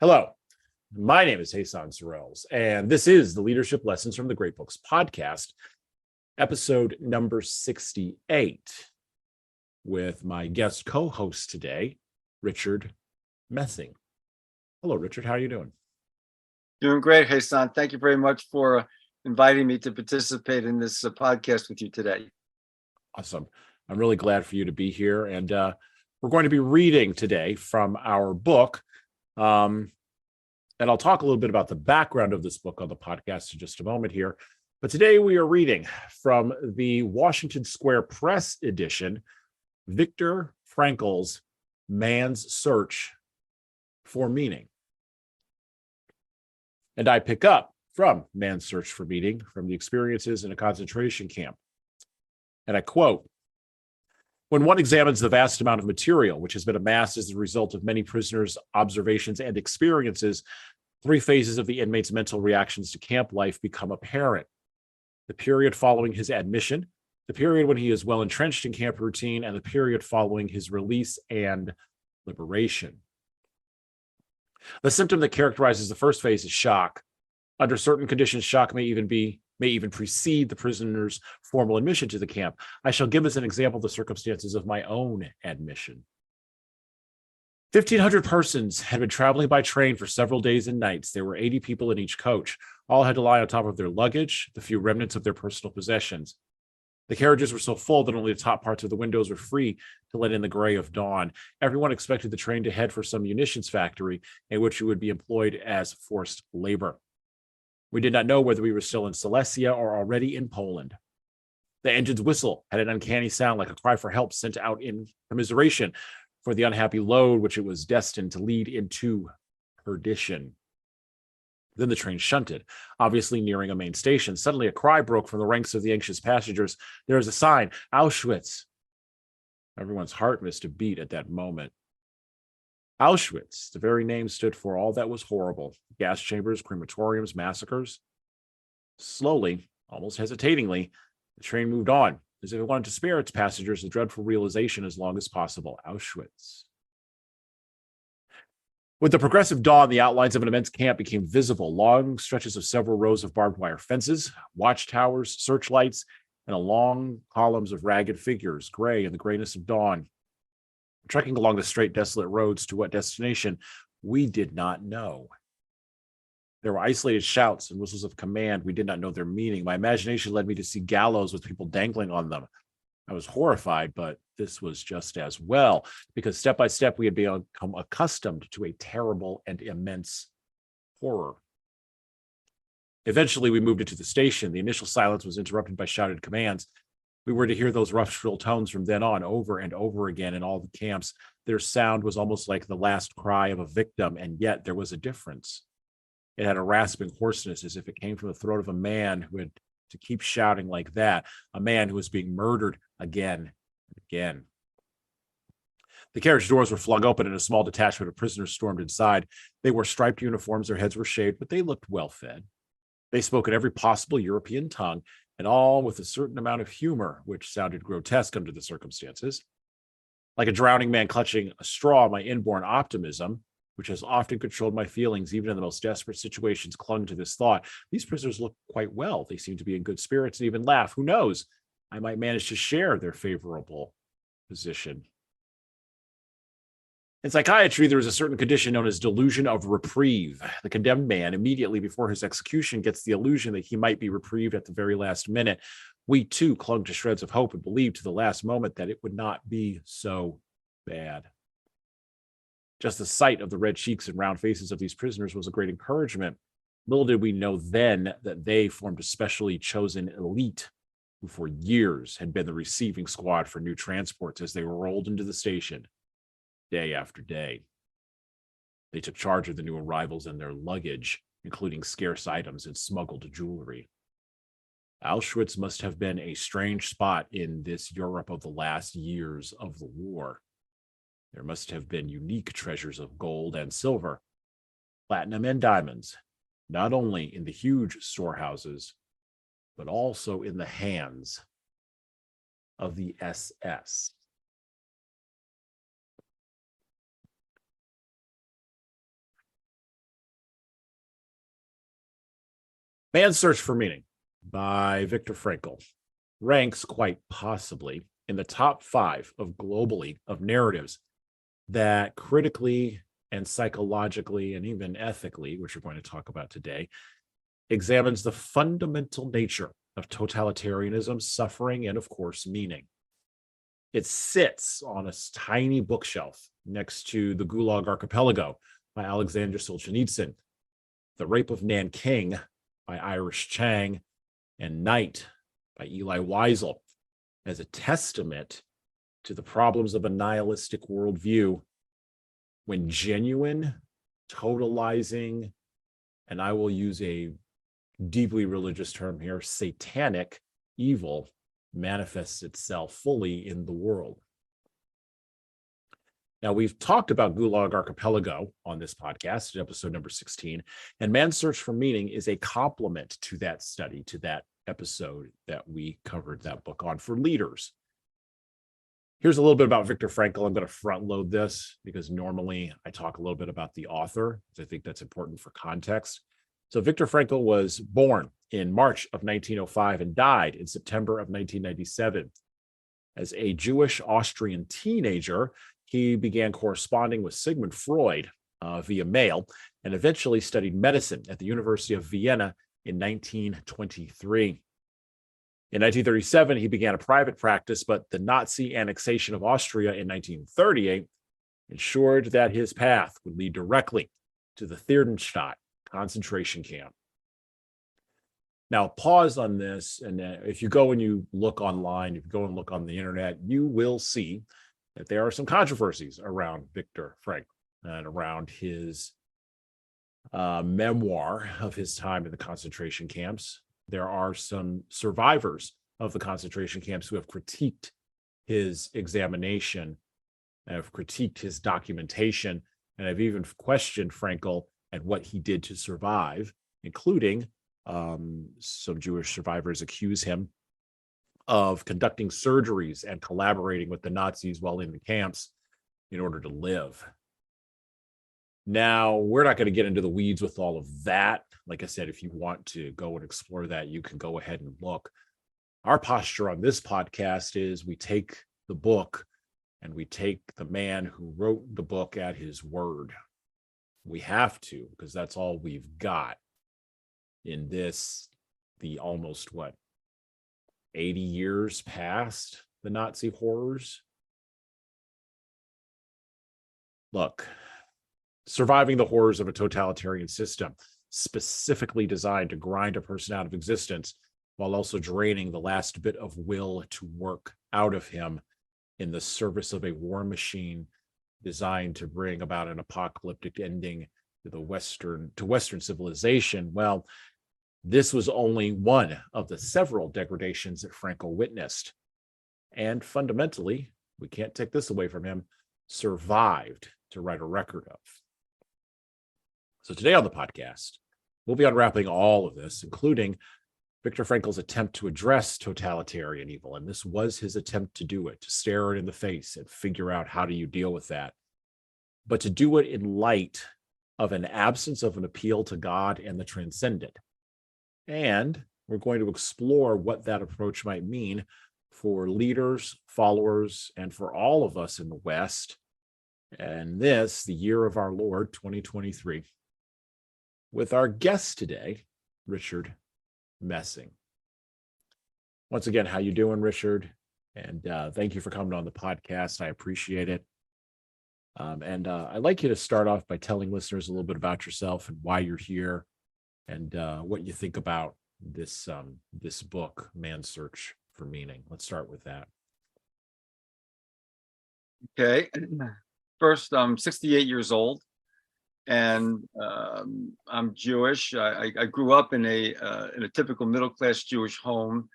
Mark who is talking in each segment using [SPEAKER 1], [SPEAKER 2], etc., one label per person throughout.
[SPEAKER 1] Hello, my name is Hassan Sorrells, and this is the Leadership Lessons from the Great Books podcast, episode number 68, with my guest co-host today, Richard Messing. Hello, Richard. How are you doing?
[SPEAKER 2] Doing great, Hassan. Thank you very much for inviting me to participate in this podcast with you today.
[SPEAKER 1] Awesome. I'm really glad for you to be here, and we're going to be reading today from our book. And I'll talk a little bit about the background of this book on the podcast in just a moment here. But today we are reading from the Washington Square Press edition, Viktor Frankl's Man's Search for Meaning. And I pick up from Man's Search for Meaning from the experiences in a concentration camp. And I quote, "When one examines the vast amount of material which has been amassed as the result of many prisoners' observations and experiences, three phases of the inmate's mental reactions to camp life become apparent. The period following his admission, the period when he is well entrenched in camp routine, and the period following his release and liberation. The symptom that characterizes the first phase is shock. Under certain conditions, shock may even precede the prisoner's formal admission to the camp. I shall give as an example the circumstances of my own admission. 1,500 persons had been traveling by train for several days and nights. There were 80 people in each coach. All had to lie on top of their luggage, the few remnants of their personal possessions. The carriages were so full that only the top parts of the windows were free to let in the gray of dawn. Everyone expected the train to head for some munitions factory in which it would be employed as forced labor. We did not know whether we were still in Silesia or already in Poland. The engine's whistle had an uncanny sound like a cry for help sent out in commiseration for the unhappy load which it was destined to lead into perdition. Then the train shunted, obviously nearing a main station. Suddenly a cry broke from the ranks of the anxious passengers. There is a sign, Auschwitz. Everyone's heart missed a beat at that moment. Auschwitz, the very name stood for all that was horrible. Gas chambers, crematoriums, massacres. Slowly, almost hesitatingly, the train moved on, as if it wanted to spare its passengers the dreadful realization as long as possible. Auschwitz. With the progressive dawn, the outlines of an immense camp became visible. Long stretches of several rows of barbed wire fences, watchtowers, searchlights, and long columns of ragged figures, gray in the grayness of dawn. Trekking along the straight, desolate roads to what destination, we did not know. There were isolated shouts and whistles of command. We did not know their meaning. My imagination led me to see gallows with people dangling on them. I was horrified, but this was just as well, because step by step we had become accustomed to a terrible and immense horror. Eventually, we moved into the station. The initial silence was interrupted by shouted commands. We were to hear those rough, shrill tones from then on, over and over again in all the camps. Their sound was almost like the last cry of a victim, and yet there was a difference. It had a rasping hoarseness, as if it came from the throat of a man who had to keep shouting like that, a man who was being murdered again and again. The carriage doors were flung open, and a small detachment of prisoners stormed inside. They wore striped uniforms, their heads were shaved, but they looked well fed. They spoke in every possible European tongue, and all with a certain amount of humor, which sounded grotesque under the circumstances. Like a drowning man clutching a straw, my inborn optimism, which has often controlled my feelings, even in the most desperate situations, clung to this thought. These prisoners look quite well. They seem to be in good spirits and even laugh. Who knows? I might manage to share their favorable position. In psychiatry, there is a certain condition known as delusion of reprieve. The condemned man, immediately before his execution, gets the illusion that he might be reprieved at the very last minute. We, too, clung to shreds of hope and believed to the last moment that it would not be so bad. Just the sight of the red cheeks and round faces of these prisoners was a great encouragement. Little did we know then that they formed a specially chosen elite who for years had been the receiving squad for new transports as they were rolled into the station day after day. They took charge of the new arrivals and their luggage, including scarce items and smuggled jewelry. Auschwitz must have been a strange spot in this Europe of the last years of the war. There must have been unique treasures of gold and silver, platinum and diamonds, not only in the huge storehouses, but also in the hands of the SS. Man's Search for Meaning by Viktor Frankl ranks quite possibly in the top 5 of narratives that critically and psychologically and even ethically, which we're going to talk about today, examines the fundamental nature of totalitarianism, suffering, and of course, meaning. It sits on a tiny bookshelf next to The Gulag Archipelago by Alexander Solzhenitsyn, The Rape of Nanking by Irish Chang, and Night by Eli Wiesel, as a testament to the problems of a nihilistic worldview when genuine, totalizing, and I will use a deeply religious term here, satanic evil manifests itself fully in the world. Now, we've talked about Gulag Archipelago on this podcast, episode number 16, and Man's Search for Meaning is a complement to that study, to that episode that we covered that book on for leaders. Here's a little bit about Viktor Frankl. I'm going to front load this because normally I talk a little bit about the author, because I think that's important for context. So Viktor Frankl was born in March of 1905 and died in September of 1997. As a Jewish Austrian teenager, he began corresponding with Sigmund Freud via mail and eventually studied medicine at the University of Vienna in 1923. In 1937, he began a private practice, but the Nazi annexation of Austria in 1938 ensured that his path would lead directly to the Theresienstadt concentration camp. Now, pause on this, and if you go and you look online, if you go and look on the internet, you will see that there are some controversies around Viktor Frankl and around his memoir of his time in the concentration camps. There are some survivors of the concentration camps who have critiqued his examination, have critiqued his documentation, and have even questioned Frankl and what he did to survive, including some Jewish survivors accuse him of conducting surgeries and collaborating with the Nazis while in the camps in order to live. Now, we're not going to get into the weeds with all of that. Like I said, if you want to go and explore that, you can go ahead and look. Our posture on this podcast is we take the book and we take the man who wrote the book at his word. We have to, because that's all we've got in this, the almost 80 years past the Nazi horrors. Look, surviving the horrors of a totalitarian system specifically designed to grind a person out of existence while also draining the last bit of will to work out of him in the service of a war machine designed to bring about an apocalyptic ending to Western civilization. Well, this was only one of the several degradations that Frankl witnessed. And fundamentally, we can't take this away from him, survived to write a record of. So today on the podcast, we'll be unwrapping all of this, including Viktor Frankl's attempt to address totalitarian evil. And this was his attempt to do it, to stare it in the face and figure out how do you deal with that. But to do it in light of an absence of an appeal to God and the transcendent. And we're going to explore what that approach might mean for leaders, followers, and for all of us in the West. And this, the year of our Lord, 2023, with our guest today, Richard Messing. Once again, how you doing, Richard? And thank you for coming on the podcast. I appreciate it. And I'd like you to start off by telling listeners a little bit about yourself and why you're here and what you think about this book, Man's Search for Meaning. Let's start with that.
[SPEAKER 2] Okay. First, I'm 68 years old, and I'm Jewish. I grew up in a typical middle-class Jewish home,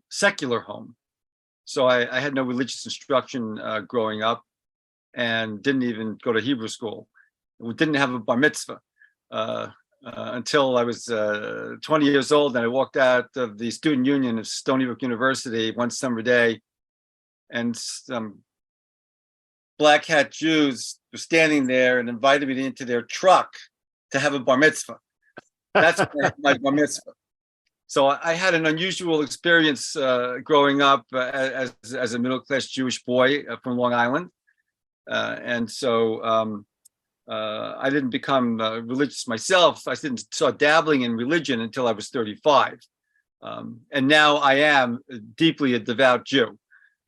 [SPEAKER 2] secular home. So I had no religious instruction growing up, and didn't even go to Hebrew school. We didn't have a bar mitzvah until I was 20 years old, and I walked out of the student union of Stony Brook University one summer day, and some black hat Jews were standing there and invited me into their truck to have a bar mitzvah. That's when I had my bar mitzvah. So I had an unusual experience growing up as a middle-class Jewish boy from Long Island. And so I didn't become religious myself. I didn't start dabbling in religion until I was 35. And now I am deeply a devout Jew.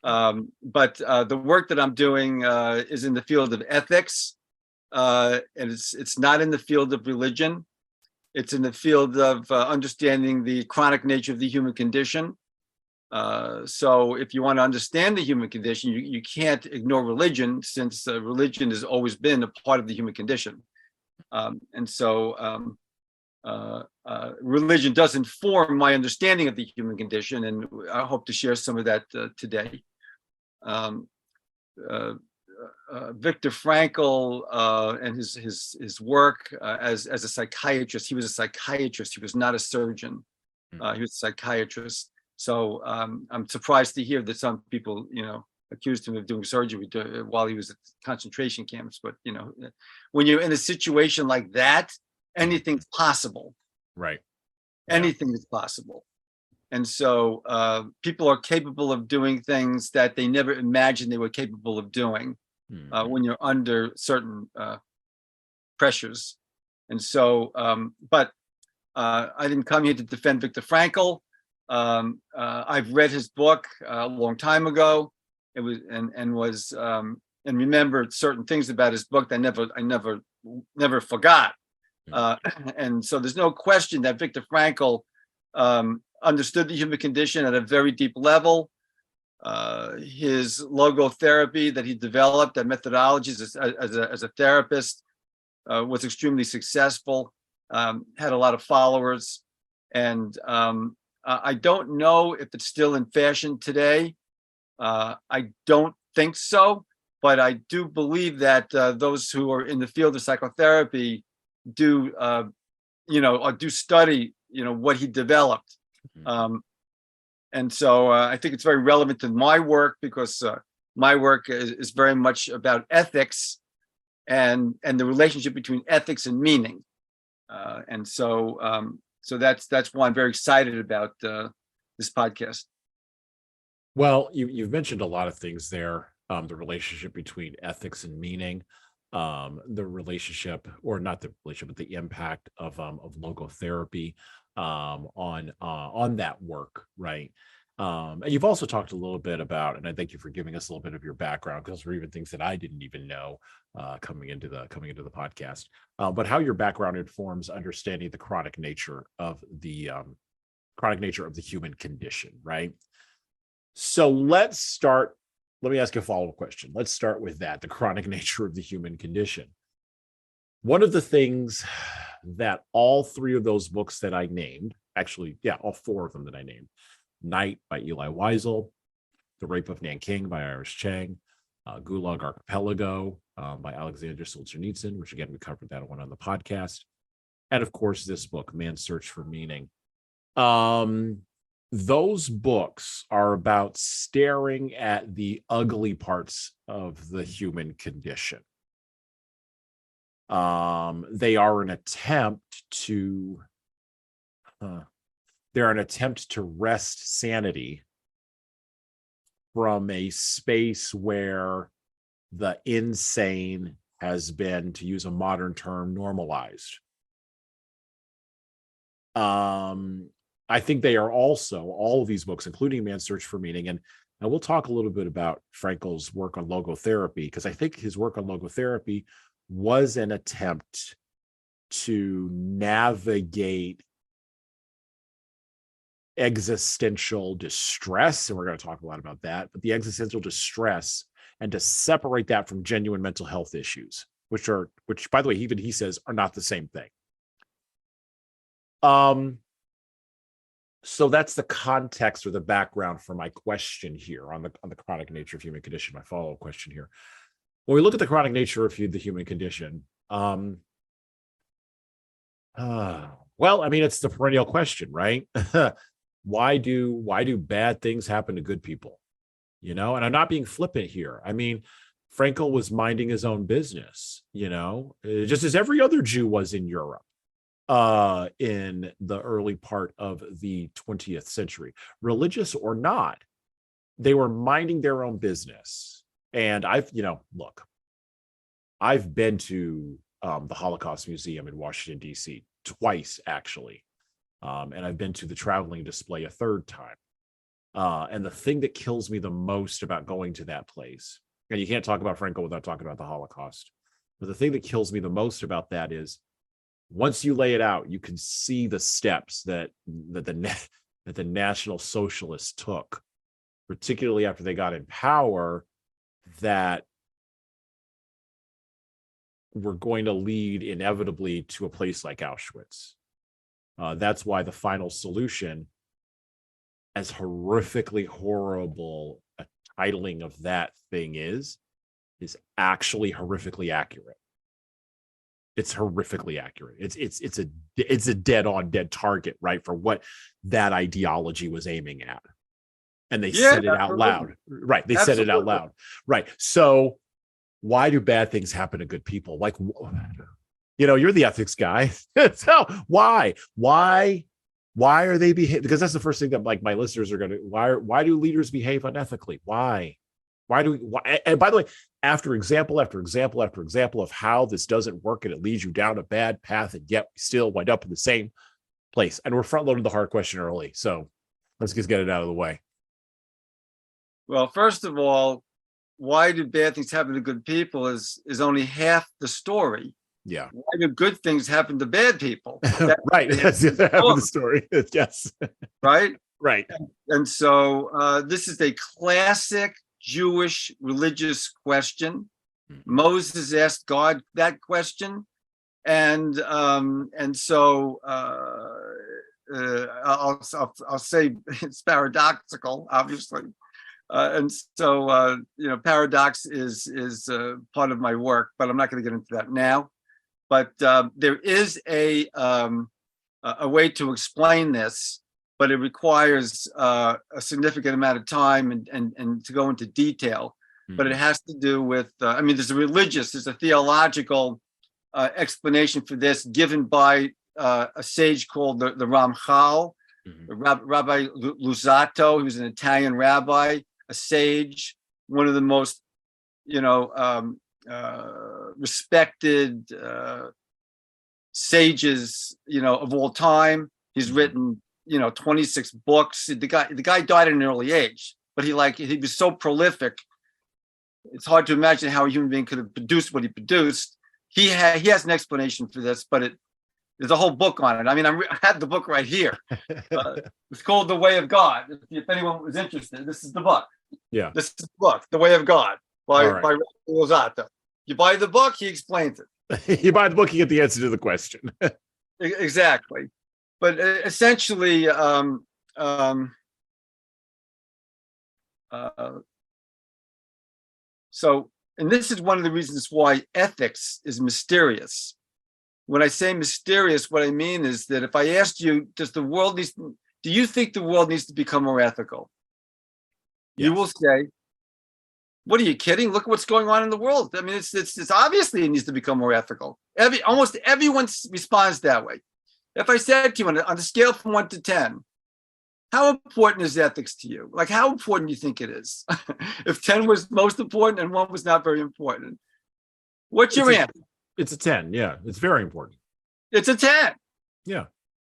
[SPEAKER 2] But the work that I'm doing is in the field of ethics. And it's not in the field of religion. It's in the field of understanding the chronic nature of the human condition. So if you want to understand the human condition, you can't ignore religion, since religion has always been a part of the human condition. And so religion does inform my understanding of the human condition, and I hope to share some of that today. Viktor Frankl and his work as a psychiatrist. He was a psychiatrist. He was not a surgeon. He was a psychiatrist. So I'm surprised to hear that some people, accused him of doing surgery while he was at concentration camps. But when you're in a situation like that, anything's possible.
[SPEAKER 1] Right.
[SPEAKER 2] Anything is possible. And so people are capable of doing things that they never imagined they were capable of doing when you're under certain pressures. And so, but I didn't come here to defend Viktor Frankl. I've read his book a long time ago. It was and remembered certain things about his book that I never forgot. And so there's no question that Viktor Frankl understood the human condition at a very deep level. His logotherapy that he developed, that methodologies as a therapist, was extremely successful, had a lot of followers. And I don't know if it's still in fashion today. I don't think so, but I do believe that those who are in the field of psychotherapy do study, what he developed. And so I think it's very relevant to my work, because my work is very much about ethics and the relationship between ethics and meaning. And so that's why I'm very excited about this podcast.
[SPEAKER 1] Well, you've mentioned a lot of things there. The relationship between ethics and meaning, the relationship, or not the relationship, but the impact of logotherapy on that work, right? And you've also talked a little bit about, and I thank you for giving us a little bit of your background, because those were even things that I didn't even know coming into the podcast. But how your background informs understanding the chronic nature of the human condition, right? So let me ask you a follow-up question. Let's start with that, the chronic nature of the human condition. One of the things that all three of those books that I named, actually, all four of them that I named, Night by Eli Wiesel, The Rape of Nanking by Iris Chang, Gulag Archipelago by Alexander Solzhenitsyn, which again, we covered that one on the podcast. And of course, this book, Man's Search for Meaning. Those books are about staring at the ugly parts of the human condition. They are an attempt to wrest sanity from a space where the insane has been, to use a modern term, normalized. I think they are also, all of these books, including Man's Search for Meaning, and we'll talk a little bit about Frankl's work on logotherapy, because I think his work on logotherapy was an attempt to navigate existential distress, and we're going to talk a lot about that, but the existential distress, and to separate that from genuine mental health issues, which by the way, even he says are not the same thing. So that's the context or the background for my question here on the chronic nature of human condition. My follow-up question here. When we look at the chronic nature of the human condition, well, I mean, it's the perennial question, right? Why do bad things happen to good people? And I'm not being flippant here. I mean, Frankl was minding his own business, just as every other Jew was in Europe. in the early part of the 20th century. Religious or not, they were minding their own business. And I've been to the Holocaust Museum in Washington, D.C. twice, actually. And I've been to the traveling display a third time. And the thing that kills me the most about going to that place, and you can't talk about Frankl without talking about the Holocaust, but the thing that kills me the most about that is once you lay it out, you can see the steps that the National Socialists took, particularly after they got in power, that were going to lead inevitably to a place like Auschwitz. That's why the final solution, as horrifically horrible a titling of that thing is actually horrifically accurate. It's horrifically accurate. It's a dead target, right, for what that ideology was aiming at. And they said it out loud. Right. They said it out loud. Right. So why do bad things happen to good people? Like, you're the ethics guy. So why are they behaving? Because that's the first thing that like my listeners are going to, why do leaders behave unethically? Why? And by the way, after example of how this doesn't work and it leads you down a bad path, and yet we still wind up in the same place. And we're front loading the hard question early. So let's just get it out of the way.
[SPEAKER 2] Well, first of all, why do bad things happen to good people is only half the story.
[SPEAKER 1] Yeah.
[SPEAKER 2] Why do good things happen to bad people?
[SPEAKER 1] Right. That's the other half of the story. Yes.
[SPEAKER 2] Right.
[SPEAKER 1] Right.
[SPEAKER 2] And so this is a classic Jewish religious question. Moses asked God that question, and so I'll say it's paradoxical, obviously. And so, paradox is part of my work, but I'm not going to get into that now. But there is a way to explain this, but it requires a significant amount of time and to go into detail. But it has to do with, there's a theological explanation for this given by a sage called the Ramchal, Rabbi Luzzatto. He was an Italian rabbi, a sage, one of the most, respected sages, of all time. He's written, 26 books. The guy died at an early age, but he was so prolific. It's hard to imagine how a human being could have produced what he produced. He has an explanation for this, but there's a whole book on it. I have the book right here. It's called The Way of God. If anyone was interested, this is the book.
[SPEAKER 1] Yeah.
[SPEAKER 2] This is the book, The Way of God, by Luzzatto. You buy the book, he explains it.
[SPEAKER 1] You buy the book, you get the answer to the question.
[SPEAKER 2] Exactly. But essentially, and this is one of the reasons why ethics is mysterious. When I say mysterious, what I mean is that if I asked you, do you think the world needs to become more ethical? Yes. You will say, what are you kidding? Look at what's going on in the world. It's obviously it needs to become more ethical. Almost everyone responds that way. If I said to you on a scale from 1 to 10, how important is ethics to you? Like, how important do you think it is? If 10 was most important and 1 was not very important, what's your answer?
[SPEAKER 1] It's a 10. Yeah, it's very important.
[SPEAKER 2] It's a 10.
[SPEAKER 1] Yeah.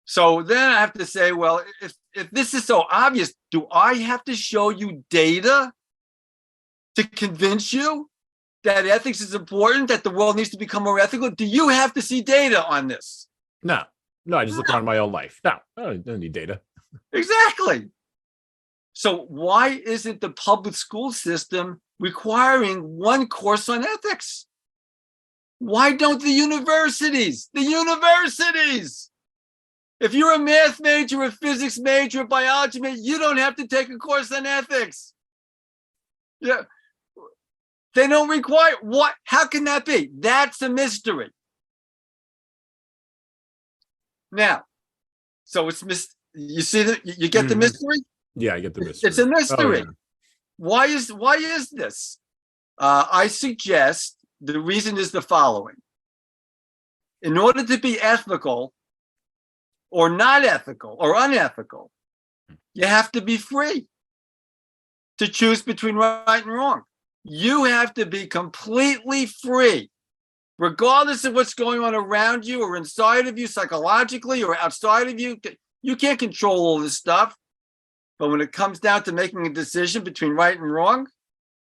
[SPEAKER 2] So then I have to say, well, if this is so obvious, do I have to show you data to convince you that ethics is important, that the world needs to become more ethical? Do you have to see data on this?
[SPEAKER 1] No, I just look around my own life. No, I don't need data.
[SPEAKER 2] Exactly. So why isn't the public school system requiring 1 course on ethics? Why don't the universities? If you're a math major, a physics major, a biology major, you don't have to take a course on ethics. Yeah. They don't require what? How can that be? That's a mystery. Now, so you see that you get the mystery?
[SPEAKER 1] Yeah, I get the mystery.
[SPEAKER 2] It's a mystery.
[SPEAKER 1] Oh, yeah.
[SPEAKER 2] Why is this? I suggest the reason is the following. In order to be ethical, or not ethical or unethical. You have to be free to choose between right and wrong. You have to be completely free, regardless of what's going on around you or inside of you psychologically or outside of you. You can't control all this stuff. But when it comes down to making a decision between right and wrong,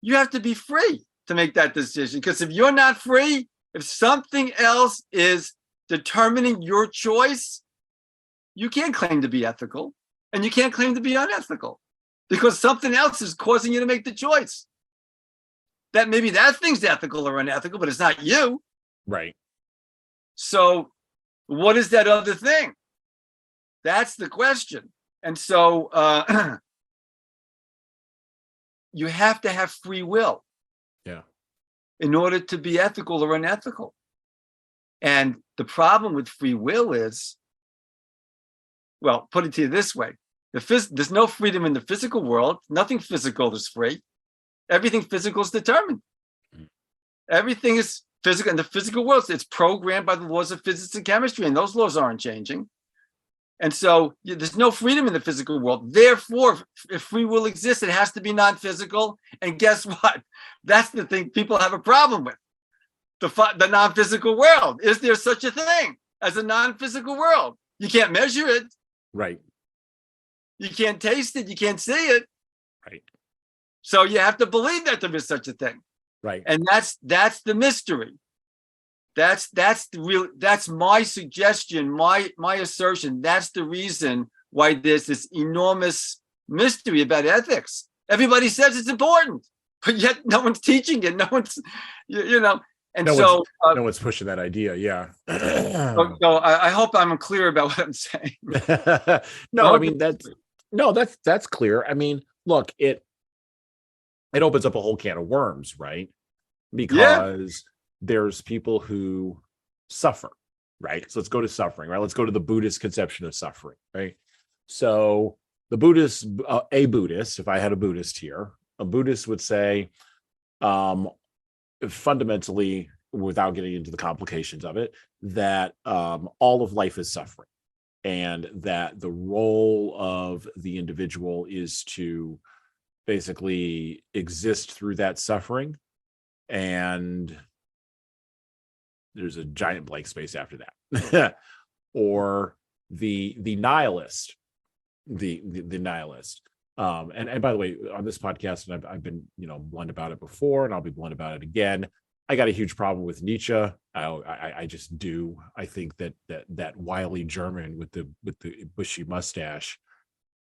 [SPEAKER 2] you have to be free to make that decision. Because if you're not free, if something else is determining your choice, you can't claim to be ethical and you can't claim to be unethical because something else is causing you to make the choice. That maybe that thing's ethical or unethical, but it's not you.
[SPEAKER 1] Right.
[SPEAKER 2] So what is that other thing? That's the question. And so you have to have free will.
[SPEAKER 1] Yeah.
[SPEAKER 2] In order to be ethical or unethical. And the problem with free will is, well, put it to you this way. There's no freedom in the physical world. Nothing physical is free. Everything physical is determined. Everything is physical. In the physical world, it's programmed by the laws of physics and chemistry, and those laws aren't changing. And so there's no freedom in the physical world. Therefore, if free will exists, it has to be non-physical. And guess what? That's the thing people have a problem with. The non-physical world. Is there such a thing as a non-physical world? You can't measure it.
[SPEAKER 1] Right.
[SPEAKER 2] You can't taste it. You can't see it.
[SPEAKER 1] Right.
[SPEAKER 2] So you have to believe that there is such a thing.
[SPEAKER 1] Right.
[SPEAKER 2] And that's the mystery. That's my suggestion, my assertion. That's the reason why there's this enormous mystery about ethics. Everybody says it's important, but yet no one's teaching it. No one's, And no
[SPEAKER 1] one's pushing that idea. Yeah.
[SPEAKER 2] So I hope I'm clear about what I'm saying.
[SPEAKER 1] No, I mean, that's clear. I mean, look, it opens up a whole can of worms, right? Because there's people who suffer, right? So let's go to suffering, right? Let's go to the Buddhist conception of suffering, right? So the Buddhist, if I had a Buddhist here, a Buddhist would say, fundamentally, without getting into the complications of it, that all of life is suffering, and that the role of the individual is to basically exist through that suffering, and there's a giant blank space after that. Or the nihilist, the nihilist. And by the way, on this podcast, and I've been blunt about it before, and I'll be blunt about it again. I got a huge problem with Nietzsche. I just do. I think that wily German with the bushy mustache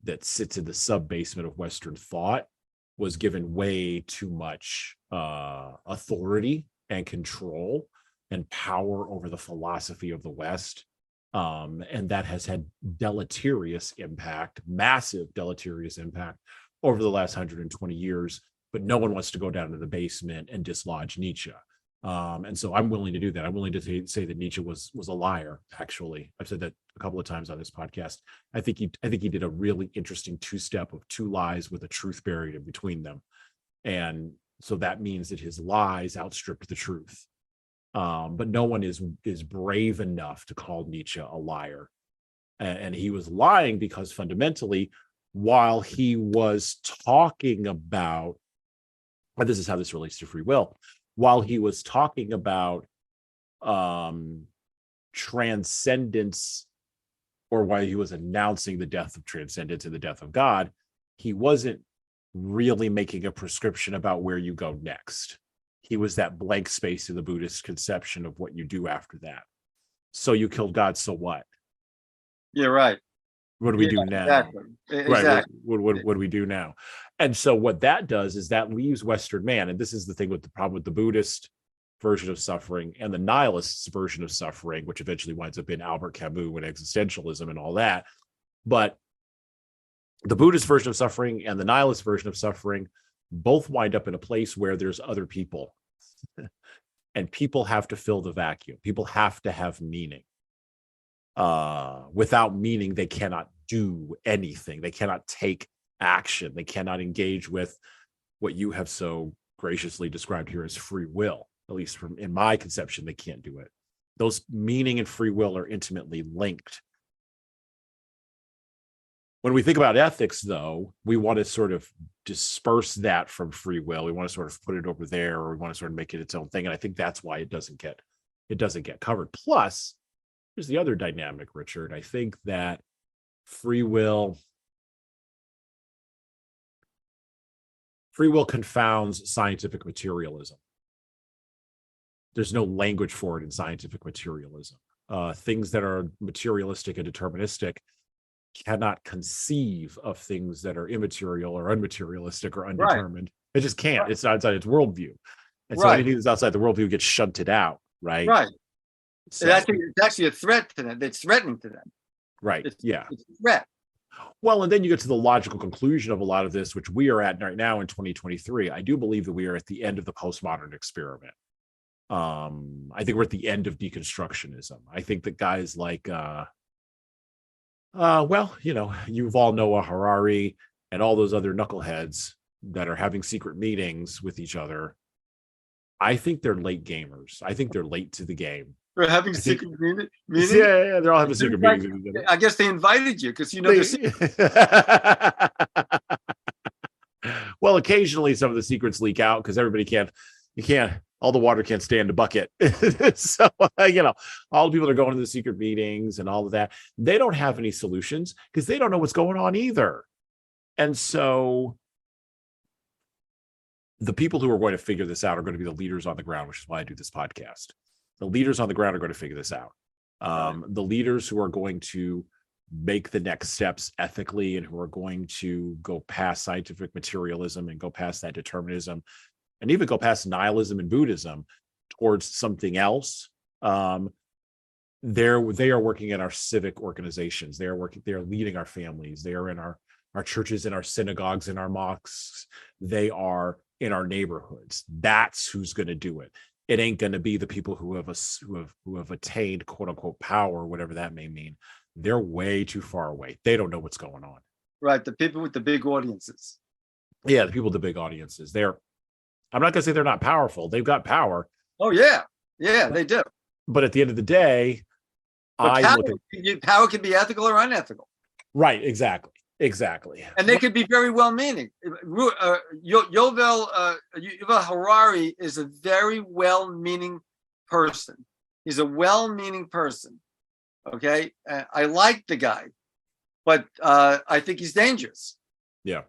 [SPEAKER 1] that sits in the sub basement of Western thought was given way too much authority and control and power over the philosophy of the West. And that has had massive deleterious impact over the last 120 years. But no one wants to go down to the basement and dislodge Nietzsche. And so I'm willing to do that. I'm willing to say that Nietzsche was a liar. Actually, I've said that a couple of times on this podcast. I think he did a really interesting two-step of two lies with a truth buried in between them. And so that means that his lies outstripped the truth. But no one is brave enough to call Nietzsche a liar. And he was lying because fundamentally, while he was talking about, and this is how this relates to free will, while he was talking about transcendence, or while he was announcing the death of transcendence and the death of God, he wasn't really making a prescription about where you go next. He was that blank space in the Buddhist conception of what you do after that. So you killed God, so what?
[SPEAKER 2] Yeah, right.
[SPEAKER 1] What do we do now?
[SPEAKER 2] Exactly.
[SPEAKER 1] Right. What do we do now? And so what that does is that leaves Western man, and this is the thing with the problem with the Buddhist version of suffering and the nihilist's version of suffering, which eventually winds up in Albert Camus and existentialism and all that. But the Buddhist version of suffering and the nihilist version of suffering both wind up in a place where there's other people. And people have to fill the vacuum. People have to have meaning. Without meaning, they cannot do anything. They cannot take action. They cannot engage with what you have so graciously described here as free will. At least in my conception, they can't do it. Those meaning and free will are intimately linked. When we think about ethics, though, we want to sort of disperse that from free will. We want to sort of put it over there, or we want to sort of make it its own thing. And I think that's why it doesn't get covered. Plus, here's the other dynamic, Richard. I think that free will confounds scientific materialism. There's no language for it in scientific materialism. Things that are materialistic and deterministic cannot conceive of things that are immaterial or unmaterialistic or undetermined. Right. It just can't. Right. It's outside its worldview. And so anything that's outside the worldview gets shunted out, right?
[SPEAKER 2] Right. So it's actually a threat to them. It's threatening to them.
[SPEAKER 1] Right. It's a
[SPEAKER 2] threat.
[SPEAKER 1] Well, and then you get to the logical conclusion of a lot of this, which we are at right now in 2023. I do believe that we are at the end of the postmodern experiment. I think we're at the end of deconstructionism. I think that guys like Yuval Noah Harari and all those other knuckleheads that are having secret meetings with each other, I think they're late gamers. I think they're late to the game.
[SPEAKER 2] They're having secret meetings?
[SPEAKER 1] Yeah, they're all having secret meetings.
[SPEAKER 2] I guess they invited you because
[SPEAKER 1] Well, occasionally some of the secrets leak out because all the water can't stand a bucket. So, all the people that are going to the secret meetings and all of that, they don't have any solutions because they don't know what's going on either. And so the people who are going to figure this out are going to be the leaders on the ground, which is why I do this podcast. The leaders on the ground are going to figure this out. The leaders who are going to make the next steps ethically and who are going to go past scientific materialism and go past that determinism and even go past nihilism and Buddhism towards something else. They are working in our civic organizations. They are leading our families. They are in our churches, in our synagogues, in our mosques. They are in our neighborhoods. That's who's going to do it. It ain't going to be the people who have attained quote unquote power, whatever that may mean. They're way too far away. They don't know what's going on.
[SPEAKER 2] Right. The people with the big audiences.
[SPEAKER 1] Yeah, the people with the big audiences. I'm not going to say they're not powerful. They've got power.
[SPEAKER 2] Oh, yeah. Yeah, they do.
[SPEAKER 1] But at the end of the day,
[SPEAKER 2] power can be ethical or unethical.
[SPEAKER 1] Right, exactly.
[SPEAKER 2] And they could be very well-meaning. Yuval Harari is a very well-meaning person. He's a well-meaning person. Okay? I like the guy, but I think he's dangerous.
[SPEAKER 1] Yeah.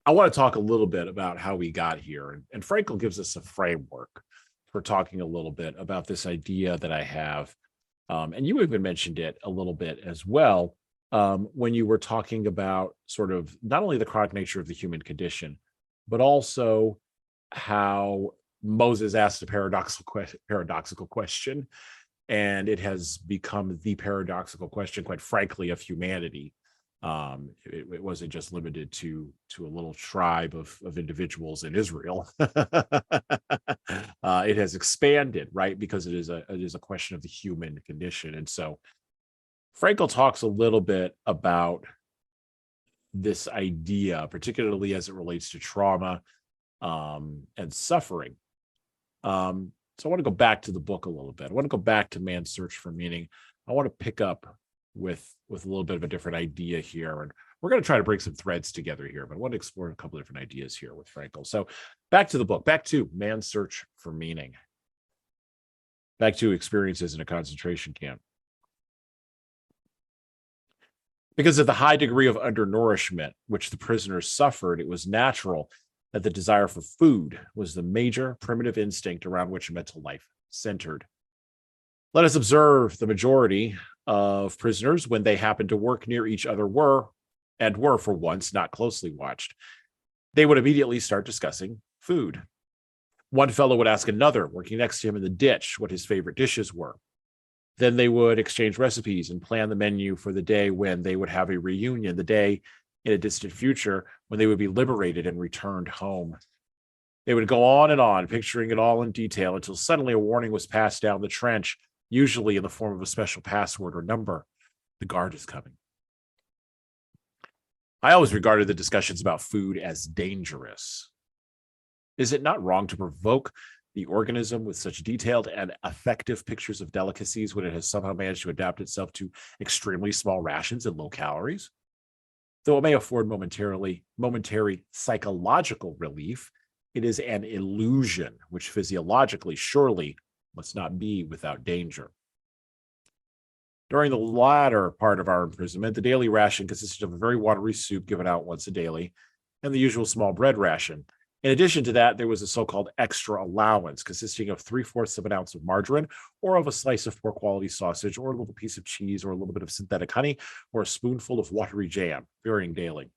[SPEAKER 1] I want to talk a little bit about how we got here. And Frankl gives us a framework for talking a little bit about this idea that I have. And you even mentioned it a little bit as well when you were talking about sort of not only the chronic nature of the human condition, but also how Moses asked a paradoxical question. And it has become the paradoxical question, quite frankly, of humanity. It wasn't just limited to a little tribe of individuals in Israel. It has expanded, right? Because it is a question of the human condition. And so Frankl talks a little bit about this idea, particularly as it relates to trauma and suffering. So I want to go back to the book a little bit. I want to go back to Man's Search for Meaning. I want to pick up with a little bit of a different idea here. And we're going to try to bring some threads together here, but I want to explore a couple of different ideas here with Frankl. So back to the book, back to Man's Search for Meaning, back to experiences in a concentration camp. Because of the high degree of undernourishment which the prisoners suffered, it was natural that the desire for food was the major primitive instinct around which mental life centered. Let us observe the majority of prisoners, when they happened to work near each other, were for once not closely watched. They would immediately start discussing food. One fellow would ask another, working next to him in the ditch, what his favorite dishes were. Then they would exchange recipes and plan the menu for the day when they would have a reunion, the day in a distant future when they would be liberated and returned home. They would go on and on, picturing it all in detail, until suddenly a warning was passed down the trench, usually in the form of a special password or number. The guard is coming. I always regarded the discussions about food as dangerous. Is it not wrong to provoke The organism, with such detailed and effective pictures of delicacies when it has somehow managed to adapt itself to extremely small rations and low calories. Though it may afford momentary psychological relief, it is an illusion which physiologically surely must not be without danger. During the latter part of our imprisonment, the daily ration consisted of a very watery soup given out once a daily and the usual small bread ration. In addition to that, there was a so-called extra allowance consisting of 3/4 of an ounce of margarine or of a slice of poor quality sausage or a little piece of cheese or a little bit of synthetic honey or a spoonful of watery jam, varying daily.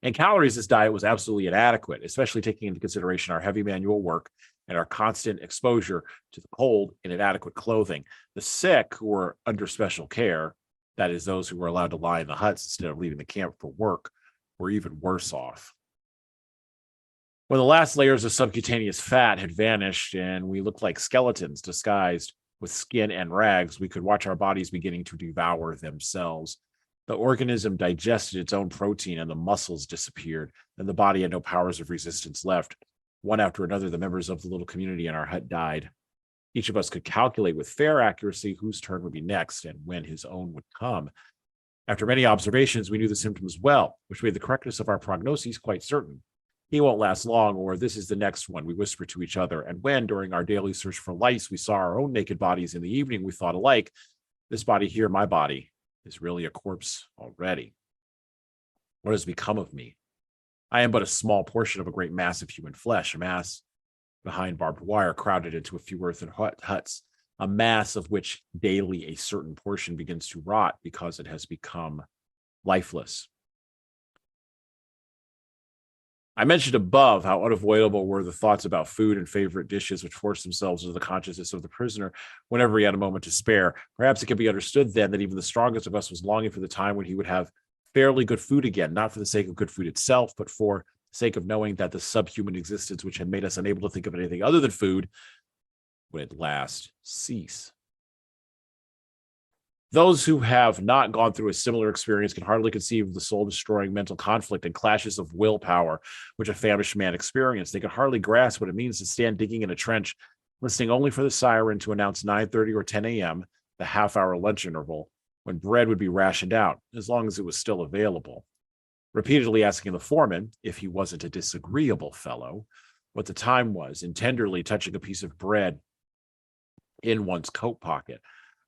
[SPEAKER 1] In calories, this diet was absolutely inadequate, especially taking into consideration our heavy manual work and our constant exposure to the cold in inadequate clothing. The sick who were under special care, that is, those who were allowed to lie in the huts instead of leaving the camp for work, were even worse off. When the last layers of subcutaneous fat had vanished and we looked like skeletons disguised with skin and rags, we could watch our bodies beginning to devour themselves. The organism digested its own protein and the muscles disappeared, and the body had no powers of resistance left. One after another, the members of the little community in our hut died. Each of us could calculate with fair accuracy whose turn would be next and when his own would come. After many observations, we knew the symptoms well, which made the correctness of our prognoses quite certain. He won't last long, or this is the next one, we whispered to each other. And when, during our daily search for lice, we saw our own naked bodies in the evening, we thought alike, this body here, my body, is really a corpse already. What has become of me? I am but a small portion of a great mass of human flesh, a mass behind barbed wire crowded into a few earthen huts, a mass of which daily a certain portion begins to rot because it has become lifeless. I mentioned above how unavoidable were the thoughts about food and favorite dishes which forced themselves into the consciousness of the prisoner whenever he had a moment to spare. Perhaps it can be understood then that even the strongest of us was longing for the time when he would have fairly good food again, not for the sake of good food itself, but for the sake of knowing that the subhuman existence which had made us unable to think of anything other than food would at last cease. Those who have not gone through a similar experience can hardly conceive of the soul-destroying mental conflict and clashes of willpower which a famished man experienced. They can hardly grasp what it means to stand digging in a trench, listening only for the siren to announce 9:30 or 10 a.m., the half-hour lunch interval, when bread would be rationed out, as long as it was still available. Repeatedly asking the foreman, if he wasn't a disagreeable fellow, what the time was, and tenderly touching a piece of bread in one's coat pocket.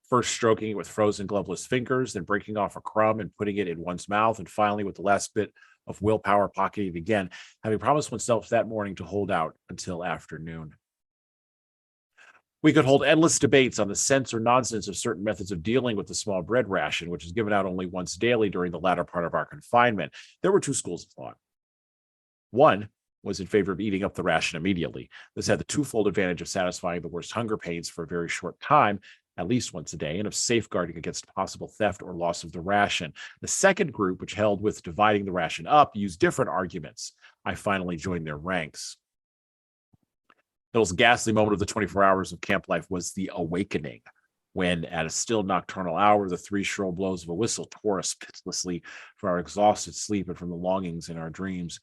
[SPEAKER 1] First stroking it with frozen gloveless fingers, then breaking off a crumb and putting it in one's mouth, and finally, with the last bit of willpower, pocketing it again, having promised oneself that morning to hold out until afternoon. We could hold endless debates on the sense or nonsense of certain methods of dealing with the small bread ration, which is given out only once daily during the latter part of our confinement. There were two schools of thought. One was in favor of eating up the ration immediately. This had the twofold advantage of satisfying the worst hunger pains for a very short time, at least once a day, and of safeguarding against possible theft or loss of the ration. The second group, which held with dividing the ration up, used different arguments. I finally joined their ranks. The most ghastly moment of the 24 hours of camp life was the awakening, when, at a still nocturnal hour, the three shrill blows of a whistle tore us pitilessly from our exhausted sleep and from the longings in our dreams.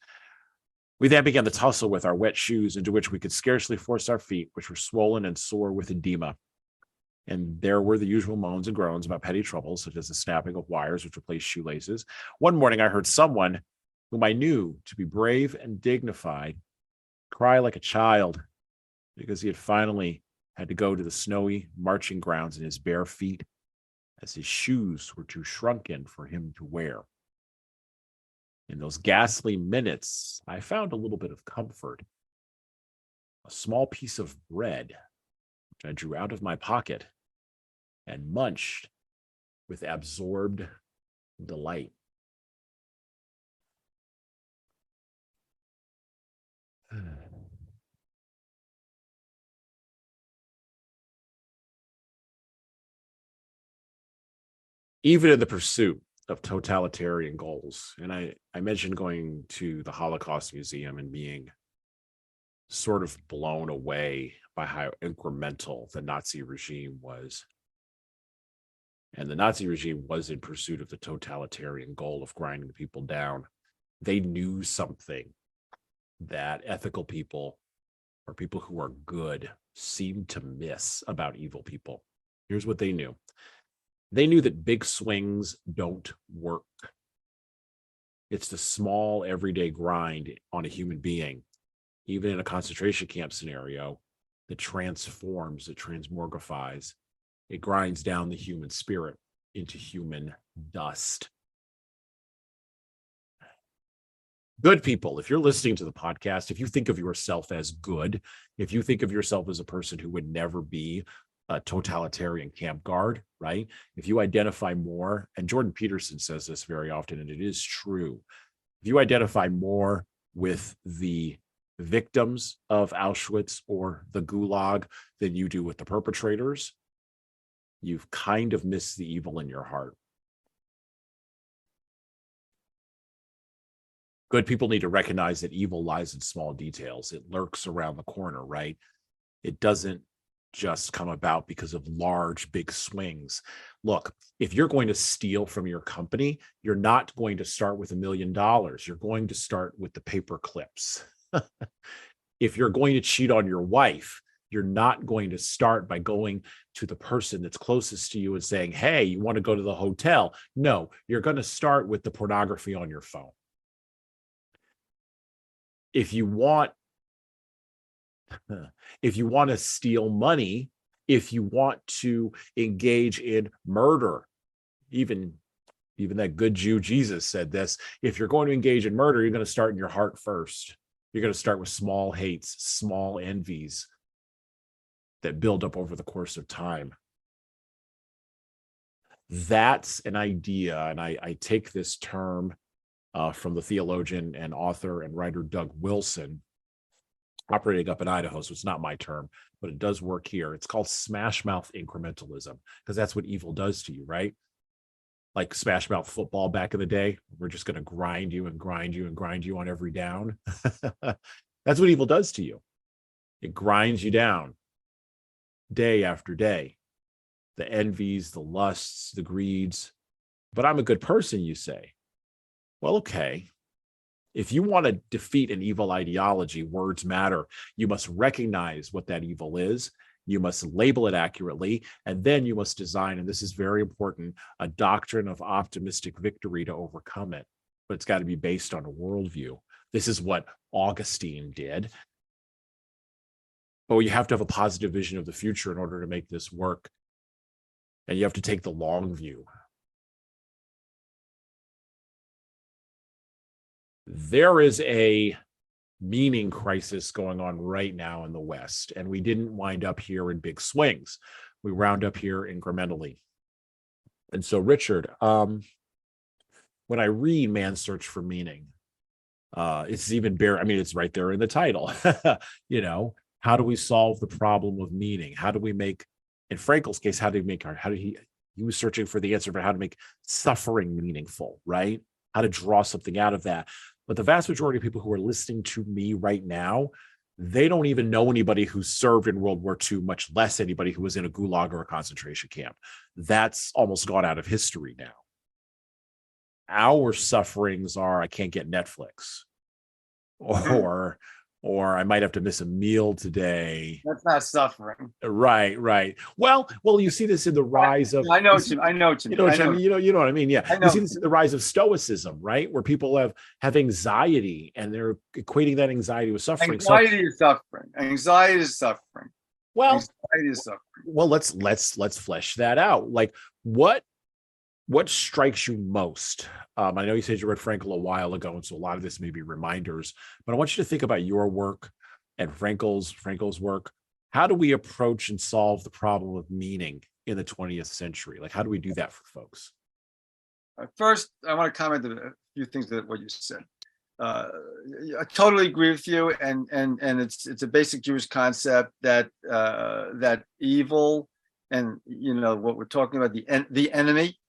[SPEAKER 1] We then began to tussle with our wet shoes, into which we could scarcely force our feet, which were swollen and sore with edema. And there were the usual moans and groans about petty troubles, such as the snapping of wires which replaced shoelaces. One morning, I heard someone whom I knew to be brave and dignified cry like a child because he had finally had to go to the snowy marching grounds in his bare feet, as his shoes were too shrunken for him to wear. In those ghastly minutes, I found a little bit of comfort. A small piece of bread, which I drew out of my pocket and munched with absorbed delight. Even in the pursuit of totalitarian goals, and I mentioned going to the Holocaust Museum and being sort of blown away by how incremental the Nazi regime was. And the Nazi regime was in pursuit of the totalitarian goal of grinding people down. They knew something that ethical people or people who are good, seem to miss about evil people. Here's what they knew. They knew that big swings don't work. It's the small, everyday grind on a human being, even in a concentration camp scenario, that transforms, it transmogrifies, it grinds down the human spirit into human dust. Good people, if you're listening to the podcast, if you think of yourself as good, if you think of yourself as a person who would never be a totalitarian camp guard, right? If you identify more, and Jordan Peterson says this very often, and it is true, if you identify more with the victims of Auschwitz or the Gulag than you do with the perpetrators, you've kind of missed the evil in your heart. Good people need to recognize that evil lies in small details. It lurks around the corner, right? It doesn't just come about because of large, big swings. Look, if you're going to steal from your company, you're not going to start with $1 million. You're going to start with the paper clips. If you're going to cheat on your wife, you're not going to start by going to the person that's closest to you and saying, hey, you want to go to the hotel? No, you're going to start with the pornography on your phone. If you want to steal money, if you want to engage in murder, even that good Jew Jesus said this, if you're going to engage in murder, you're going to start in your heart first. You're going to start with small hates, small envies that build up over the course of time. That's an idea, and I take this term from the theologian and author and writer Doug Wilson, operating up in Idaho, so it's not my term, but it does work here. It's called smash mouth incrementalism, because that's what evil does to you, right? Like smash mouth football back in the day. We're just going to grind you and grind you and grind you on every down. That's what evil does to you. It grinds you down day after day. The envies, the lusts, the greeds. But I'm a good person, you say. Well, okay. If you want to defeat an evil ideology, words matter. You must recognize what that evil is. You must label it accurately. And then you must design, and this is very important, a doctrine of optimistic victory to overcome it. But it's got to be based on a worldview. This is what Augustine did. But you have to have a positive vision of the future in order to make this work. And you have to take the long view. There is a meaning crisis going on right now in the West, and we didn't wind up here in big swings. We wound up here incrementally. And so, Richard, when I read Man's Search for Meaning, it's even it's right there in the title. How do we solve the problem of meaning? How do we make, in Frankl's case, he was searching for the answer for how to make suffering meaningful, right? How to draw something out of that. But the vast majority of people who are listening to me right now, they don't even know anybody who served in World War II, much less anybody who was in a gulag or a concentration camp. That's almost gone out of history now. Our sufferings are, I can't get Netflix, or I might have to miss a meal today.
[SPEAKER 2] That's not suffering.
[SPEAKER 1] Right. Well, you see this in the rise of.
[SPEAKER 2] I know what you mean.
[SPEAKER 1] You know what I mean? Yeah. You see this in the rise of stoicism, right? Where people have anxiety and they're equating that anxiety with suffering.
[SPEAKER 2] Anxiety is suffering. Anxiety is suffering.
[SPEAKER 1] Well,
[SPEAKER 2] anxiety is suffering.
[SPEAKER 1] Well, let's flesh that out. Like what strikes you most? I know you said you read Frankl a while ago, and so a lot of this may be reminders, but I want you to think about your work and Frankl's work. How do we approach and solve the problem of meaning in the 20th century? Like, how do we do that for folks?
[SPEAKER 2] First, I want to comment on a few things that what you said. I totally agree with you, and it's a basic Jewish concept that that evil and what we're talking about, the enemy.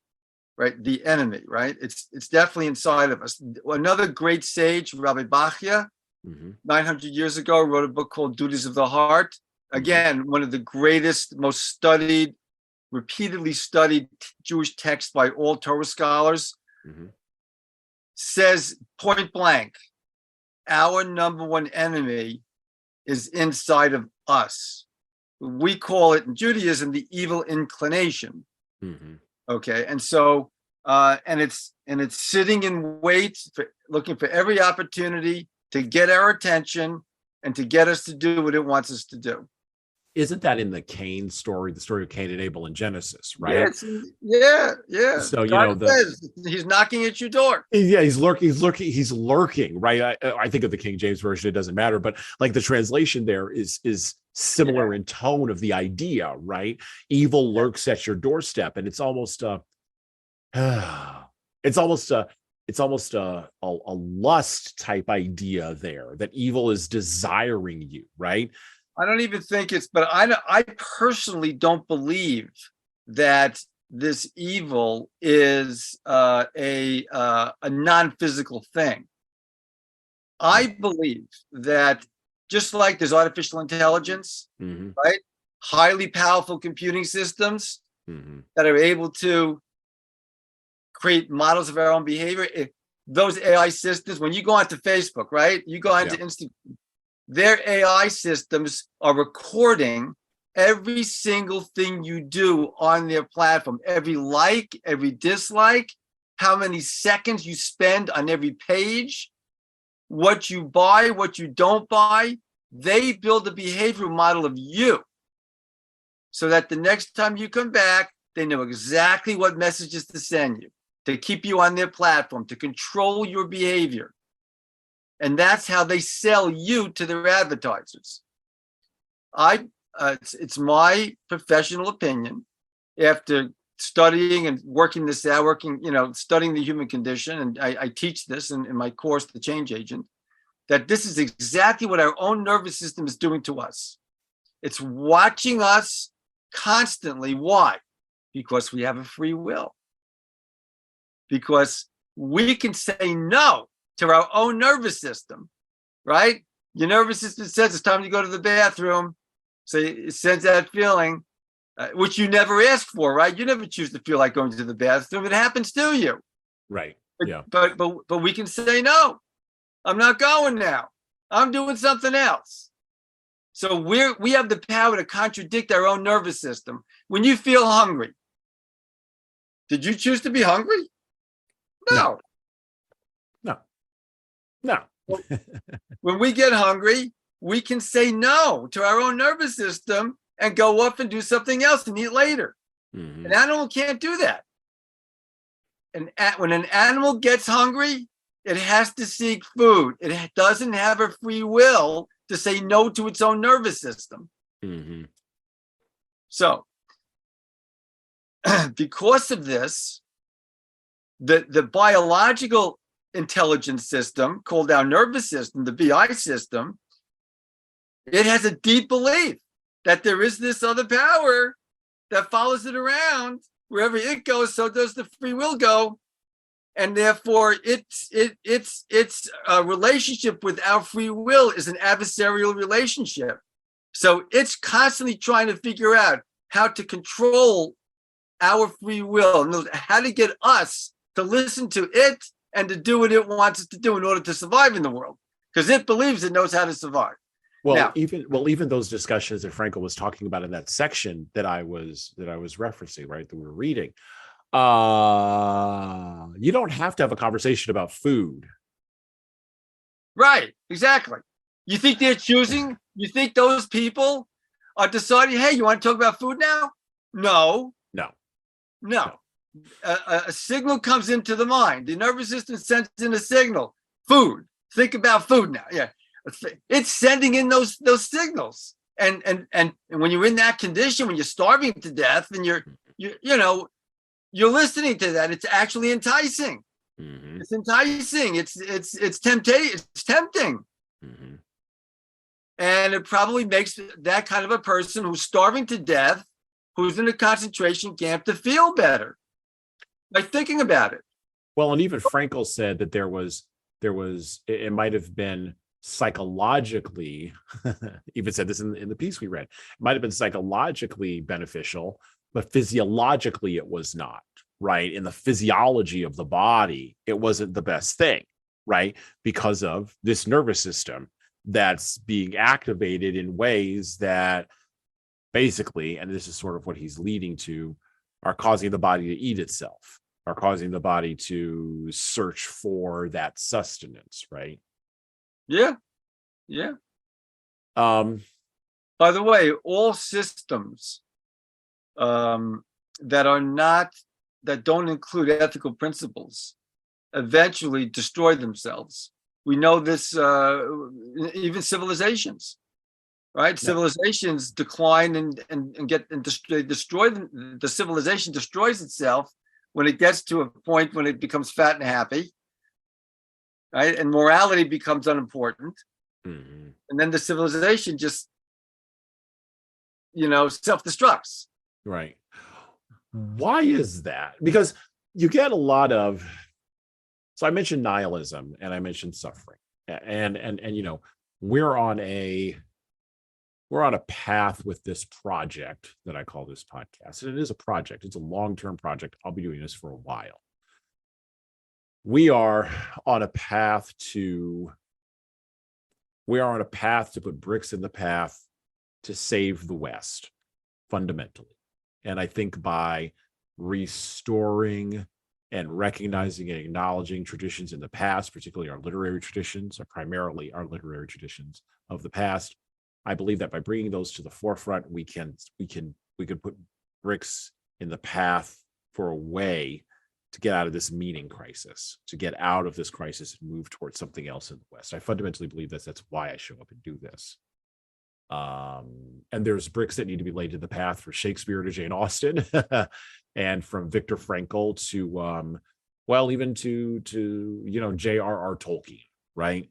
[SPEAKER 2] Right, the enemy, right? It's definitely inside of us. Another great sage, Rabbi Bachya, 900 years ago, wrote a book called Duties of the Heart. Again, one of the greatest, most studied, repeatedly studied Jewish texts by all Torah scholars. Says point blank, our number one enemy is inside of us. We call it in Judaism the evil inclination.
[SPEAKER 1] Mm-hmm.
[SPEAKER 2] Okay, and so and it's sitting in wait, looking for every opportunity to get our attention and to get us to do what it wants us to do.
[SPEAKER 1] Isn't that in the Cain story, the story of Cain and Abel in Genesis, right?
[SPEAKER 2] Yeah.
[SPEAKER 1] So,
[SPEAKER 2] God says he's knocking at your door.
[SPEAKER 1] Yeah, he's lurking, right? I think of the King James version, it doesn't matter, but like the translation there is similar in tone of the idea, right? Evil lurks at your doorstep, and it's almost it's almost a lust type idea there, that evil is desiring you, right?
[SPEAKER 2] I don't even think but I personally don't believe that this evil is a non-physical thing. I believe that just like there's artificial intelligence, right? Highly powerful computing systems that are able to create models of our own behavior. Those AI systems, when you go onto Facebook, right? You go onto Instagram, their AI systems are recording every single thing you do on their platform, every like, every dislike, how many seconds you spend on every page, what you buy, what you don't buy. They build a behavioral model of you so that the next time you come back, they know exactly what messages to send you, to keep you on their platform, to control your behavior. And that's how they sell you to their advertisers. It's my professional opinion, after studying and working this out, studying the human condition, and I teach this in my course, The Change Agent, that this is exactly what our own nervous system is doing to us. It's watching us constantly. Why? Because we have a free will. Because we can say no to our own nervous system, right? Your nervous system says it's time to go to the bathroom. So it sends that feeling, which you never ask for, right? You never choose to feel like going to the bathroom. It happens to you.
[SPEAKER 1] Right. Yeah.
[SPEAKER 2] But we can say, no, I'm not going now. I'm doing something else. So we have the power to contradict our own nervous system. When you feel hungry, did you choose to be hungry? No. When we get hungry, we can say no to our own nervous system and go off and do something else and eat later. An animal can't do that. And when an animal gets hungry, it has to seek food. It doesn't have a free will to say no to its own nervous system. So, because of this, the biological intelligence system, called our nervous system, the BI system, it has a deep belief that there is this other power that follows it around. Wherever it goes, so does the free will go. And therefore, its relationship with our free will is an adversarial relationship. So it's constantly trying to figure out how to control our free will, and how to get us to listen to it and to do what it wants us to do in order to survive in the world, because it believes it knows how to survive.
[SPEAKER 1] Well, even those discussions that Frankl was talking about in that section that I was referencing, right, that we were reading, you don't have to have a conversation about food.
[SPEAKER 2] Right, exactly. You think they're choosing? You think those people are deciding, hey, you want to talk about food now? No. A signal comes into the mind. The nervous system sends in a signal. Food. Think about food now. Yeah. It's sending in those signals. And when you're in that condition, when you're starving to death and you're listening to that, it's actually enticing. It's enticing. It's tempting. And it probably makes that kind of a person who's starving to death, who's in a concentration camp, to feel better by thinking about it.
[SPEAKER 1] Well, and even Frankl said that there was it might have been psychologically, even said this in the piece we read, it might have been psychologically beneficial, but physiologically it was not, right? In the physiology of the body, it wasn't the best thing, right? Because of this nervous system that's being activated in ways that basically, and this is sort of what he's leading to, are causing the body to eat itself, are causing the body to search for that sustenance, right?
[SPEAKER 2] Yeah. Yeah.
[SPEAKER 1] Um,
[SPEAKER 2] By the way, all systems that are not, that don't include ethical principles eventually destroy themselves. We know this, even civilizations, right?
[SPEAKER 1] Yeah.
[SPEAKER 2] Civilizations decline and destroy them. The civilization destroys itself when it gets to a point when it becomes fat and happy, right? And morality becomes unimportant.
[SPEAKER 1] mhm.
[SPEAKER 2] And then the civilization just, self-destructs.
[SPEAKER 1] Right. Why is that? Because you get a lot of, so I mentioned nihilism and I mentioned suffering. And we're on a path with this project that I call this podcast. And it is a project. It's a long-term project. I'll be doing this for a while. We are on a path to put bricks in the path to save the West, fundamentally. And I think by restoring and recognizing and acknowledging traditions in the past, particularly our literary traditions, or primarily our literary traditions of the past, I believe that by bringing those to the forefront, we can put bricks in the path for a way to get out of this meaning crisis, to get out of this crisis and move towards something else in the West. I fundamentally believe that's why I show up and do this. And there's bricks that need to be laid to the path for Shakespeare to Jane Austen, and from Viktor Frankl to even to J.R.R. Tolkien, right?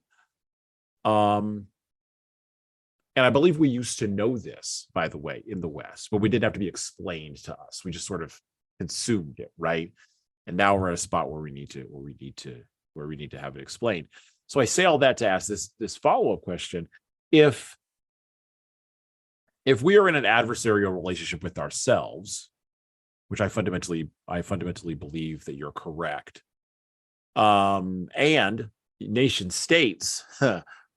[SPEAKER 1] And I believe we used to know this, by the way, in the West, but we didn't have to be explained to us. We just sort of consumed it, right? And now we're at a spot where we need to have it explained. So I say all that to ask this follow-up question: if we are in an adversarial relationship with ourselves, which I fundamentally believe that you're correct, and nation states,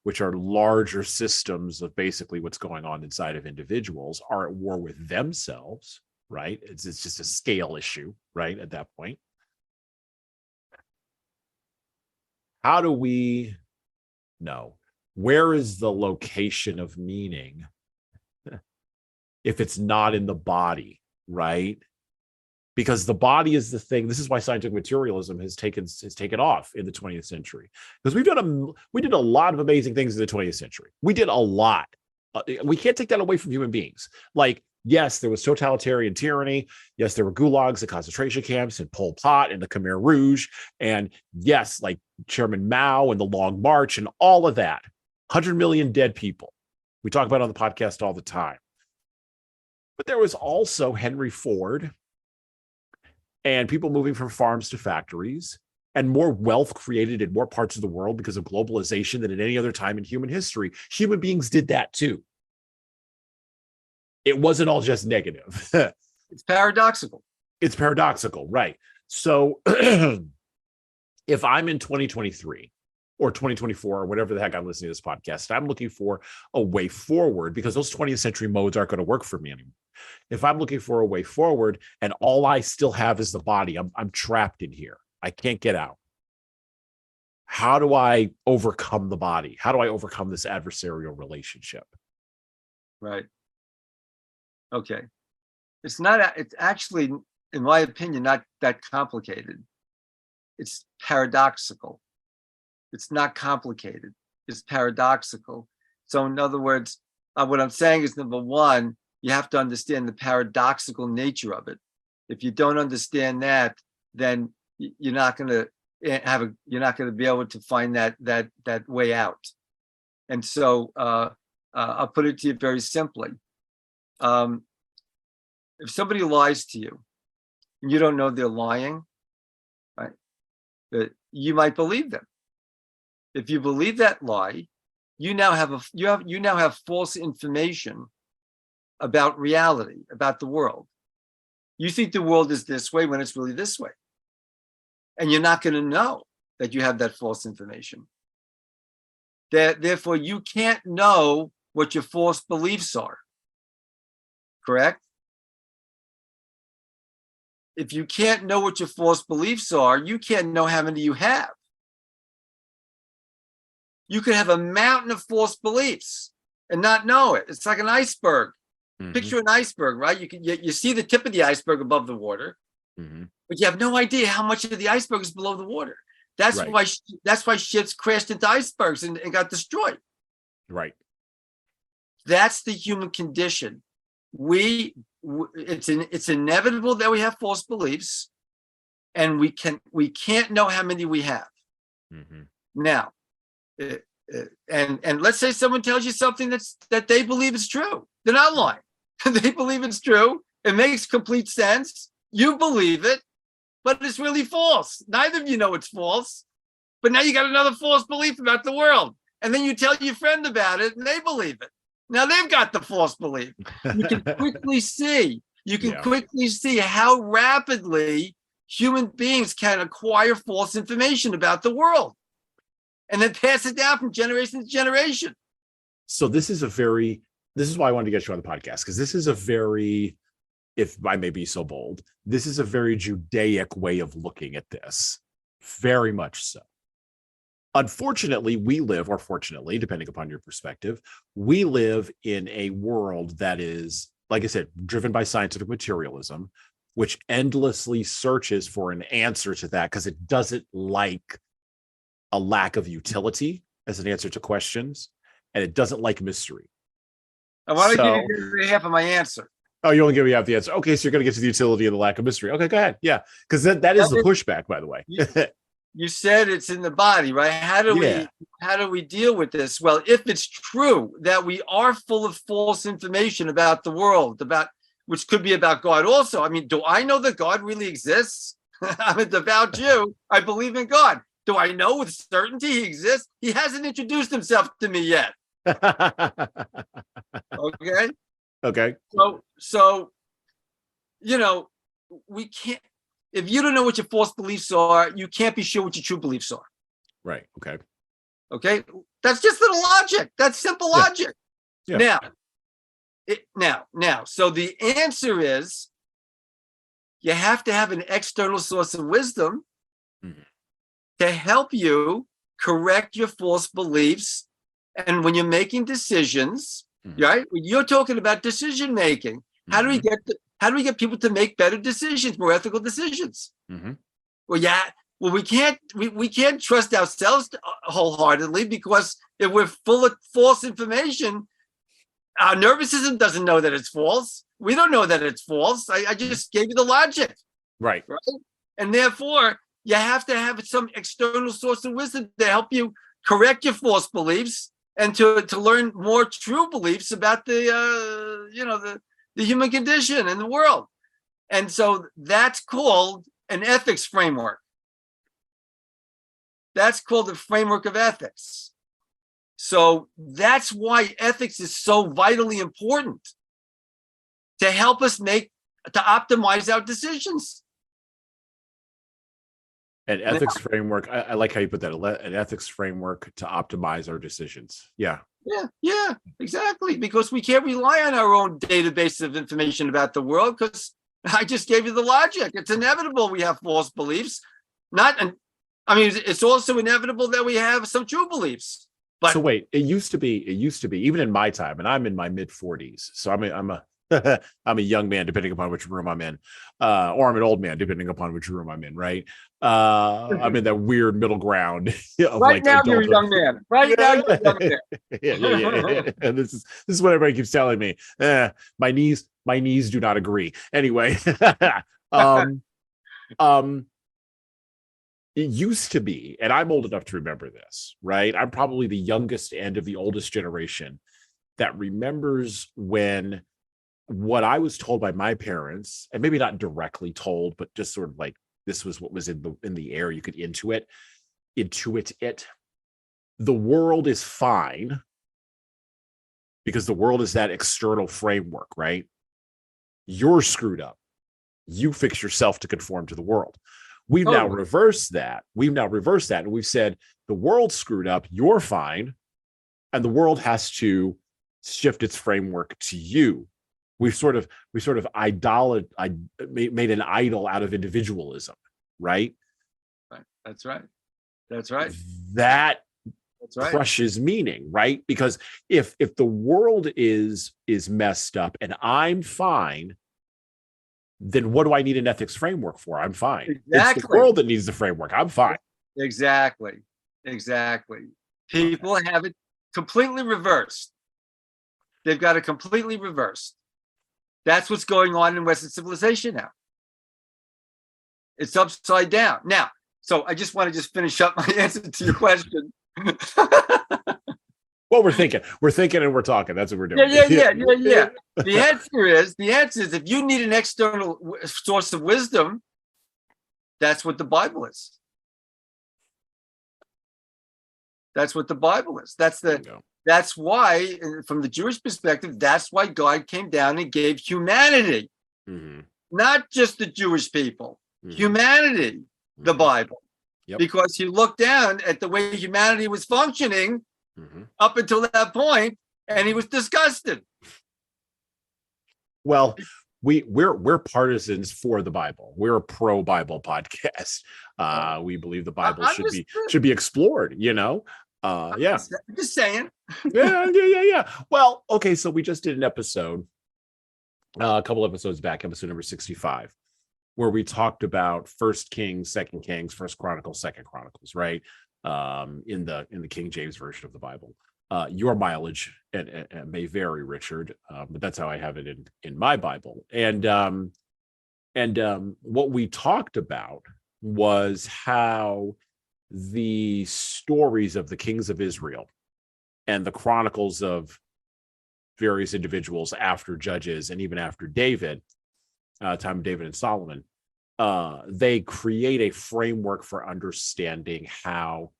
[SPEAKER 1] which are larger systems of basically what's going on inside of individuals, are at war with themselves, right? It's just a scale issue, right? At that point, how do we know where is the location of meaning if it's not in the body, right? Because the body is the thing. This is why scientific materialism has taken off in the 20th century. Because we did a lot of amazing things in the 20th century. We did a lot. We can't take that away from human beings. Like, yes, there was totalitarian tyranny. Yes, there were gulags and concentration camps and Pol Pot and the Khmer Rouge. And yes, like Chairman Mao and the Long March and all of that. 100 million dead people. We talk about it on the podcast all the time. But there was also Henry Ford and people moving from farms to factories, and more wealth created in more parts of the world because of globalization than at any other time in human history. Human beings did that too. It wasn't all just negative.
[SPEAKER 2] It's paradoxical.
[SPEAKER 1] It's paradoxical, right? So if I'm in 2023 or 2024 or whatever the heck I'm listening to this podcast, I'm looking for a way forward because those 20th century modes aren't going to work for me anymore. If I'm looking for a way forward and all I still have is the body, I'm trapped in here. I can't get out. How do I overcome the body? How do I overcome this adversarial relationship?
[SPEAKER 2] Right. Okay. It's actually, in my opinion, not that complicated. It's paradoxical. It's not complicated. It's paradoxical. So in other words, what I'm saying is, number one, you have to understand the paradoxical nature of it. If you don't understand that, then you're not going to be able to find that way out. And so I'll put it to you very simply. If somebody lies to you and you don't know they're lying, right, that you might believe them. If you believe that lie, you now have false information about reality, about the world. You think the world is this way when it's really this way. And you're not going to know that you have that false information. Therefore, you can't know what your false beliefs are. Correct? If you can't know what your false beliefs are, you can't know how many you have. You could have a mountain of false beliefs and not know it. It's like an iceberg.
[SPEAKER 1] Mhm.
[SPEAKER 2] Picture an iceberg, right? You see the tip of the iceberg above the water,
[SPEAKER 1] Mhm.
[SPEAKER 2] but you have no idea how much of the iceberg is below the water. That's
[SPEAKER 1] Right.
[SPEAKER 2] why ships crashed into icebergs and got destroyed.
[SPEAKER 1] Right.
[SPEAKER 2] That's the human condition. It's inevitable that we have false beliefs, and we can't know how many we have.
[SPEAKER 1] Mhm.
[SPEAKER 2] Now, and let's say someone tells you something that they believe is true. They're not lying. They believe it's true. It makes complete sense. You believe it, but it's really false. Neither of you know it's false, but now you got another false belief about the world. And then you tell your friend about it and they believe it. Now they've got the false belief. You can quickly see, how rapidly human beings can acquire false information about the world and then pass it down from generation to generation.
[SPEAKER 1] So this is why I wanted to get you on the podcast, because this is a very, if I may be so bold, this is a very Judaic way of looking at this. Very much so. Unfortunately, or fortunately, depending upon your perspective, we live in a world that is, like I said, driven by scientific materialism, which endlessly searches for an answer to that because it doesn't like a lack of utility as an answer to questions, and it doesn't like mystery.
[SPEAKER 2] I want to give you half of my answer.
[SPEAKER 1] Oh, you only give me half the answer. Okay, so you're going to get to the utility and the lack of mystery. Okay, go ahead. Yeah, because that is the pushback, by the way.
[SPEAKER 2] You said it's in the body, right? How do we deal with this? Well, if it's true that we are full of false information about the world, which could be about God also. I mean, do I know that God really exists? I'm a devout Jew. I believe in God. Do I know with certainty he exists? He hasn't introduced himself to me yet. Okay.
[SPEAKER 1] Okay.
[SPEAKER 2] So, we can't. If you don't know what your false beliefs are, you can't be sure what your true beliefs are.
[SPEAKER 1] Right. Okay.
[SPEAKER 2] Okay. That's just little logic. That's simple logic.
[SPEAKER 1] Yeah.
[SPEAKER 2] Now. So the answer is, you have to have an external source of wisdom to help you correct your false beliefs. And when you're making decisions, right? When you're talking about decision making, how do we get people to make better decisions, more ethical decisions? Well, we can't trust ourselves wholeheartedly, because if we're full of false information, our nervous system doesn't know that it's false. We don't know that it's false. I just gave you the logic.
[SPEAKER 1] Right.
[SPEAKER 2] And therefore, you have to have some external source of wisdom to help you correct your false beliefs and to learn more true beliefs about the human condition and the world. And so that's called an ethics framework. That's called the framework of ethics. So that's why ethics is so vitally important, to help us to optimize our decisions.
[SPEAKER 1] An ethics framework. I like how you put that. An ethics framework to optimize our decisions. Yeah.
[SPEAKER 2] Yeah, exactly. Because we can't rely on our own database of information about the world, because I just gave you the logic. It's inevitable we have false beliefs. It's also inevitable that we have some true beliefs. But
[SPEAKER 1] so wait, it used to be even in my time, and I'm in my mid 40s. So I'm a young man, depending upon which room I'm in, or I'm an old man, depending upon which room I'm in. Right. I'm in that weird middle ground. Of
[SPEAKER 2] right now, you're a young man. Right now, you're a young man.
[SPEAKER 1] Yeah. And this is what everybody keeps telling me. My knees do not agree. Anyway, it used to be, and I'm old enough to remember this, right? I'm probably the youngest and of the oldest generation that remembers when what I was told by my parents, and maybe not directly told, but just sort of like this was what was in the air. You could intuit it. The world is fine because the world is that external framework, right? You're screwed up. You fix yourself to conform to the world. We've now reversed that. And we've said the world's screwed up. You're fine. and the world has to shift its framework to you. We sort of made an idol out of individualism, right?
[SPEAKER 2] Right. That's right. That's right.
[SPEAKER 1] That
[SPEAKER 2] That's right.
[SPEAKER 1] crushes meaning, right? Because if the world is messed up and I'm fine, then what do I need an ethics framework for? I'm fine.
[SPEAKER 2] Exactly.
[SPEAKER 1] It's the world that needs the framework. I'm fine.
[SPEAKER 2] Exactly. People have it completely reversed. They've got it completely reversed. That's what's going on in Western civilization now. It's upside down. Now, so I just want to finish up my answer to your question.
[SPEAKER 1] Well, we're thinking and we're talking. That's what we're doing.
[SPEAKER 2] Yeah. The answer is if you need an external source of wisdom, that's what the Bible is. That's what the Bible is. That's why, from the Jewish perspective, that's why God came down and gave humanity, not just the Jewish people, humanity, the Bible.
[SPEAKER 1] Yep.
[SPEAKER 2] Because he looked down at the way humanity was functioning up until that point, and he was disgusted.
[SPEAKER 1] Well, we're partisans for the Bible. We're a pro-Bible podcast. We believe the Bible should be explored, I'm just saying. Yeah. Well, okay, so we just did an episode a couple episodes back, episode number 65, where we talked about First Kings, Second Kings, First Chronicles, Second Chronicles, right? In the King James version of the Bible. Your mileage and may vary, Richard, but that's how I have it in my Bible. And what we talked about was how the stories of the kings of Israel and the chronicles of various individuals after Judges and even after David, time of David and Solomon, they create a framework for understanding how,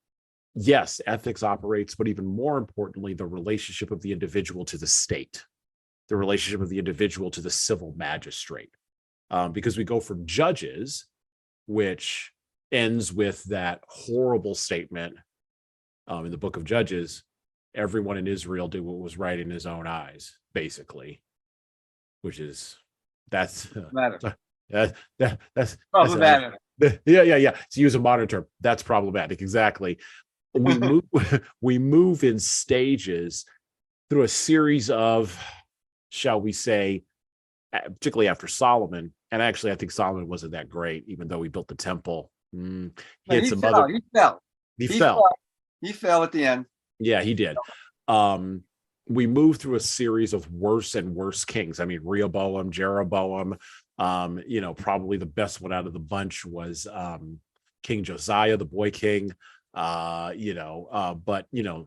[SPEAKER 1] yes, ethics operates, but even more importantly, the relationship of the individual to the state, the relationship of the individual to the civil magistrate. Because we go from Judges, which ends with that horrible statement in the book of Judges, everyone in Israel did what was right in his own eyes, basically, which is that's
[SPEAKER 2] problematic.
[SPEAKER 1] Yeah. To use a modern term, that's problematic. Exactly. We move in stages through a series of, shall we say, particularly after Solomon. And actually, I think Solomon wasn't that great, even though he built the temple. He fell. He
[SPEAKER 2] fell at the end.
[SPEAKER 1] Yeah, he did. We moved through a series of worse and worse kings. I mean, Rehoboam, Jeroboam. Probably the best one out of the bunch was King Josiah, the boy king. But there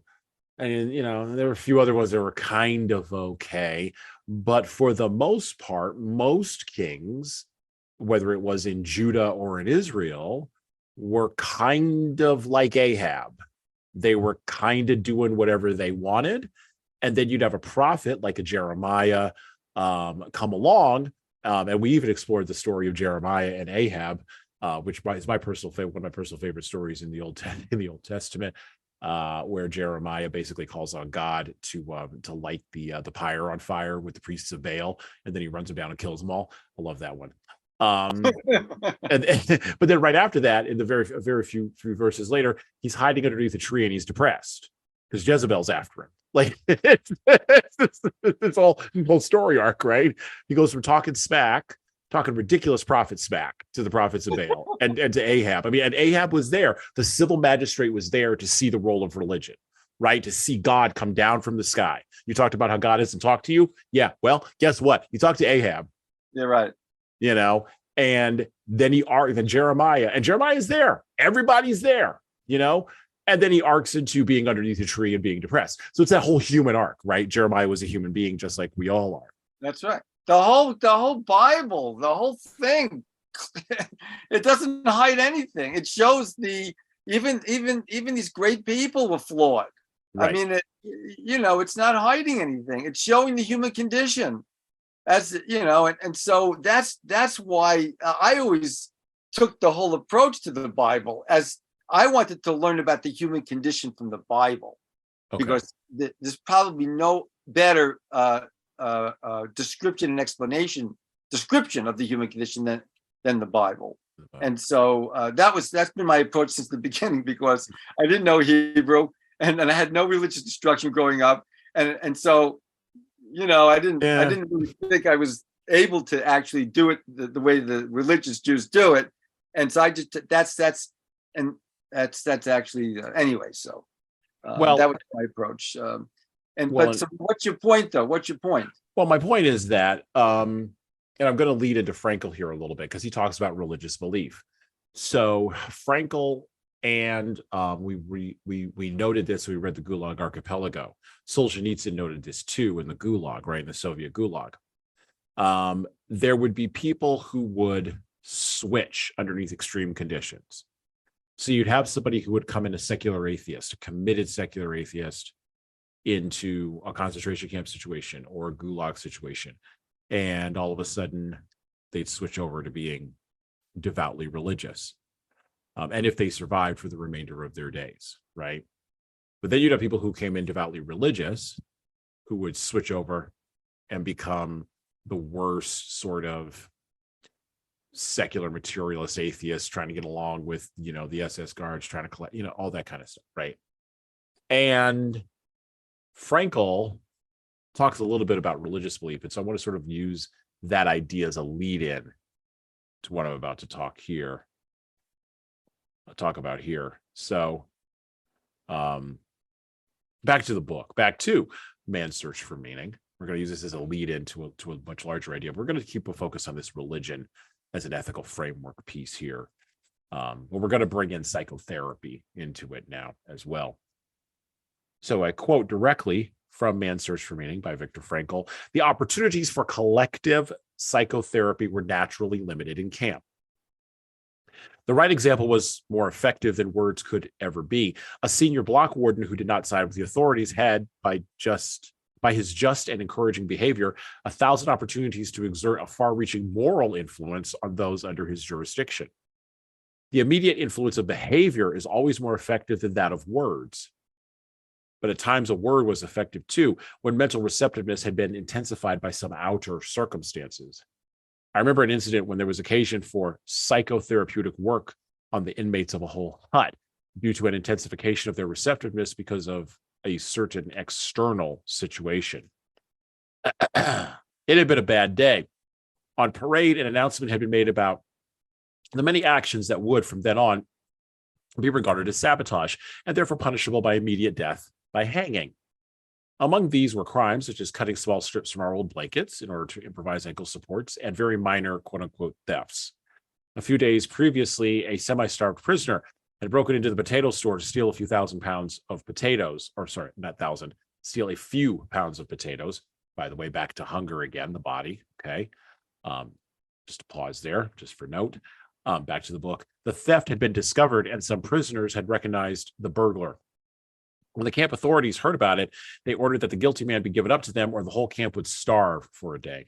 [SPEAKER 1] were a few other ones that were kind of okay. But for the most part, most kings, whether it was in Judah or in Israel, were kind of like Ahab. They were kind of doing whatever they wanted. And then you'd have a prophet like a Jeremiah come along. And we even explored the story of Jeremiah and Ahab, which is my personal favorite, one of my personal favorite stories in the Old Testament, where Jeremiah basically calls on God to light the pyre on fire with the priests of Baal, and then he runs them down and kills them all. I love that one. But then right after that, in the very few verses later, he's hiding underneath a tree and he's depressed because Jezebel's after him. Like it's all whole story arc, right? He goes from talking ridiculous prophet smack to the prophets of Baal and to Ahab. I mean, and Ahab was there. The civil magistrate was there to see the role of religion, right? To see God come down from the sky. You talked about how God hasn't talked to you. Yeah. Well, guess what? You talked to Ahab.
[SPEAKER 2] You're right.
[SPEAKER 1] And then Jeremiah, and Jeremiah's there. Everybody's there, and then he arcs into being underneath a tree and being depressed. So it's that whole human arc, right? Jeremiah was a human being just like we all are.
[SPEAKER 2] That's right. The whole Bible, the whole thing, it doesn't hide anything. It shows even these great people were flawed. Right. I mean, it's not hiding anything. It's showing the human condition. And so that's why I always took the whole approach to the Bible as I wanted to learn about the human condition from the Bible, because there's probably no better description of the human condition than the Bible. And so that's been my approach since the beginning, because I didn't know Hebrew and I had no religious instruction growing up, and so I didn't really think I was able to actually do it the way the religious Jews do it, and so I just that's actually anyway. So that was my approach. So what's your point though? What's your point?
[SPEAKER 1] Well, my point is that, and I'm going to lead into Frankl here a little bit because he talks about religious belief. So Frankl, and we noted this. We read the Gulag Archipelago. Solzhenitsyn noted this too in the Gulag, right, in the Soviet Gulag. There would be people who would switch underneath extreme conditions. So you'd have somebody who would come in a secular atheist, a committed secular atheist, into a concentration camp situation or a Gulag situation, and all of a sudden they'd switch over to being devoutly religious, and if they survived for the remainder of their days, right? But then you'd have people who came in devoutly religious who would switch over and become the worst sort of secular materialist atheists trying to get along with the SS guards, trying to collect all that kind of stuff, right? And Frankl talks a little bit about religious belief, and so I want to sort of use that idea as a lead-in to what I'm about to talk about here. So, back to the book, back to Man's Search for Meaning. We're going to use this as a lead-in to a much larger idea. We're going to keep a focus on this religion as an ethical framework piece here. But we're going to bring in psychotherapy into it now as well. So I quote directly from Man's Search for Meaning by Viktor Frankl: "The opportunities for collective psychotherapy were naturally limited in camp. The right example was more effective than words could ever be. A senior block warden who did not side with the authorities had, by his just and encouraging behavior, 1,000 opportunities to exert a far-reaching moral influence on those under his jurisdiction. The immediate influence of behavior is always more effective than that of words. But at times a word was effective too, when mental receptiveness had been intensified by some outer circumstances. I remember an incident when there was occasion for psychotherapeutic work on the inmates of a whole hut due to an intensification of their receptiveness because of a certain external situation. It had been a bad day. On parade, an announcement had been made about the many actions that would, from then on, be regarded as sabotage and therefore punishable by immediate death by hanging. Among these were crimes such as cutting small strips from our old blankets in order to improvise ankle supports, and very minor quote-unquote thefts. A few days previously, a semi-starved prisoner had broken into the potato store to steal a few thousand pounds of potatoes, or sorry, not thousand, steal a few pounds of potatoes. By the way, back to hunger again, the body, okay? Just a pause there, just for note. Back to the book. The theft had been discovered and some prisoners had recognized the burglar. When the camp authorities heard about it, they ordered that the guilty man be given up to them or the whole camp would starve for a day.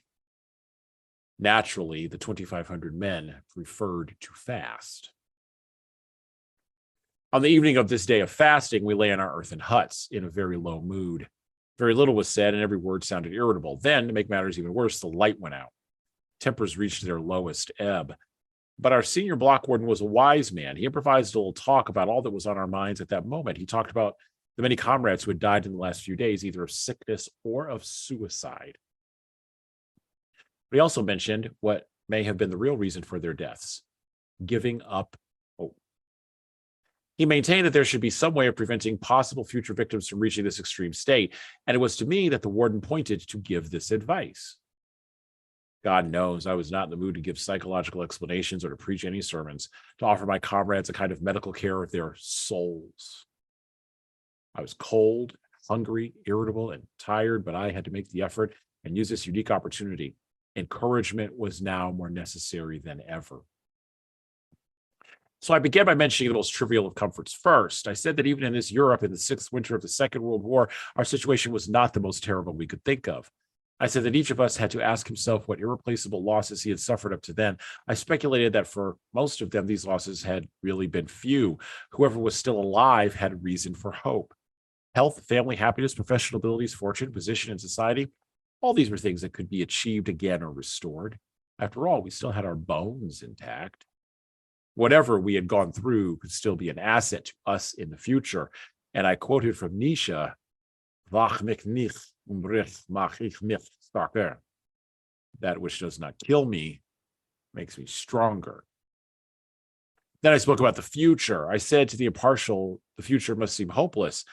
[SPEAKER 1] Naturally, the 2,500 men preferred to fast. On the evening of this day of fasting, we lay in our earthen huts in a very low mood. Very little was said and every word sounded irritable. Then, to make matters even worse, the light went out. Tempers reached their lowest ebb. But our senior block warden was a wise man. He improvised a little talk about all that was on our minds at that moment. He talked about the many comrades who had died in the last few days, either of sickness or of suicide. But he also mentioned what may have been the real reason for their deaths: giving up hope. He maintained that there should be some way of preventing possible future victims from reaching this extreme state, and it was to me that the warden pointed to give this advice. God knows I was not in the mood to give psychological explanations or to preach any sermons, to offer my comrades a kind of medical care of their souls. I was cold, hungry, irritable, and tired, but I had to make the effort and use this unique opportunity. Encouragement was now more necessary than ever. So I began by mentioning the most trivial of comforts first. I said that even in this Europe in the sixth winter of the Second World War, our situation was not the most terrible we could think of. I said that each of us had to ask himself what irreplaceable losses he had suffered up to then. I speculated that for most of them, these losses had really been few. Whoever was still alive had reason for hope. health, family, happiness, professional abilities, fortune, position in society. All these were things that could be achieved again or restored. After all, we still had our bones intact. Whatever we had gone through could still be an asset to us in the future. And I quoted from Nietzsche, "Wach mich nicht, mach ich mich starker." That which does not kill me makes me stronger. Then I spoke about the future. I said to the impartial, the future must seem hopeless.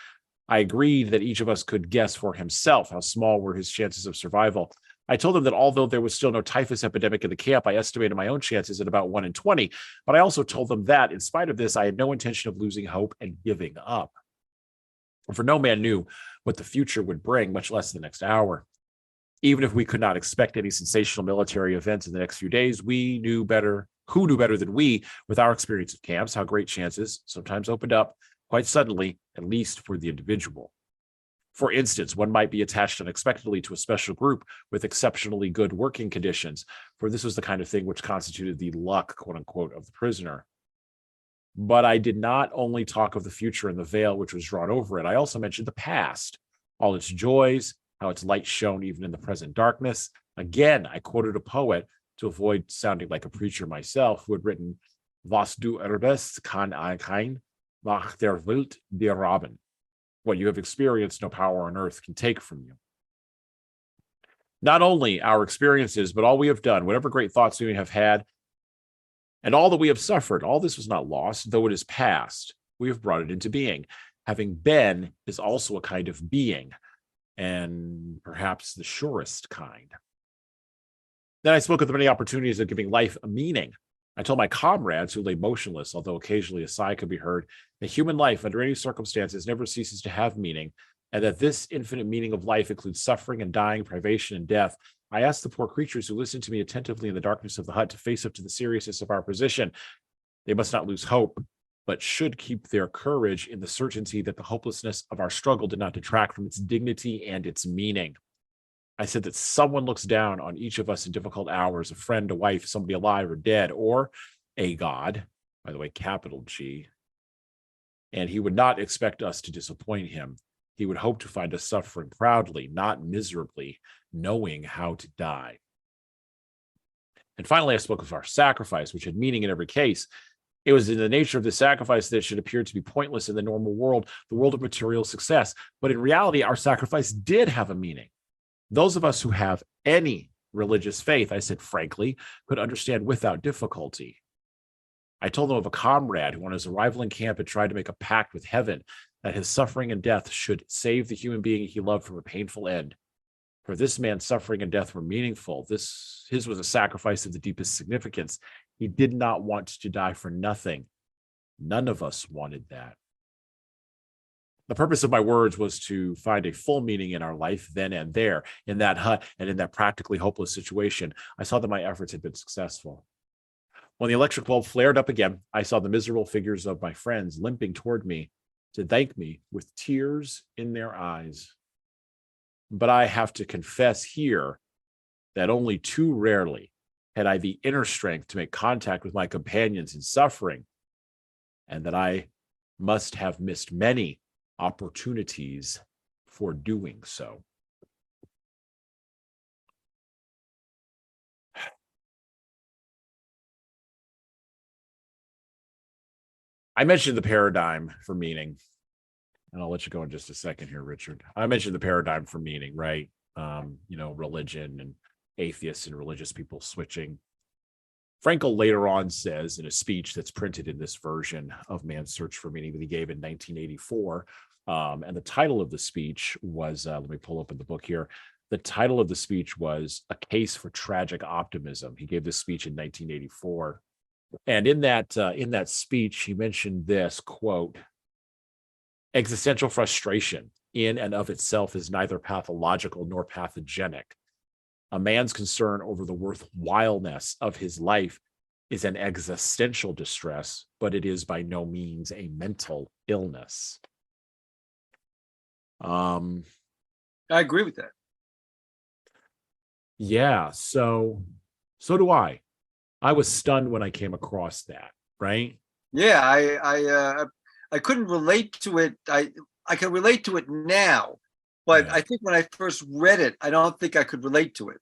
[SPEAKER 1] I agreed that each of us could guess for himself how small were his chances of survival. I told them that although there was still no typhus epidemic in the camp, I estimated my own chances at about 1 in 20. But I also told them that, in spite of this, I had no intention of losing hope and giving up. For no man knew what the future would bring, much less the next hour. Even if we could not expect any sensational military events in the next few days, we knew better. Who knew better than we, with our experience of camps, how great chances sometimes opened up quite suddenly, at least for the individual. For instance, one might be attached unexpectedly to a special group with exceptionally good working conditions, for this was the kind of thing which constituted the luck, quote unquote, of the prisoner. But I did not only talk of the future and the veil which was drawn over it, I also mentioned the past, all its joys, how its light shone even in the present darkness. Again, I quoted a poet to avoid sounding like a preacher myself, who had written, "Was du erbest kann kein nach der Welt dir rauben." What you have experienced, no power on earth can take from you. Not only our experiences, but all we have done, whatever great thoughts we may have had, and all that we have suffered, all this was not lost, though it is past. We have brought it into being. Having been is also a kind of being, and perhaps the surest kind. Then I spoke of the many opportunities of giving life a meaning. I told my comrades, who lay motionless, although occasionally a sigh could be heard, that human life, under any circumstances, never ceases to have meaning, and that this infinite meaning of life includes suffering and dying, privation and death. I asked the poor creatures who listened to me attentively in the darkness of the hut to face up to the seriousness of our position. They must not lose hope, but should keep their courage in the certainty that the hopelessness of our struggle did not detract from its dignity and its meaning. I said that someone looks down on each of us in difficult hours, a friend, a wife, somebody alive or dead, or a God, by the way, capital G, and he would not expect us to disappoint him. He would hope to find us suffering proudly, not miserably, knowing how to die. And finally, I spoke of our sacrifice, which had meaning in every case. It was in the nature of the sacrifice that should appear to be pointless in the normal world, the world of material success. But in reality, our sacrifice did have a meaning. Those of us who have any religious faith, I said frankly, could understand without difficulty. I told them of a comrade who on his arrival in camp had tried to make a pact with heaven that his suffering and death should save the human being he loved from a painful end. For this man's suffering and death were meaningful. His was a sacrifice of the deepest significance. He did not want to die for nothing. None of us wanted that. The purpose of my words was to find a full meaning in our life then and there, in that hut and in that practically hopeless situation. I saw that my efforts had been successful. When the electric bulb flared up again, I saw the miserable figures of my friends limping toward me to thank me with tears in their eyes. But I have to confess here that only too rarely had I the inner strength to make contact with my companions in suffering, and that I must have missed many opportunities for doing so. I mentioned the paradigm for meaning, and I'll let you go in just a second here, Richard. I mentioned the paradigm for meaning, right? Religion and atheists and religious people switching. Frankl later on says in a speech that's printed in this version of Man's Search for Meaning that he gave in 1984, and the title of the speech was, let me pull open the book here. The title of the speech was A Case for Tragic Optimism. He gave this speech in 1984. And in that speech, he mentioned this, quote, "Existential frustration in and of itself is neither pathological nor pathogenic. A man's concern over the worthwhileness of his life is an existential distress, but it is by no means a mental illness."
[SPEAKER 2] I agree with that.
[SPEAKER 1] Yeah, so do I. I was stunned when I came across that, right?
[SPEAKER 2] Yeah, I couldn't relate to it. I can relate to it now, but
[SPEAKER 1] Yeah.
[SPEAKER 2] I think when I first read it, I don't think I could relate to it.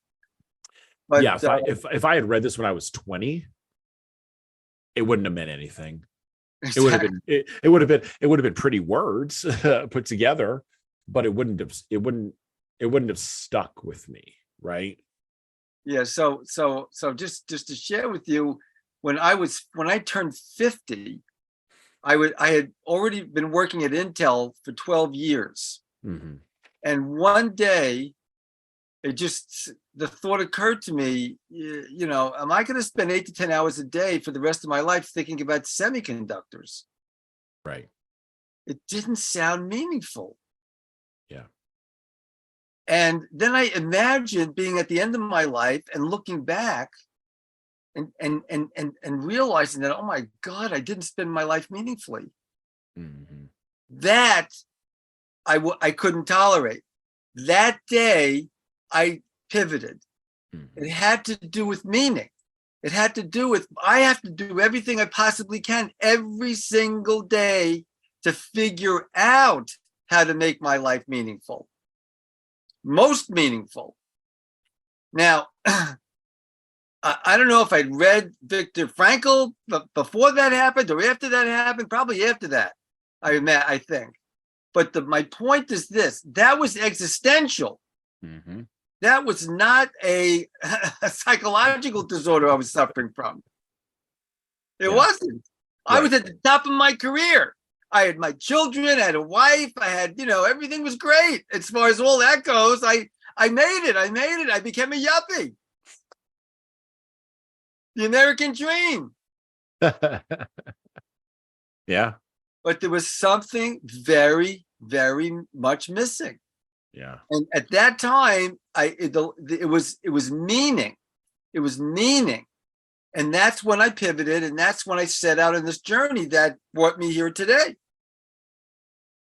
[SPEAKER 2] But
[SPEAKER 1] Yeah, if I had read this when I was 20, it wouldn't have meant anything. It would have been it would have been pretty words put together, but it wouldn't have stuck with me, right?
[SPEAKER 2] yeah. So just to share with you, when I turned 50, I had already been working at Intel for 12 years.
[SPEAKER 1] Mm-hmm.
[SPEAKER 2] And one day the thought occurred to me, am I going to spend 8 to 10 hours a day for the rest of my life thinking about semiconductors?
[SPEAKER 1] Right.
[SPEAKER 2] It didn't sound meaningful.
[SPEAKER 1] Yeah.
[SPEAKER 2] And then I imagined being at the end of my life and looking back and realizing that, oh my God, I didn't spend my life meaningfully.
[SPEAKER 1] Mm-hmm.
[SPEAKER 2] That I couldn't tolerate. That day I pivoted.
[SPEAKER 1] Mm-hmm.
[SPEAKER 2] It had to do with meaning. It had to do with, I have to do everything I possibly can every single day to figure out how to make my life meaningful, most meaningful. Now, I don't know if I'd read Viktor Frankl before that happened or after that happened, probably after that, I think. But my point is this, that was existential.
[SPEAKER 1] Mm-hmm.
[SPEAKER 2] That was not a psychological disorder I was suffering from. It wasn't. I was at the top of my career. I had my children, I had a wife, I had, everything was great. As far as all that goes, I made it. I became a yuppie. The American dream.
[SPEAKER 1] Yeah.
[SPEAKER 2] But there was something very, very much missing.
[SPEAKER 1] Yeah.
[SPEAKER 2] And at that time, it was meaning. It was meaning. And that's when I pivoted, and that's when I set out on this journey that brought me here today.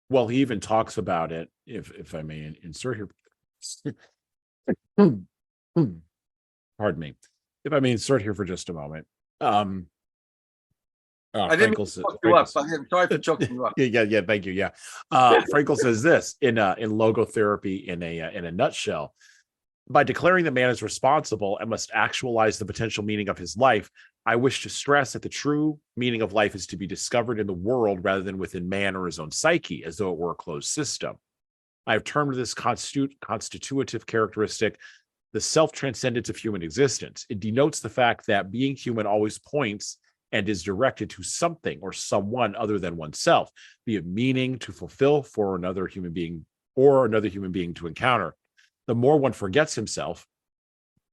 [SPEAKER 1] Well, he even talks about it, if I may insert here. Pardon me. If I may insert here for just a moment.
[SPEAKER 2] I didn't
[SPEAKER 1] Frankl says,
[SPEAKER 2] choke you up. I'm sorry for choking you up.
[SPEAKER 1] yeah, thank you. Yeah. Frankl says this in logotherapy in a nutshell. By declaring that man is responsible and must actualize the potential meaning of his life, I wish to stress that the true meaning of life is to be discovered in the world rather than within man or his own psyche, as though it were a closed system. I have termed this constitutive characteristic the self-transcendence of human existence. It denotes the fact that being human always points and is directed to something or someone other than oneself, be it meaning to fulfill for another human being or another human being to encounter. The more one forgets himself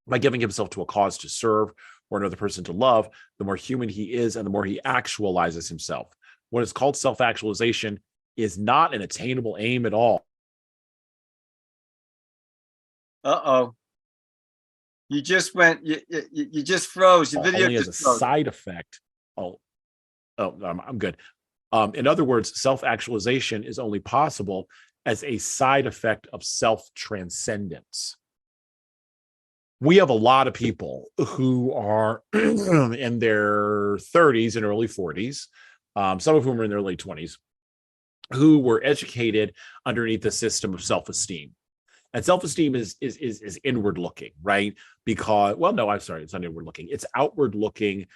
[SPEAKER 1] by giving himself to a cause to serve or another person to love, the more human he is and the more he actualizes himself. What is called self-actualization is not an attainable aim at all.
[SPEAKER 2] Uh-oh. You just went, you just froze. Your video
[SPEAKER 1] only as a side effect. I'm good. In other words, self-actualization is only possible as a side effect of self-transcendence. We have a lot of people who are in their 30s and early 40s, some of whom are in their late 20s, who were educated underneath the system of self-esteem. And self-esteem is inward looking, right? Because, well, no, I'm sorry, it's not inward looking. It's outward looking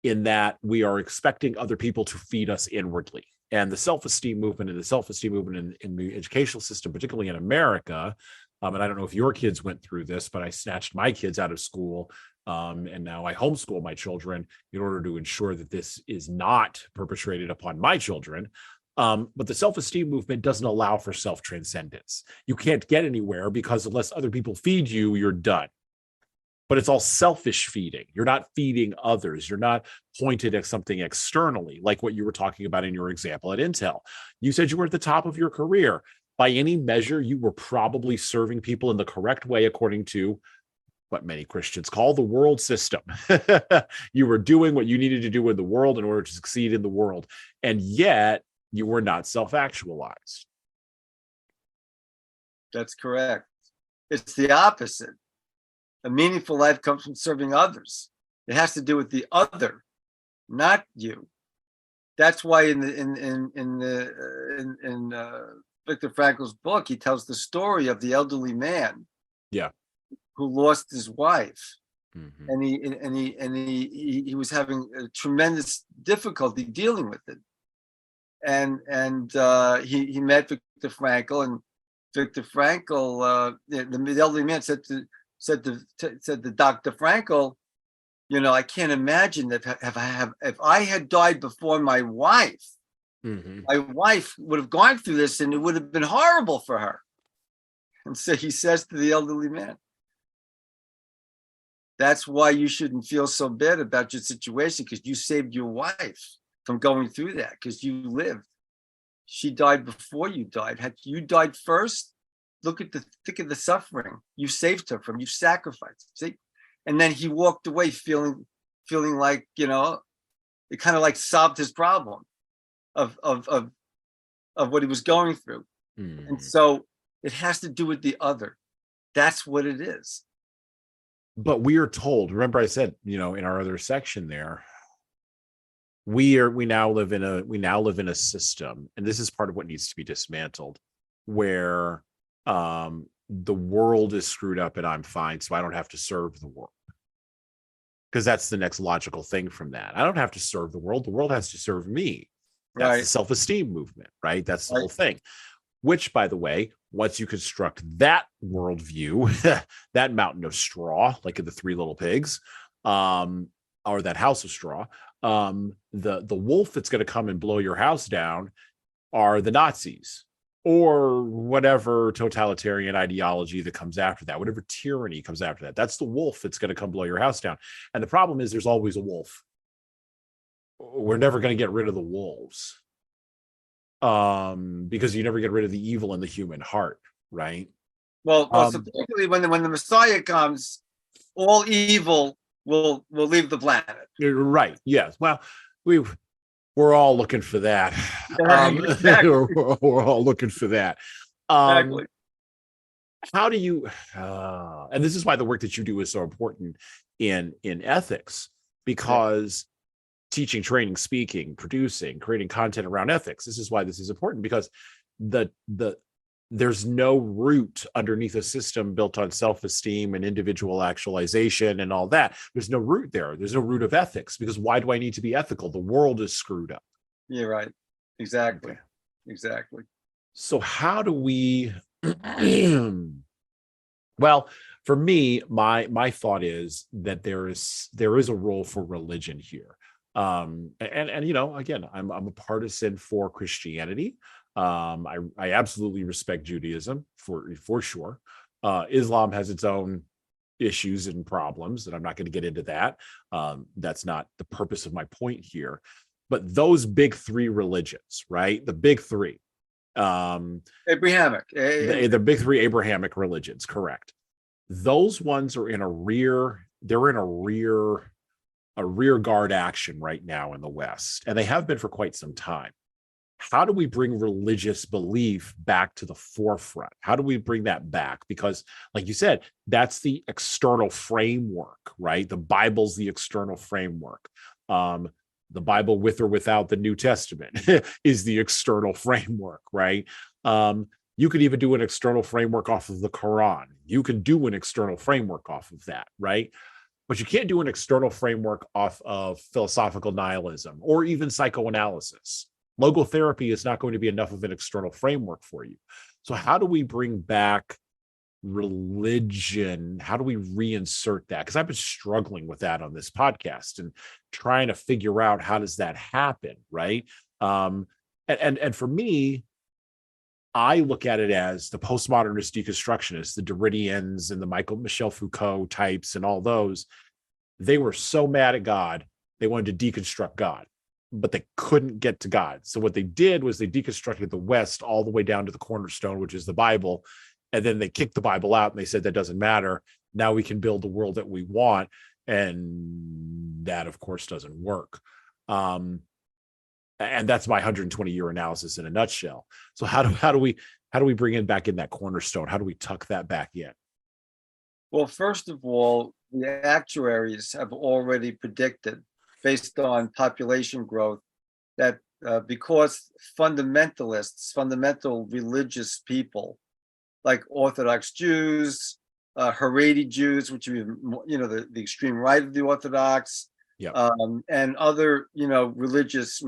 [SPEAKER 1] in that we are expecting other people to feed us inwardly. And the self-esteem movement in the educational system, particularly in America, and I don't know if your kids went through this, but I snatched my kids out of school, and now I homeschool my children in order to ensure that this is not perpetrated upon my children. But the self-esteem movement doesn't allow for self-transcendence. You can't get anywhere because unless other people feed you, you're done. But it's all selfish feeding. You're not feeding others. You're not pointed at something externally, like what you were talking about in your example at Intel. You said you were at the top of your career. By any measure, you were probably serving people in the correct way according to what many Christians call the world system. You were doing what you needed to do in the world in order to succeed in the world. And yet, you were not self-actualized.
[SPEAKER 2] That's correct. It's the opposite. A meaningful life comes from serving others. It has to do with the other, not you. That's why in Viktor Frankl's book, he tells the story of the elderly man
[SPEAKER 1] Yeah.
[SPEAKER 2] who lost his wife,
[SPEAKER 1] Mhm.
[SPEAKER 2] and he was having a tremendous difficulty dealing with it. And he met Viktor Frankl, and Viktor Frankl, the elderly man said to Dr. Frankl, I can't imagine that if I had died before my wife would have gone through this, and it would have been horrible for her. And so he says to the elderly man, that's why you shouldn't feel so bad about your situation, because you saved your wife from going through that, because you lived. She died before you died. Had you died first, think of the suffering you saved her from. You sacrificed. See? And then he walked away feeling like, it kind of like solved his problem of what he was going through. And so it has to do with the other. That's what it is.
[SPEAKER 1] But we are told, remember I said, in our other section there, we now live in a system, and this is part of what needs to be dismantled, where the world is screwed up and I'm fine, so I don't have to serve the world. Because that's the next logical thing from that. I don't have to serve the world has to serve me. That's
[SPEAKER 2] Right.
[SPEAKER 1] the self-esteem movement, right? That's the
[SPEAKER 2] Right.
[SPEAKER 1] whole thing. Which, by the way, once you construct that worldview, that mountain of straw, like in the Three Little Pigs, or that house of straw, the wolf that's going to come and blow your house down are the Nazis, or whatever totalitarian ideology that comes after that, whatever tyranny comes after that. That's the wolf that's going to come blow your house down. And the problem is there's always a wolf. We're never going to get rid of the wolves, because you never get rid of the evil in the human heart, right?
[SPEAKER 2] Well, so particularly when the Messiah comes, all evil will leave the planet.
[SPEAKER 1] You're right. Yes. Well, we're all looking for that.
[SPEAKER 2] Exactly.
[SPEAKER 1] We're all looking for that.
[SPEAKER 2] Exactly.
[SPEAKER 1] How do you? And this is why the work that you do is so important in ethics, because teaching, training, speaking, producing, creating content around ethics. This is why this is important, because there's no root underneath a system built on self-esteem and individual actualization and all that. There's no root there. There's no root of ethics, because why do I need to be ethical? The world is screwed up.
[SPEAKER 2] You're right. Exactly.
[SPEAKER 1] Okay.
[SPEAKER 2] Exactly.
[SPEAKER 1] So how do we? Well, for me, my thought is that there is a role for religion here. And again, I'm a partisan for Christianity. I absolutely respect Judaism for sure. Islam has its own issues and problems, and I'm not going to get into that. That's not the purpose of my point here. But those big three religions, right? The big three,
[SPEAKER 2] Abrahamic.
[SPEAKER 1] the big three Abrahamic religions, correct? Those ones are in a rear guard action right now in the West, and they have been for quite some time. How do we bring religious belief back to the forefront? How do we bring that back? Because, like you said, that's the external framework, right? The Bible's the external framework. The Bible, with or without the New Testament, is the external framework, right? You could even do an external framework off of the Quran. You can do an external framework off of that, right? But you can't do an external framework off of philosophical nihilism or even psychoanalysis. Logotherapy is not going to be enough of an external framework for you. So how do we bring back religion? How do we reinsert that? Because I've been struggling with that on this podcast and trying to figure out how does that happen, right? And for me, I look at it as the postmodernist deconstructionists, the Derridians and the Michel Foucault types and all those. They were so mad at God, they wanted to deconstruct God, but they couldn't get to God. So what they did was they deconstructed the West all the way down to the cornerstone, which is the Bible. And then they kicked the Bible out and they said, that doesn't matter. Now we can build the world that we want. And that, of course, doesn't work. And that's my 120-year analysis in a nutshell. So how do we bring in back in that cornerstone? How do we tuck that back in?
[SPEAKER 2] Well, first of all, the actuaries have already predicted, based on population growth, that because fundamental religious people, like Orthodox Jews, Haredi Jews, which are, the extreme right of the Orthodox,
[SPEAKER 1] Yeah.
[SPEAKER 2] and other, religions,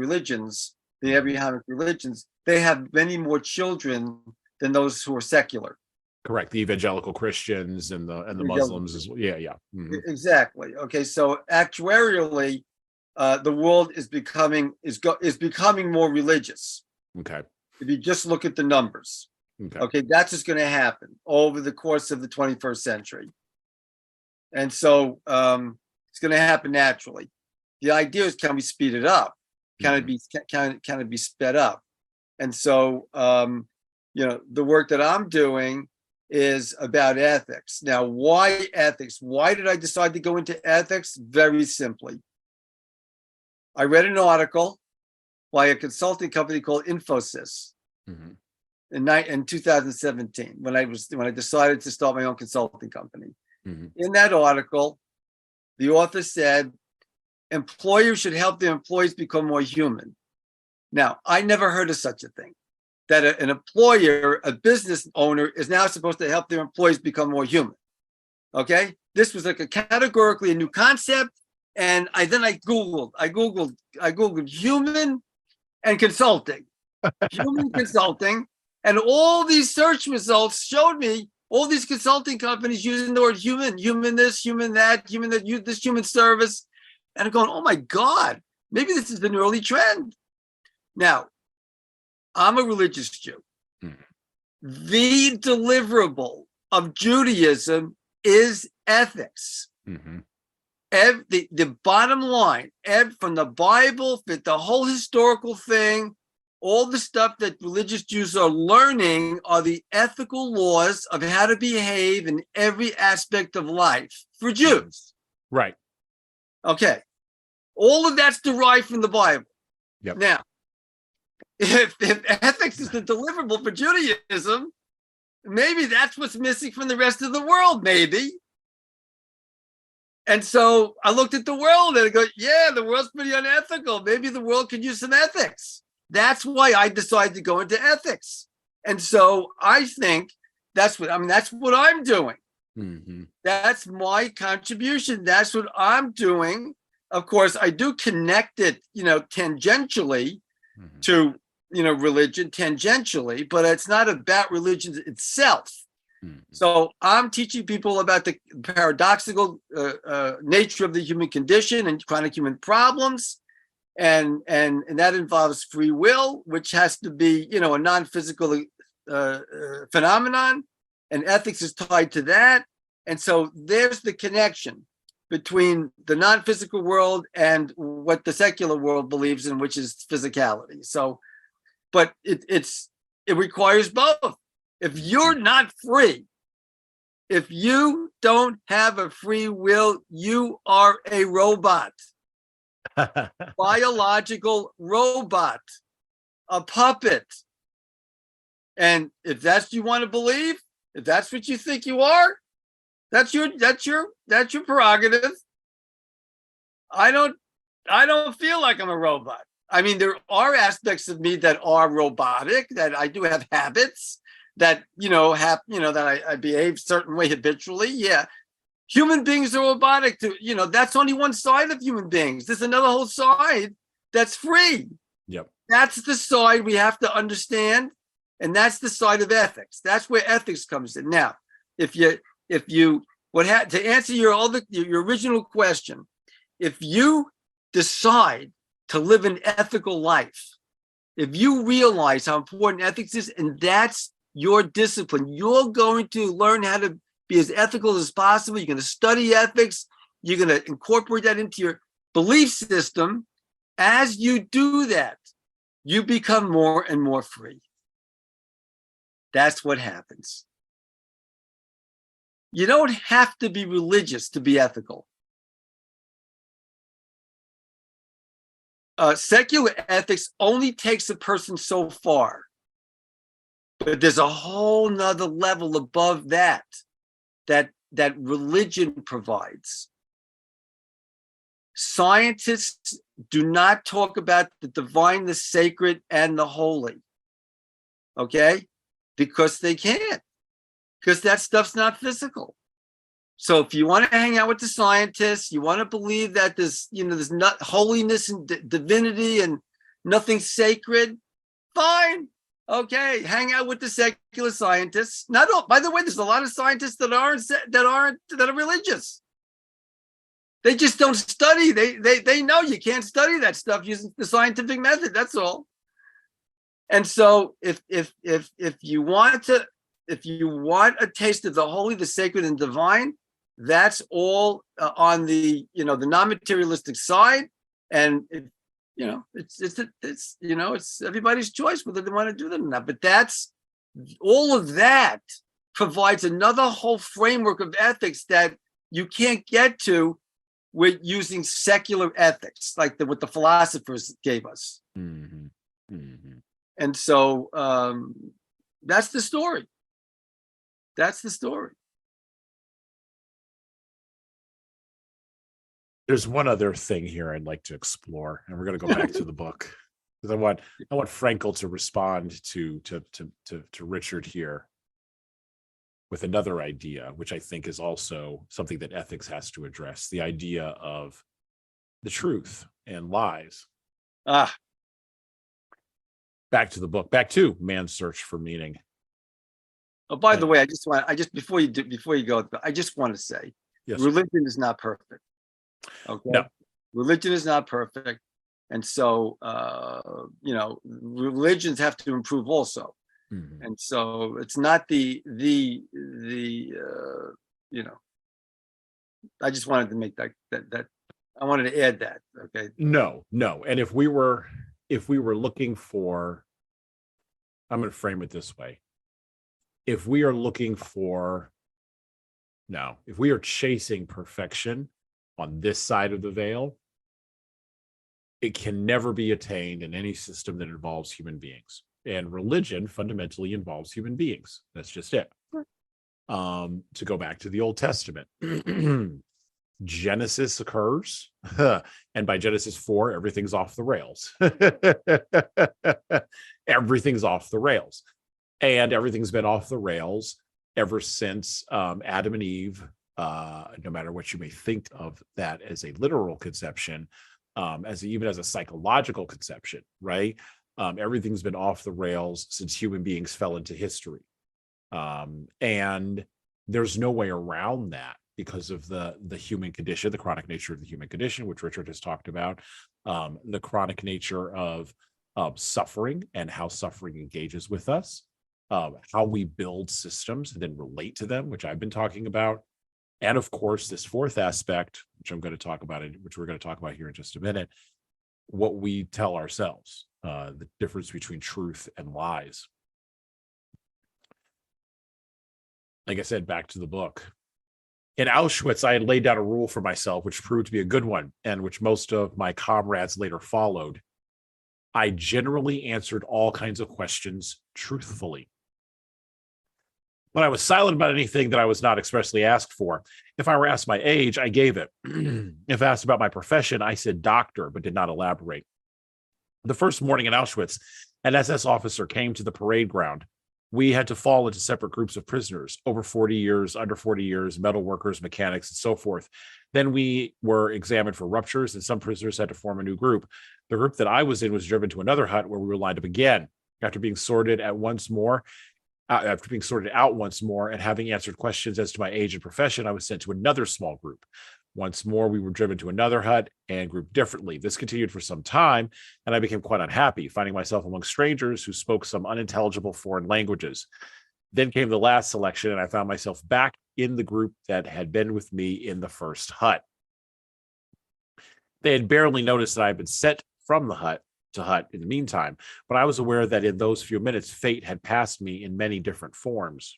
[SPEAKER 2] the Abrahamic religions, they have many more children than those who are secular.
[SPEAKER 1] Correct. The evangelical Christians and the Muslims as well. Yeah. Mhm.
[SPEAKER 2] Exactly. Okay. So actuarially, the world is becoming more religious.
[SPEAKER 1] Okay.
[SPEAKER 2] If you just look at the numbers. Okay, that's what's going to happen over the course of the 21st century. And so it's going to happen naturally. The idea is, can we speed it up? Can it be sped up? And so the work that I'm doing is about ethics. Now, why ethics? Why did I decide to go into ethics? Very simply. I read an article by a consulting company called Infosys. In 2017, when I decided to start my own consulting company. In that article, the author said employers should help their employees become more human. Now, I never heard of such a thing, that an employer, a business owner, is now supposed to help their employees become more human. Okay, this was like categorically a new concept, and I googled human and consulting, human consulting. And all these search results showed me all these consulting companies using the word human, human this, human that, this human service. And I'm going, oh my God, maybe this is an early trend. Now, I'm a religious Jew. The deliverable of Judaism is ethics. The bottom line, from the Bible, the whole historical thing, all the stuff that religious Jews are learning are the ethical laws of how to behave in every aspect of life for Jews.
[SPEAKER 1] Right.
[SPEAKER 2] Okay. All of that's derived from the Bible.
[SPEAKER 1] Yep.
[SPEAKER 2] Now, if ethics is the deliverable for Judaism, maybe that's what's missing from the rest of the world, maybe. And so I looked at the world and I go, yeah, the world's pretty unethical. Maybe the world could use some ethics. That's why I decided to go into ethics. And so I think that's what I'm doing. That's my contribution. That's what I'm doing. Of course, I do connect it, tangentially to, religion, tangentially, but it's not about religion itself. So I'm teaching people about the paradoxical nature of the human condition and chronic human problems. And that involves free will, which has to be, a non-physical phenomenon, and ethics is tied to that. And so there's the connection between the non-physical world and what the secular world believes in, which is physicality. So, but it requires both. If you're not free, if you don't have a free will, you are a robot. Biological robot, a puppet. And if that's what you want to believe, if that's what you think you are, that's your prerogative. I don't feel like I'm a robot. I mean, there are aspects of me that are robotic, that I do have habits, that that I behave certain way habitually. Yeah. Human beings are robotic too. That's only one side of human beings. There's another whole side that's free.
[SPEAKER 1] Yep.
[SPEAKER 2] That's the side we have to understand. And that's the side of ethics. That's where ethics comes in. Now, to answer your original question, if you decide to live an ethical life, if you realize how important ethics is, and that's your discipline, you're going to learn how to be as ethical as possible. You're going to study ethics. You're going to incorporate that into your belief system. As you do that, you become more and more free. That's what happens. You don't have to be religious to be ethical. Secular ethics only takes a person so far. But there's a whole nother level above that religion provides. Scientists do not talk about the divine, the sacred, and the holy. Okay? Because they can't. Because that stuff's not physical. So if you want to hang out with the scientists, you want to believe that there's not holiness and divinity and nothing sacred, fine. Okay, hang out with the secular scientists. Not all, by the way, there's a lot of scientists that are religious. They just don't study. They know you can't study that stuff using the scientific method. That's all. And so if you want a taste of the holy, the sacred, and divine, that's all on the non-materialistic side, and it's everybody's choice whether they want to do that or not. But that's all of that provides another whole framework of ethics that you can't get to with using secular ethics, like what the philosophers gave us.
[SPEAKER 1] Mm-hmm. Mm-hmm.
[SPEAKER 2] And so that's the story. That's the story.
[SPEAKER 1] There's one other thing here I'd like to explore, and we're going to go back to the book, because I want Frankl to respond to Richard here with another idea, which I think is also something that ethics has to address: the idea of the truth and lies. Back to the book, back to Man's Search for Meaning.
[SPEAKER 2] Oh, by the way, before you go, I just want to say, yes, religion is not perfect. Okay. No. Religion is not perfect. And so, religions have to improve also. Mm-hmm. And so it's not I just wanted to make that I wanted to add that. Okay.
[SPEAKER 1] No. And if we were looking for, I'm going to frame it this way. If we are chasing perfection on this side of the veil, it can never be attained in any system that involves human beings. And religion fundamentally involves human beings. That's just it. To go back to the Old Testament, Genesis occurs, and by Genesis 4, everything's off the rails. Everything's off the rails. And everything's been off the rails ever since Adam and Eve, no matter what you may think of that as a literal conception, even as a psychological conception, right? Everything's been off the rails since human beings fell into history. And there's no way around that because of the human condition, the chronic nature of the human condition, which Richard has talked about, the chronic nature of suffering and how suffering engages with us, how we build systems and then relate to them, which I've been talking about. And of course, this fourth aspect, which we're going to talk about here in just a minute, what we tell ourselves, the difference between truth and lies. Like I said, back to the book. In Auschwitz, I had laid down a rule for myself, which proved to be a good one, and which most of my comrades later followed. I generally answered all kinds of questions truthfully. When I was silent about anything that I was not expressly asked for, if I were asked my age, I gave it. If asked about my profession, I said doctor, but did not elaborate. The first morning in Auschwitz, an SS officer came to the parade ground. We had to fall into separate groups of prisoners, over 40 years, under 40 years, metal workers, mechanics, and so forth. Then we were examined for ruptures, and some prisoners had to form a new group. The group that I was in was driven to another hut where we were lined up again. After being sorted out once more and having answered questions as to my age and profession, I was sent to another small group. Once more, we were driven to another hut and grouped differently. This continued for some time, and I became quite unhappy, finding myself among strangers who spoke some unintelligible foreign languages. Then came the last selection, and I found myself back in the group that had been with me in the first hut. They had barely noticed that I had been sent from the hut to hut in the meantime, but I was aware that in those few minutes, fate had passed me in many different forms.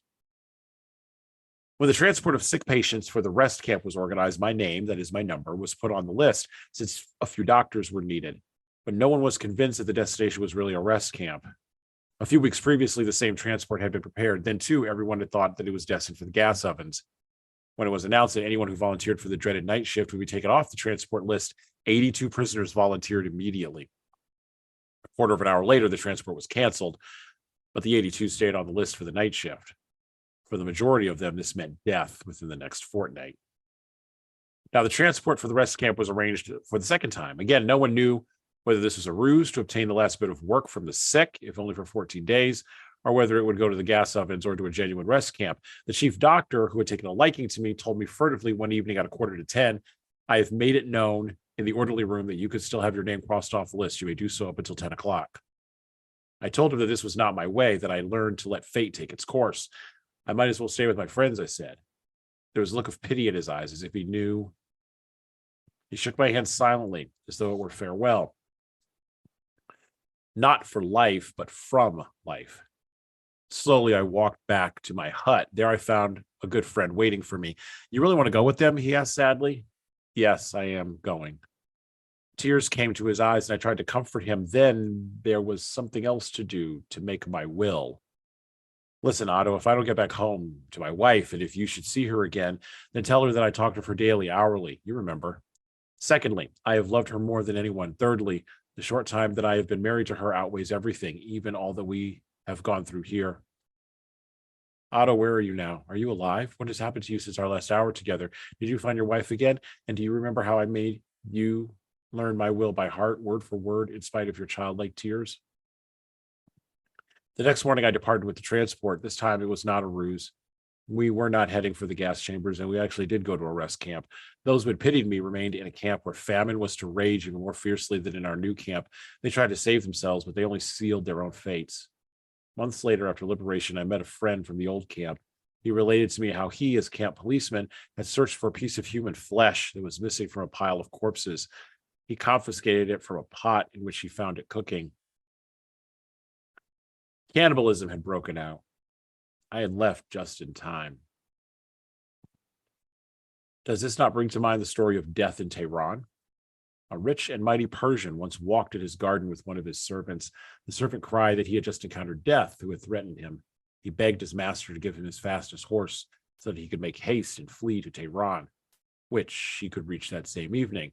[SPEAKER 1] When the transport of sick patients for the rest camp was organized, my name, that is my number, was put on the list since a few doctors were needed, but no one was convinced that the destination was really a rest camp. A few weeks previously, the same transport had been prepared. Then, too, everyone had thought that it was destined for the gas ovens. When it was announced that anyone who volunteered for the dreaded night shift would be taken off the transport list, 82 prisoners volunteered immediately. A quarter of an hour later, the transport was canceled, but the 82 stayed on the list for the night shift. For the majority of them, this meant death within the next fortnight. Now, the transport for the rest camp was arranged for the second time. Again, no one knew whether this was a ruse to obtain the last bit of work from the sick, if only for 14 days, or whether it would go to the gas ovens or to a genuine rest camp. The chief doctor, who had taken a liking to me, told me furtively one evening at 9:45, "I have made it known in the orderly room that you could still have your name crossed off the list. You may do so up until 10 o'clock. I told him that this was not my way, that I learned to let fate take its course. I might as well stay with my friends, I said. There was a look of pity in his eyes, as if he knew. He shook my hand silently, as though it were farewell. Not for life, but from life. Slowly, I walked back to my hut. There I found a good friend waiting for me. You really want to go with them? He asked sadly. Yes, I am going. Tears came to his eyes, and I tried to comfort him. Then there was something else to do, to make my will. Listen, Otto, if I don't get back home to my wife, and if you should see her again, then tell her that I talk to her daily, hourly. You remember. Secondly, I have loved her more than anyone. Thirdly, the short time that I have been married to her outweighs everything, even all that we have gone through here. Otto, where are you now? Are you alive? What has happened to you since our last hour together? Did you find your wife again? And do you remember how I made you learn my will by heart, word for word, in spite of your childlike tears? The next morning, I departed with the transport. This time, it was not a ruse. We were not heading for the gas chambers, and we actually did go to a rest camp. Those who had pitied me remained in a camp where famine was to rage even more fiercely than in our new camp. They tried to save themselves, but they only sealed their own fates. Months later, after liberation, I met a friend from the old camp. He related to me how he, as camp policeman, had searched for a piece of human flesh that was missing from a pile of corpses. He confiscated it from a pot in which he found it cooking. Cannibalism had broken out. I had left just in time. Does this not bring to mind the story of death in Tehran? A rich and mighty Persian once walked in his garden with one of his servants. The servant cried that he had just encountered death, who had threatened him. He begged his master to give him his fastest horse so that he could make haste and flee to Tehran, which he could reach that same evening.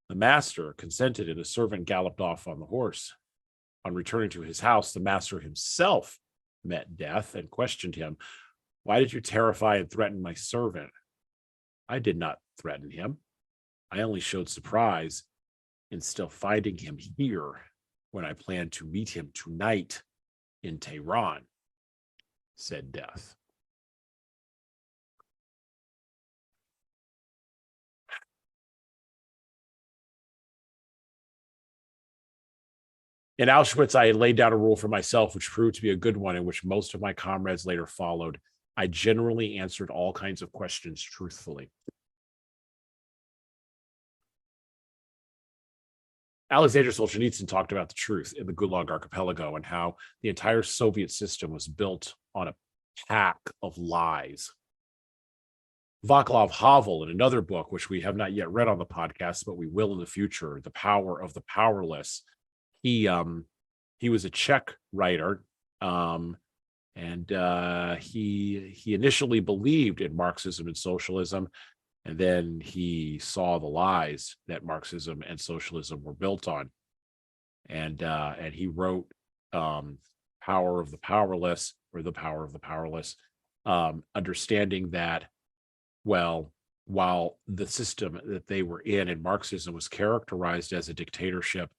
[SPEAKER 1] The master consented, and the servant galloped off on the horse. On returning to his house, the master himself met death and questioned him. Why did you terrify and threaten my servant? I did not threaten him. I only showed surprise in still finding him here when I planned to meet him tonight in Tehran, said Death. In Auschwitz, I had laid down a rule for myself, which proved to be a good one, and which most of my comrades later followed. I generally answered all kinds of questions truthfully. Alexander Solzhenitsyn talked about the truth in the Gulag Archipelago and how the entire Soviet system was built on a pack of lies. Václav Havel, in another book, which we have not yet read on the podcast, but we will in the future, The Power of the Powerless, he was a Czech writer, and he initially believed in Marxism and socialism, and then he saw the lies that Marxism and socialism were built on, and he wrote Power of the Powerless, or The Power of the Powerless, understanding that, well, while the system that they were in Marxism was characterized as a dictatorship,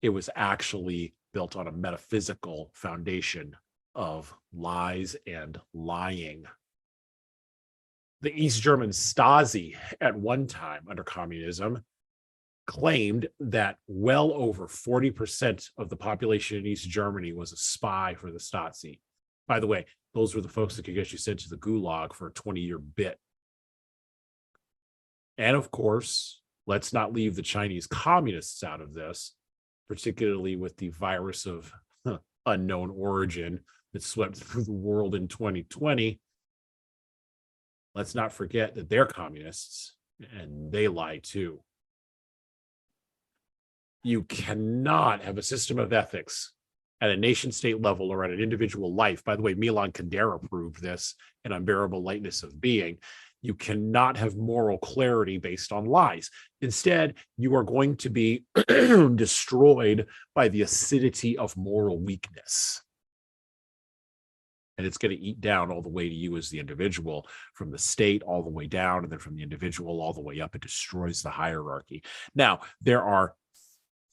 [SPEAKER 1] it was actually built on a metaphysical foundation of lies and lying. The East German Stasi, at one time under communism, claimed that well over 40% of the population in East Germany was a spy for the Stasi. By the way, those were the folks that could get you sent to the Gulag for a 20-year bit. And of course, let's not leave the Chinese communists out of this, particularly with the virus of unknown origin that swept through the world in 2020. Let's not forget that they're communists and they lie too. You cannot have a system of ethics at a nation state level or at an individual life. By the way, Milan Kundera proved this in Unbearable Lightness of Being. You cannot have moral clarity based on lies. Instead, you are going to be destroyed by the acidity of moral weakness. And it's going to eat down all the way to you as the individual, from the state all the way down, and then from the individual all the way up. It destroys the hierarchy. Now, there are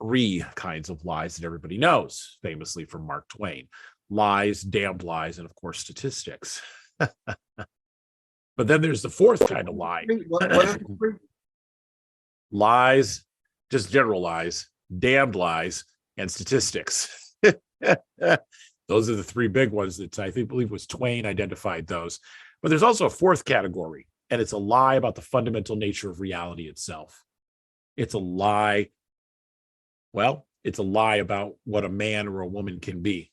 [SPEAKER 1] 3 kinds of lies that everybody knows, famously from Mark Twain: lies, damned lies, and of course, statistics. But then there's the 4th kind of lie.
[SPEAKER 2] What are the 3?
[SPEAKER 1] Lies, just general lies, damned lies, and statistics. Those are the 3 big ones that I believe was Twain identified those. But there's also a 4th category, and it's a lie about the fundamental nature of reality itself. It's a lie. Well, it's a lie about what a man or a woman can be.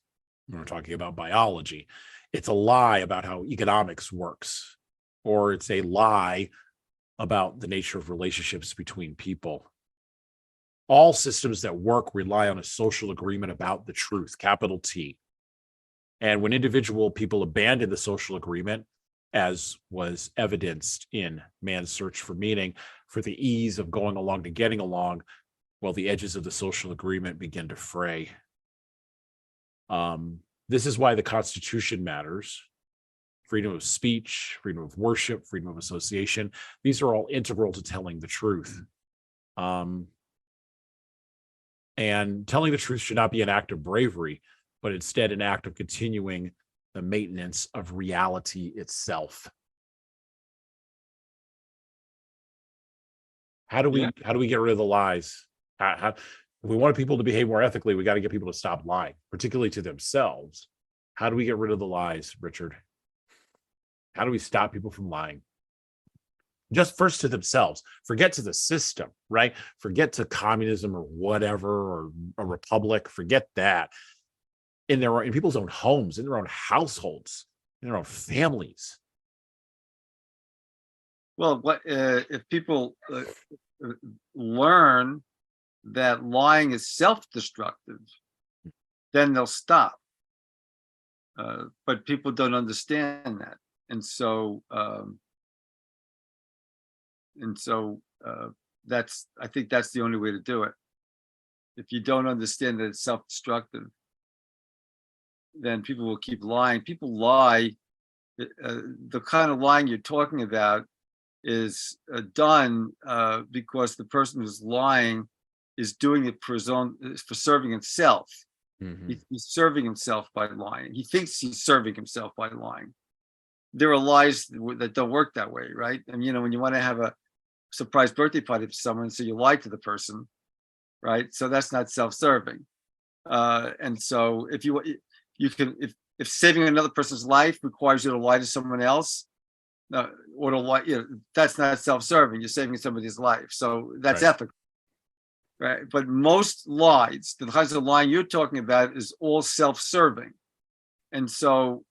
[SPEAKER 1] We're talking about biology. It's a lie about how economics works, or it's a lie about the nature of relationships between people. All systems that work rely on a social agreement about the truth, capital T. And when individual people abandon the social agreement, as was evidenced in man's search for meaning, for the ease of going along to getting along, well, the edges of the social agreement begin to fray. This is why the Constitution matters. Freedom of speech, freedom of worship, freedom of association. These are all integral to telling the truth. And telling the truth should not be an act of bravery, but instead an act of continuing the maintenance of reality itself. How do we get rid of the lies? If we want people to behave more ethically, we got to get people to stop lying, particularly to themselves. How do we get rid of the lies, Richard? How do we stop people from lying? Just first to themselves. Forget to the system, right? Forget to communism or whatever, or a republic. Forget that. In people's own homes, in their own households, in their own families.
[SPEAKER 2] Well, if people learn that lying is self-destructive, then they'll stop. But people don't understand that, and so that's, I think that's the only way to do it. If you don't understand that it's self-destructive, then people will keep lying. People lie. The kind of lying you're talking about is done because the person who's lying is doing it for serving himself.
[SPEAKER 1] Mm-hmm.
[SPEAKER 2] He's serving himself by lying. He thinks he's serving himself by lying. There are lies that don't work that way, right? And when you want to have a surprise birthday party for someone, so you lie to the person, right? So that's not self-serving. And so if if saving another person's life requires you to lie to someone else, or to lie, that's not self-serving. You're saving somebody's life, so that's
[SPEAKER 1] right.
[SPEAKER 2] ethical, right? But most lies, the kinds of lying you're talking about, is all self-serving, and so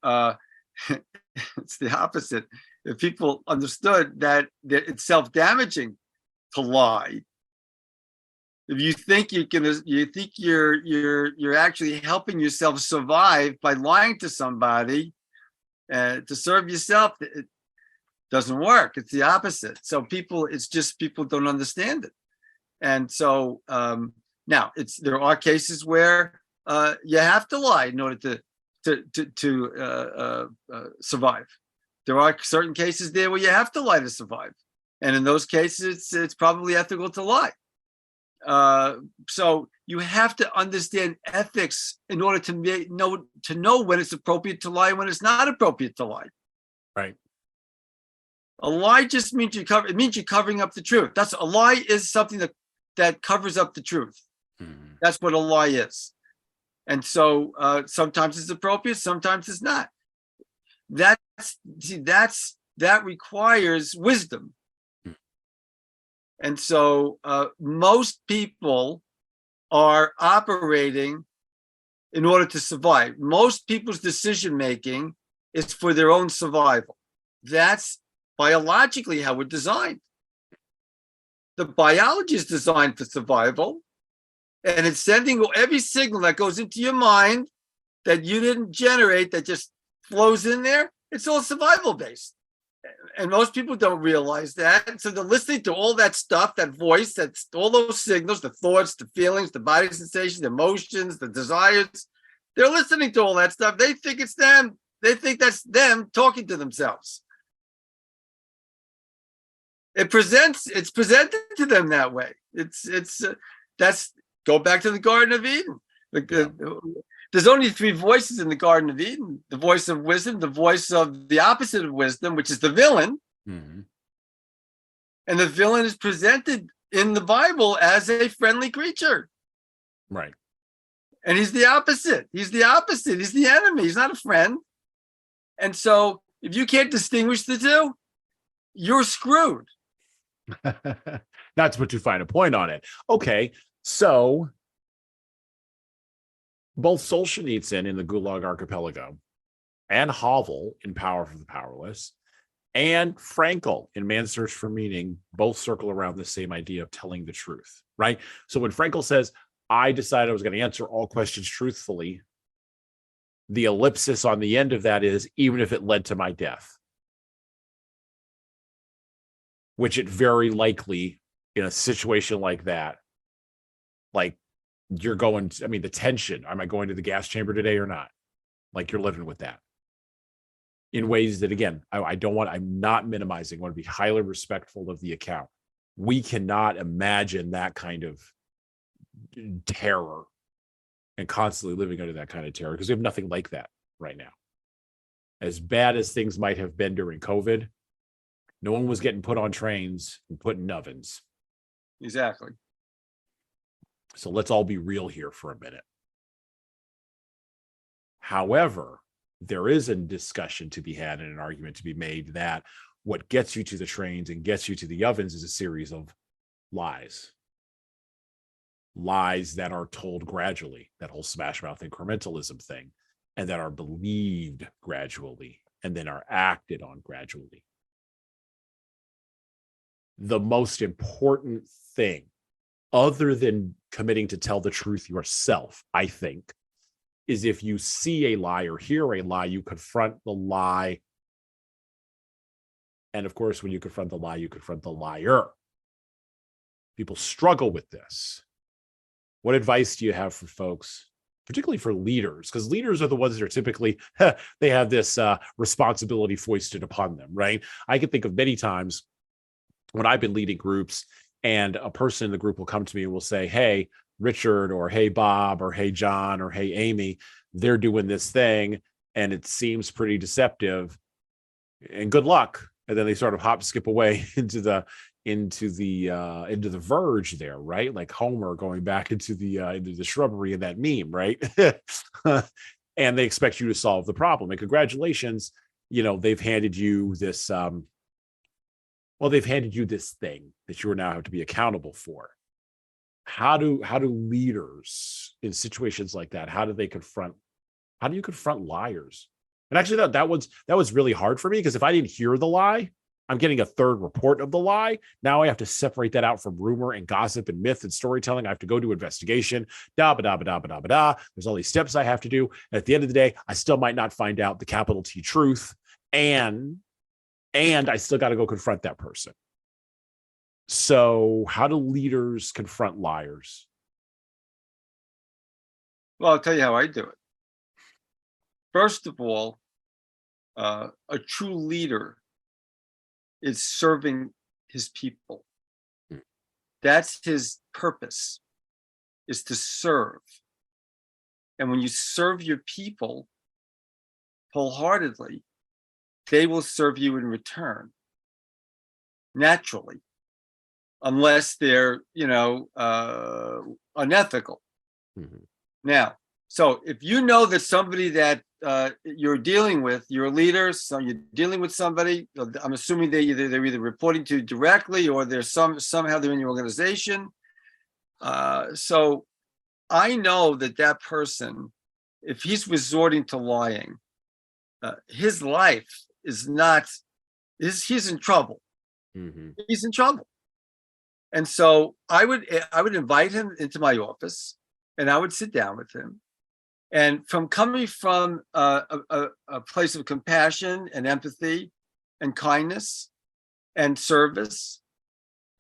[SPEAKER 2] it's the opposite. If people understood that it's self-damaging to lie, if you think you're actually helping yourself survive by lying to somebody to serve yourself, it doesn't work. It's the opposite. So people don't understand it. And so now there are cases where you have to lie in order to survive. There are certain cases there where you have to lie to survive, and in those cases, it's probably ethical to lie. So you have to understand ethics in order to know when it's appropriate to lie and when it's not appropriate to lie.
[SPEAKER 1] Right.
[SPEAKER 2] A lie just means you're covering up the truth. A lie is something that covers up the truth.
[SPEAKER 1] Mm-hmm.
[SPEAKER 2] That's what a lie is. And so sometimes it's appropriate, sometimes it's not. That requires wisdom. And so most people are operating in order to survive. Most people's decision making is for their own survival. That's biologically how we're designed. The biology is designed for survival, and it's sending every signal that goes into your mind that you didn't generate, that just flows in there. It's all survival based. And most people don't realize that. So they're listening to all that stuff, that voice, that's all those signals, the thoughts, the feelings, the body sensations, the emotions, the desires. They're listening to all that stuff. They think it's them. They think that's them talking to themselves. It's presented to them that way. That's go back to the Garden of Eden. There's only three voices in the Garden of Eden: the voice of wisdom, the voice of the opposite of wisdom, which is the villain.
[SPEAKER 1] Mm-hmm.
[SPEAKER 2] And the villain is presented in the Bible as a friendly creature.
[SPEAKER 1] Right.
[SPEAKER 2] And he's the opposite. He's the opposite. He's the enemy. He's not a friend. And so if you can't distinguish the two, you're screwed.
[SPEAKER 1] Not to put too fine a point on it. Okay, so both Solzhenitsyn in the Gulag Archipelago and Havel in Power for the Powerless and Frankl in Man's Search for Meaning both circle around the same idea of telling the truth, right? So when Frankl says, I decided I was going to answer all questions truthfully, the ellipsis on the end of that is, even if it led to my death, which it very likely in a situation like that, like you're going, I mean, the tension, am I going to the gas chamber today or not? Like you're living with that in ways that, again, I'm not minimizing, I want to be highly respectful of the account. We cannot imagine that kind of terror and constantly living under that kind of terror because we have nothing like that right now. As bad as things might have been during COVID, no one was getting put on trains and put in ovens.
[SPEAKER 2] Exactly.
[SPEAKER 1] So let's all be real here for a minute. However, there is a discussion to be had and an argument to be made that what gets you to the trains and gets you to the ovens is a series of lies. Lies that are told gradually, that whole smash mouth incrementalism thing, and that are believed gradually and then are acted on gradually. The most important thing, other than committing to tell the truth yourself, I think, is if you see a lie or hear a lie, you confront the lie. And of course, when you confront the lie, you confront the liar. People struggle with this. What advice do you have for folks, particularly for leaders? Because leaders are the ones that are typically, they have this responsibility foisted upon them, right? I can think of many times when I've been leading groups and a person in the group will come to me and will say, hey, Richard, or hey, Bob, or hey, John, or hey, Amy, they're doing this thing and it seems pretty deceptive and good luck. And then they sort of hop, skip away into the verge there, right? Like Homer going back into the shrubbery in that meme, right? And they expect you to solve the problem. And congratulations, they've handed you this, they've handed you this thing that you now have to be accountable for. How do leaders in situations like that, how do you confront liars? And actually that was really hard for me, because if I didn't hear the lie, I'm getting a third report of the lie. Now I have to separate that out from rumor and gossip and myth and storytelling. I have to go do investigation. There's all these steps I have to do. And at the end of the day, I still might not find out the capital T truth. And I still got to go confront that person. So how do leaders confront liars?
[SPEAKER 2] Well, I'll tell you how I do it. First of all, a true leader is serving his people. That's his purpose, is to serve. And when you serve your people wholeheartedly, they will serve you in return, naturally, unless they're, unethical.
[SPEAKER 1] Mm-hmm.
[SPEAKER 2] Now, so if you know that somebody that you're dealing with, you're a leader, so you're dealing with somebody, I'm assuming they're either reporting to you directly or they're somehow they're in your organization. So I know that person, if he's resorting to lying, his life is not, he's in trouble.
[SPEAKER 1] Mm-hmm.
[SPEAKER 2] He's in trouble. And so I would invite him into my office and I would sit down with him. And coming from a place of compassion and empathy, and kindness and service,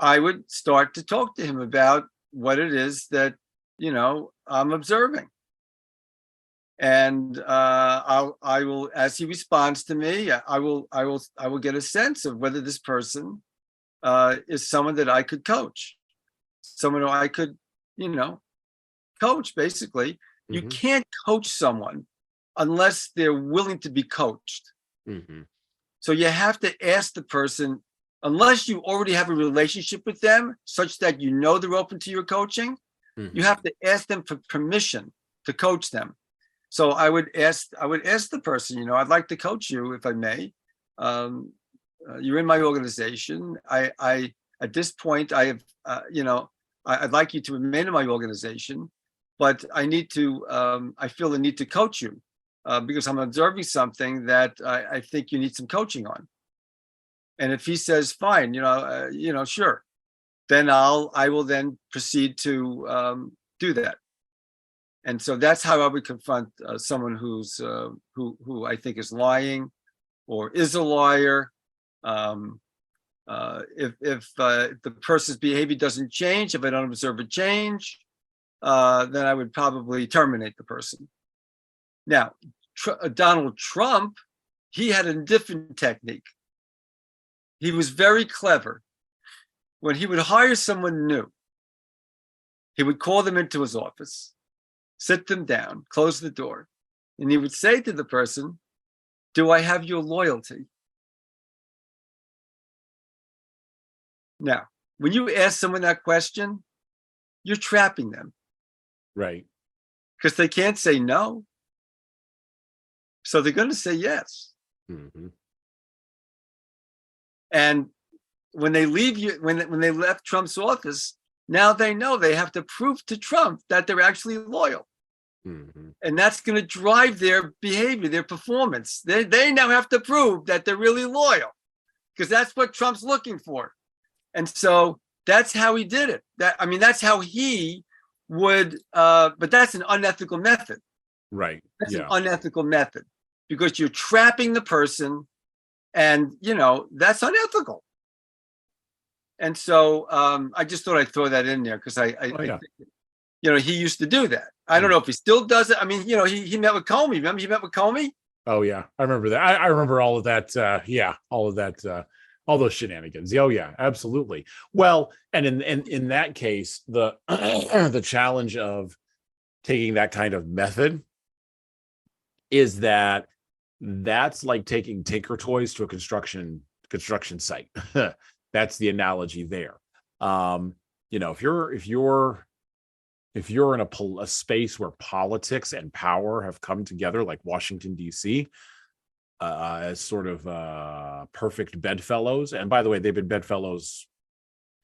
[SPEAKER 2] I would start to talk to him about what it is that, I'm observing. And I will, as he responds to me, I will get a sense of whether this person is someone that I could coach, someone who I could, coach. Basically, you can't coach someone unless they're willing to be coached. So you have to ask the person, unless you already have a relationship with them such that they're open to your coaching, you have to ask them for permission to coach them. So I would ask the person, I'd like to coach you if I may. You're in my organization. I at this point I have, I'd like you to remain in my organization, but I feel the need to coach you because I'm observing something that I think you need some coaching on. And if he says, fine, sure, then I will then proceed to do that. And so that's how I would confront someone who I think is lying or is a liar. If the person's behavior doesn't change, if I don't observe a change, then I would probably terminate the person. Now, Donald Trump, he had a different technique. He was very clever. When he would hire someone new, he would call them into his office, sit them down, close the door, and he would say to the person, "Do I have your loyalty?" Now, when you ask someone that question, you're trapping them.
[SPEAKER 1] Right.
[SPEAKER 2] Because they can't say no. So they're going to say yes. And when they leave you, when they left Trump's office, now they know they have to prove to Trump that they're actually loyal. And that's going to drive their behavior, their performance. They now have to prove that they're really loyal because that's what Trump's looking for. And so that's how he did it. That's how he would, but that's an unethical method.
[SPEAKER 1] Right.
[SPEAKER 2] That's an unethical method because you're trapping the person and, that's unethical. And so I just thought I'd throw that in there because I think, he used to do that. I don't know if he still does it. I mean, he met with Comey. Remember he met with Comey?
[SPEAKER 1] Oh, yeah. I remember that. I remember all of that. All of that. All those shenanigans. Oh, yeah, absolutely. Well, and in that case, the the challenge of taking that kind of method is that's like taking Tinker Toys to a construction site. That's the analogy there. If you're in a space where politics and power have come together, like Washington, D.C., as sort of perfect bedfellows. And by the way, they've been bedfellows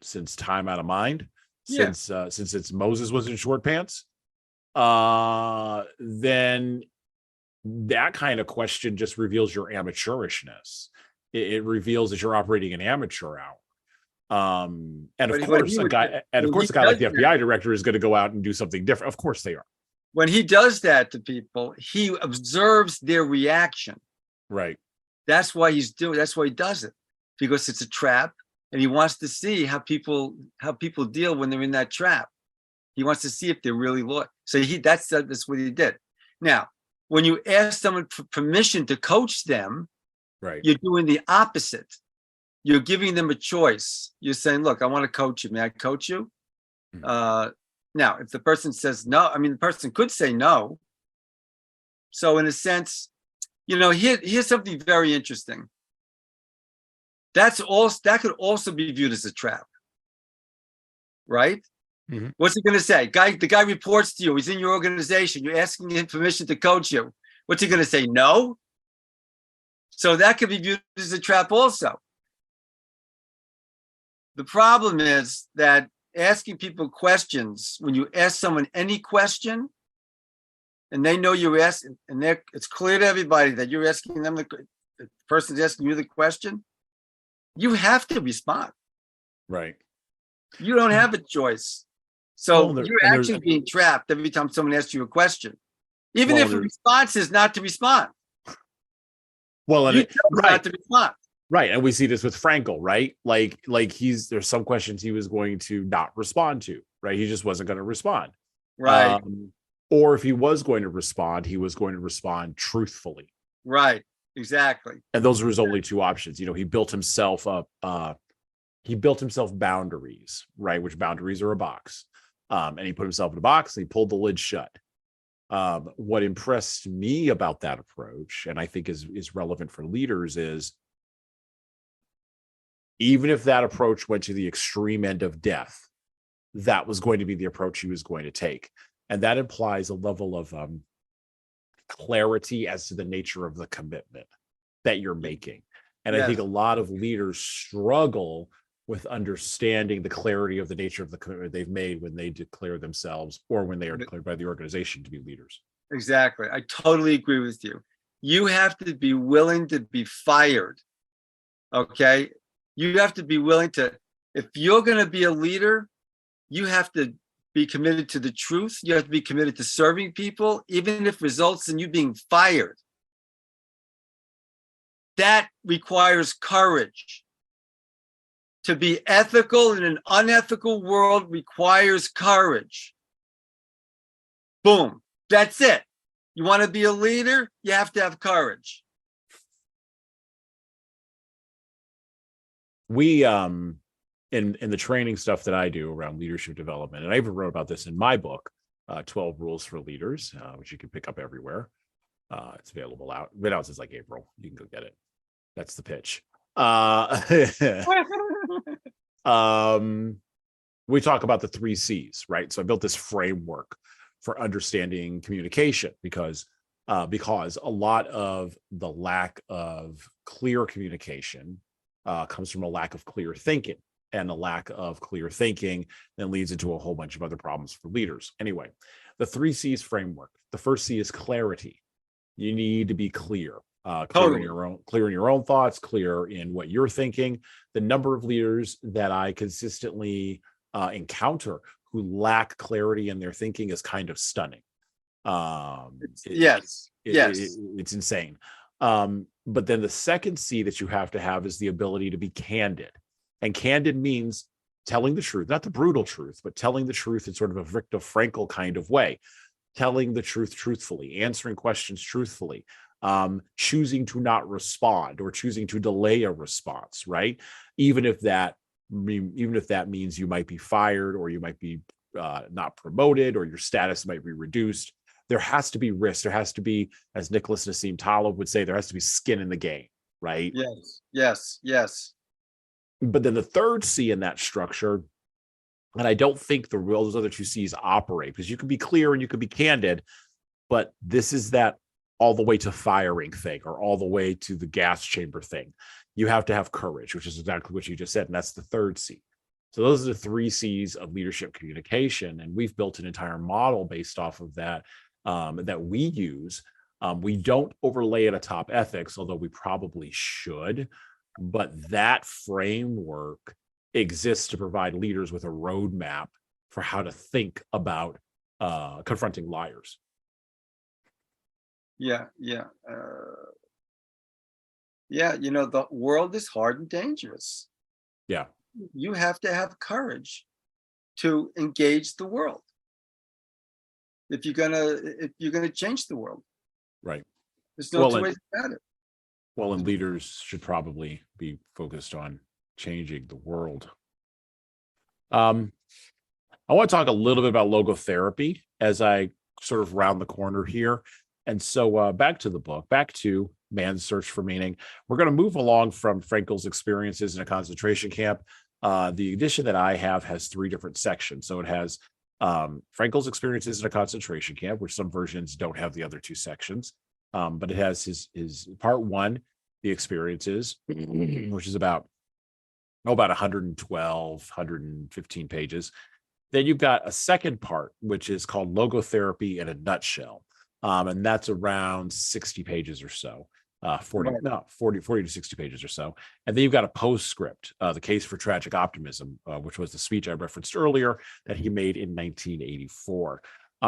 [SPEAKER 1] since time out of mind, since it's Moses was in short pants. Then that kind of question just reveals your amateurishness. It reveals that you're operating an amateur hour. And of course, a guy like the FBI director is going to go out and do something different. Of course they are.
[SPEAKER 2] When he does that to people, he observes their reaction.
[SPEAKER 1] Right.
[SPEAKER 2] That's why he does it, because it's a trap, and he wants to see how people deal when they're in that trap. He wants to see if they're really loyal. So that's what he did. Now, when you ask someone for permission to coach them,
[SPEAKER 1] right,
[SPEAKER 2] you're doing the opposite. You're giving them a choice. You're saying, "Look, I want to coach you. May I coach you?" Now, if the person says no, the person could say no. So in a sense, here's something very interesting. That could also be viewed as a trap, right? What's he going to say? The guy reports to you. He's in your organization. You're asking him permission to coach you. What's he going to say? No. So that could be viewed as a trap also. The problem is that asking people questions, when you ask someone any question, and they know you're asking, and it's clear to everybody that you're asking them, the person's asking you the question, you have to respond.
[SPEAKER 1] Right.
[SPEAKER 2] You don't have a choice. So you're actually being trapped every time someone asks you a question, even if the response is not to respond.
[SPEAKER 1] Well,
[SPEAKER 2] not to respond.
[SPEAKER 1] Right. And we see this with Frankl, right? Like there's some questions he was going to not respond to, right? He just wasn't going to respond.
[SPEAKER 2] Right.
[SPEAKER 1] Or if he was going to respond, he was going to respond truthfully.
[SPEAKER 2] Right. Exactly.
[SPEAKER 1] And those were his only two options. You know, he built himself up, he built himself boundaries, right? Which boundaries are a box. And he put himself in a box and he pulled the lid shut. What impressed me about that approach, and I think is relevant for leaders, is even if that approach went to the extreme end of death, that was going to be the approach he was going to take. And that implies a level of clarity as to the nature of the commitment that you're making. And I think a lot of leaders struggle with understanding the clarity of the nature of the commitment they've made when they declare themselves or when they are declared by the organization to be leaders.
[SPEAKER 2] Exactly. I totally agree with you. You have to be willing to be fired. Okay. You have to be willing to, if you're going to be a leader, you have to be committed to the truth. You have to be committed to serving people, even if it results in you being fired. That requires courage. To be ethical in an unethical world requires courage. Boom. That's it. You want to be a leader? You have to have courage.
[SPEAKER 1] We in the training stuff that I do around leadership development, and I even wrote about this in my book, 12 Rules for Leaders, which you can pick up everywhere. It's available out. Been out since like April. You can go get it. That's the pitch. We talk about the 3 C's, right? So I built this framework for understanding communication because a lot of the lack of clear communication comes from a lack of clear thinking, and a lack of clear thinking then leads into a whole bunch of other problems for leaders. Anyway, the 3 C's framework. The first C is clarity. You need to be clear. Clear in your own thoughts, clear in what you're thinking. The number of leaders that I consistently encounter who lack clarity in their thinking is kind of stunning.
[SPEAKER 2] Yes.
[SPEAKER 1] It's insane. But then the second C that you have to have is the ability to be candid. And candid means telling the truth, not the brutal truth, but telling the truth in sort of a Viktor Frankl kind of way. Telling the truth truthfully, answering questions truthfully, choosing to not respond or choosing to delay a response, right? Even if that means you might be fired or you might be not promoted or your status might be reduced, there has to be risk. There has to be, as Nicholas Nassim Taleb would say, there has to be skin in the game, right?
[SPEAKER 2] Yes.
[SPEAKER 1] But then the third C in that structure, and I don't think those other 2 C's operate, because you can be clear and you can be candid, but this is that all the way to firing thing or all the way to the gas chamber thing. You have to have courage, which is exactly what you just said. And that's the third C. So those are the 3 C's of leadership communication. And we've built an entire model based off of that, that we use. We don't overlay it atop ethics, although we probably should. But that framework exists to provide leaders with a roadmap for how to think about confronting liars.
[SPEAKER 2] Yeah. The world is hard and dangerous.
[SPEAKER 1] Yeah.
[SPEAKER 2] You have to have courage to engage the world if you're gonna change the world.
[SPEAKER 1] Right.
[SPEAKER 2] There's no 2 ways about it.
[SPEAKER 1] Well, and leaders should probably be focused on changing the world. I want to talk a little bit about logotherapy as I sort of round the corner here. And so back to the book, back to Man's Search for Meaning. We're going to move along from Frankl's experiences in a concentration camp. The edition that I have has 3 different sections. So it has Frankl's experiences in a concentration camp, which some versions don't have the other 2 sections. But it has his part 1, the experiences, which is about 115 pages. Then you've got a second part, which is called Logotherapy in a Nutshell. And that's around 60 pages or so, 40 to 60 pages or so. And then you've got a postscript, The Case for Tragic Optimism, which was the speech I referenced earlier that he made in 1984.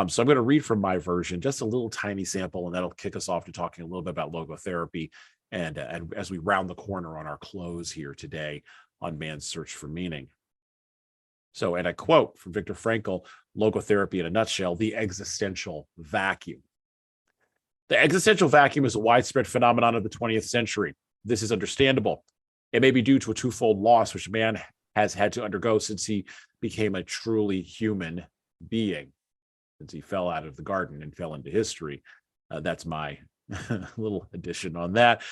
[SPEAKER 1] So I'm going to read from my version, just a little tiny sample, and that'll kick us off to talking a little bit about logotherapy and as we round the corner on our close here today on man's search for meaning. So, and I quote from Viktor Frankl, logotherapy in a nutshell, the existential vacuum. The existential vacuum is a widespread phenomenon of the 20th century. This is understandable. It may be due to a twofold loss which man has had to undergo since he became a truly human being, since he fell out of the garden and fell into history. That's my little addition on that.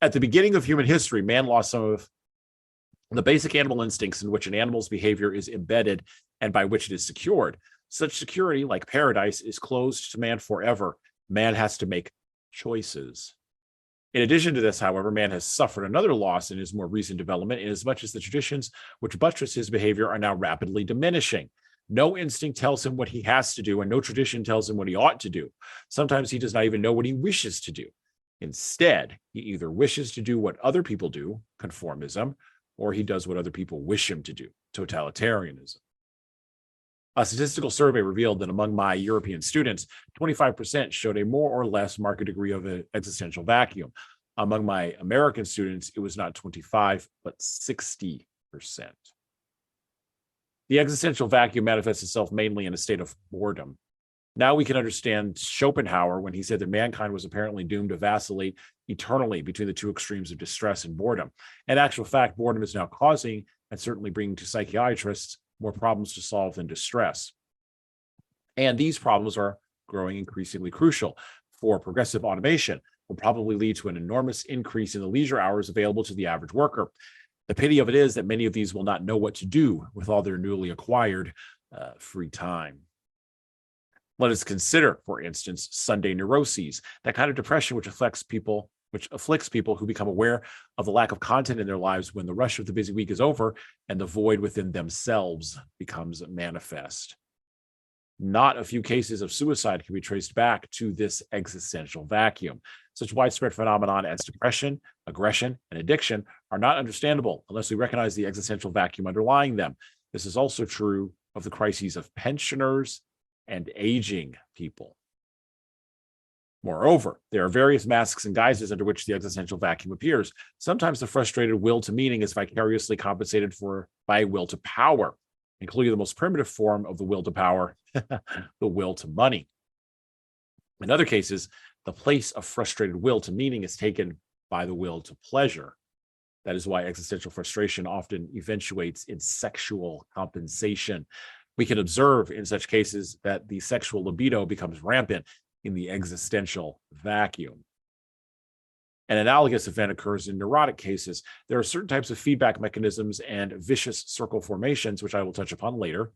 [SPEAKER 1] At the beginning of human history, man lost some of the basic animal instincts in which an animal's behavior is embedded and by which it is secured. Such security, like paradise, is closed to man forever. Man has to make choices. In addition to this, however, man has suffered another loss in his more recent development, inasmuch as the traditions which buttress his behavior are now rapidly diminishing. No instinct tells him what he has to do, and no tradition tells him what he ought to do. Sometimes he does not even know what he wishes to do. Instead, he either wishes to do what other people do, conformism, or he does what other people wish him to do, totalitarianism. A statistical survey revealed that among my European students, 25% showed a more or less marked degree of an existential vacuum. Among my American students, it was not 25, but 60%. The existential vacuum manifests itself mainly in a state of boredom. Now we can understand Schopenhauer when he said that mankind was apparently doomed to vacillate eternally between the two extremes of distress and boredom. In actual fact, boredom is now causing, and certainly bringing to psychiatrists, more problems to solve than distress. And these problems are growing increasingly crucial. For progressive automation will probably lead to an enormous increase in the leisure hours available to the average worker. The pity of it is that many of these will not know what to do with all their newly acquired free time. Let us consider, for instance, Sunday neuroses, that kind of depression which afflicts people who become aware of the lack of content in their lives when the rush of the busy week is over and the void within themselves becomes manifest. Not a few cases of suicide can be traced back to this existential vacuum. Such widespread phenomena as depression, aggression, and addiction are not understandable unless we recognize the existential vacuum underlying them. This is also true of the crises of pensioners and aging people. Moreover, there are various masks and guises under which the existential vacuum appears. Sometimes the frustrated will to meaning is vicariously compensated for by will to power, including the most primitive form of the will to power, the will to money. In other cases, the place of frustrated will to meaning is taken by the will to pleasure. That is why existential frustration often eventuates in sexual compensation. We can observe in such cases that the sexual libido becomes rampant in the existential vacuum. An analogous event occurs in neurotic cases. There are certain types of feedback mechanisms and vicious circle formations, which I will touch upon later.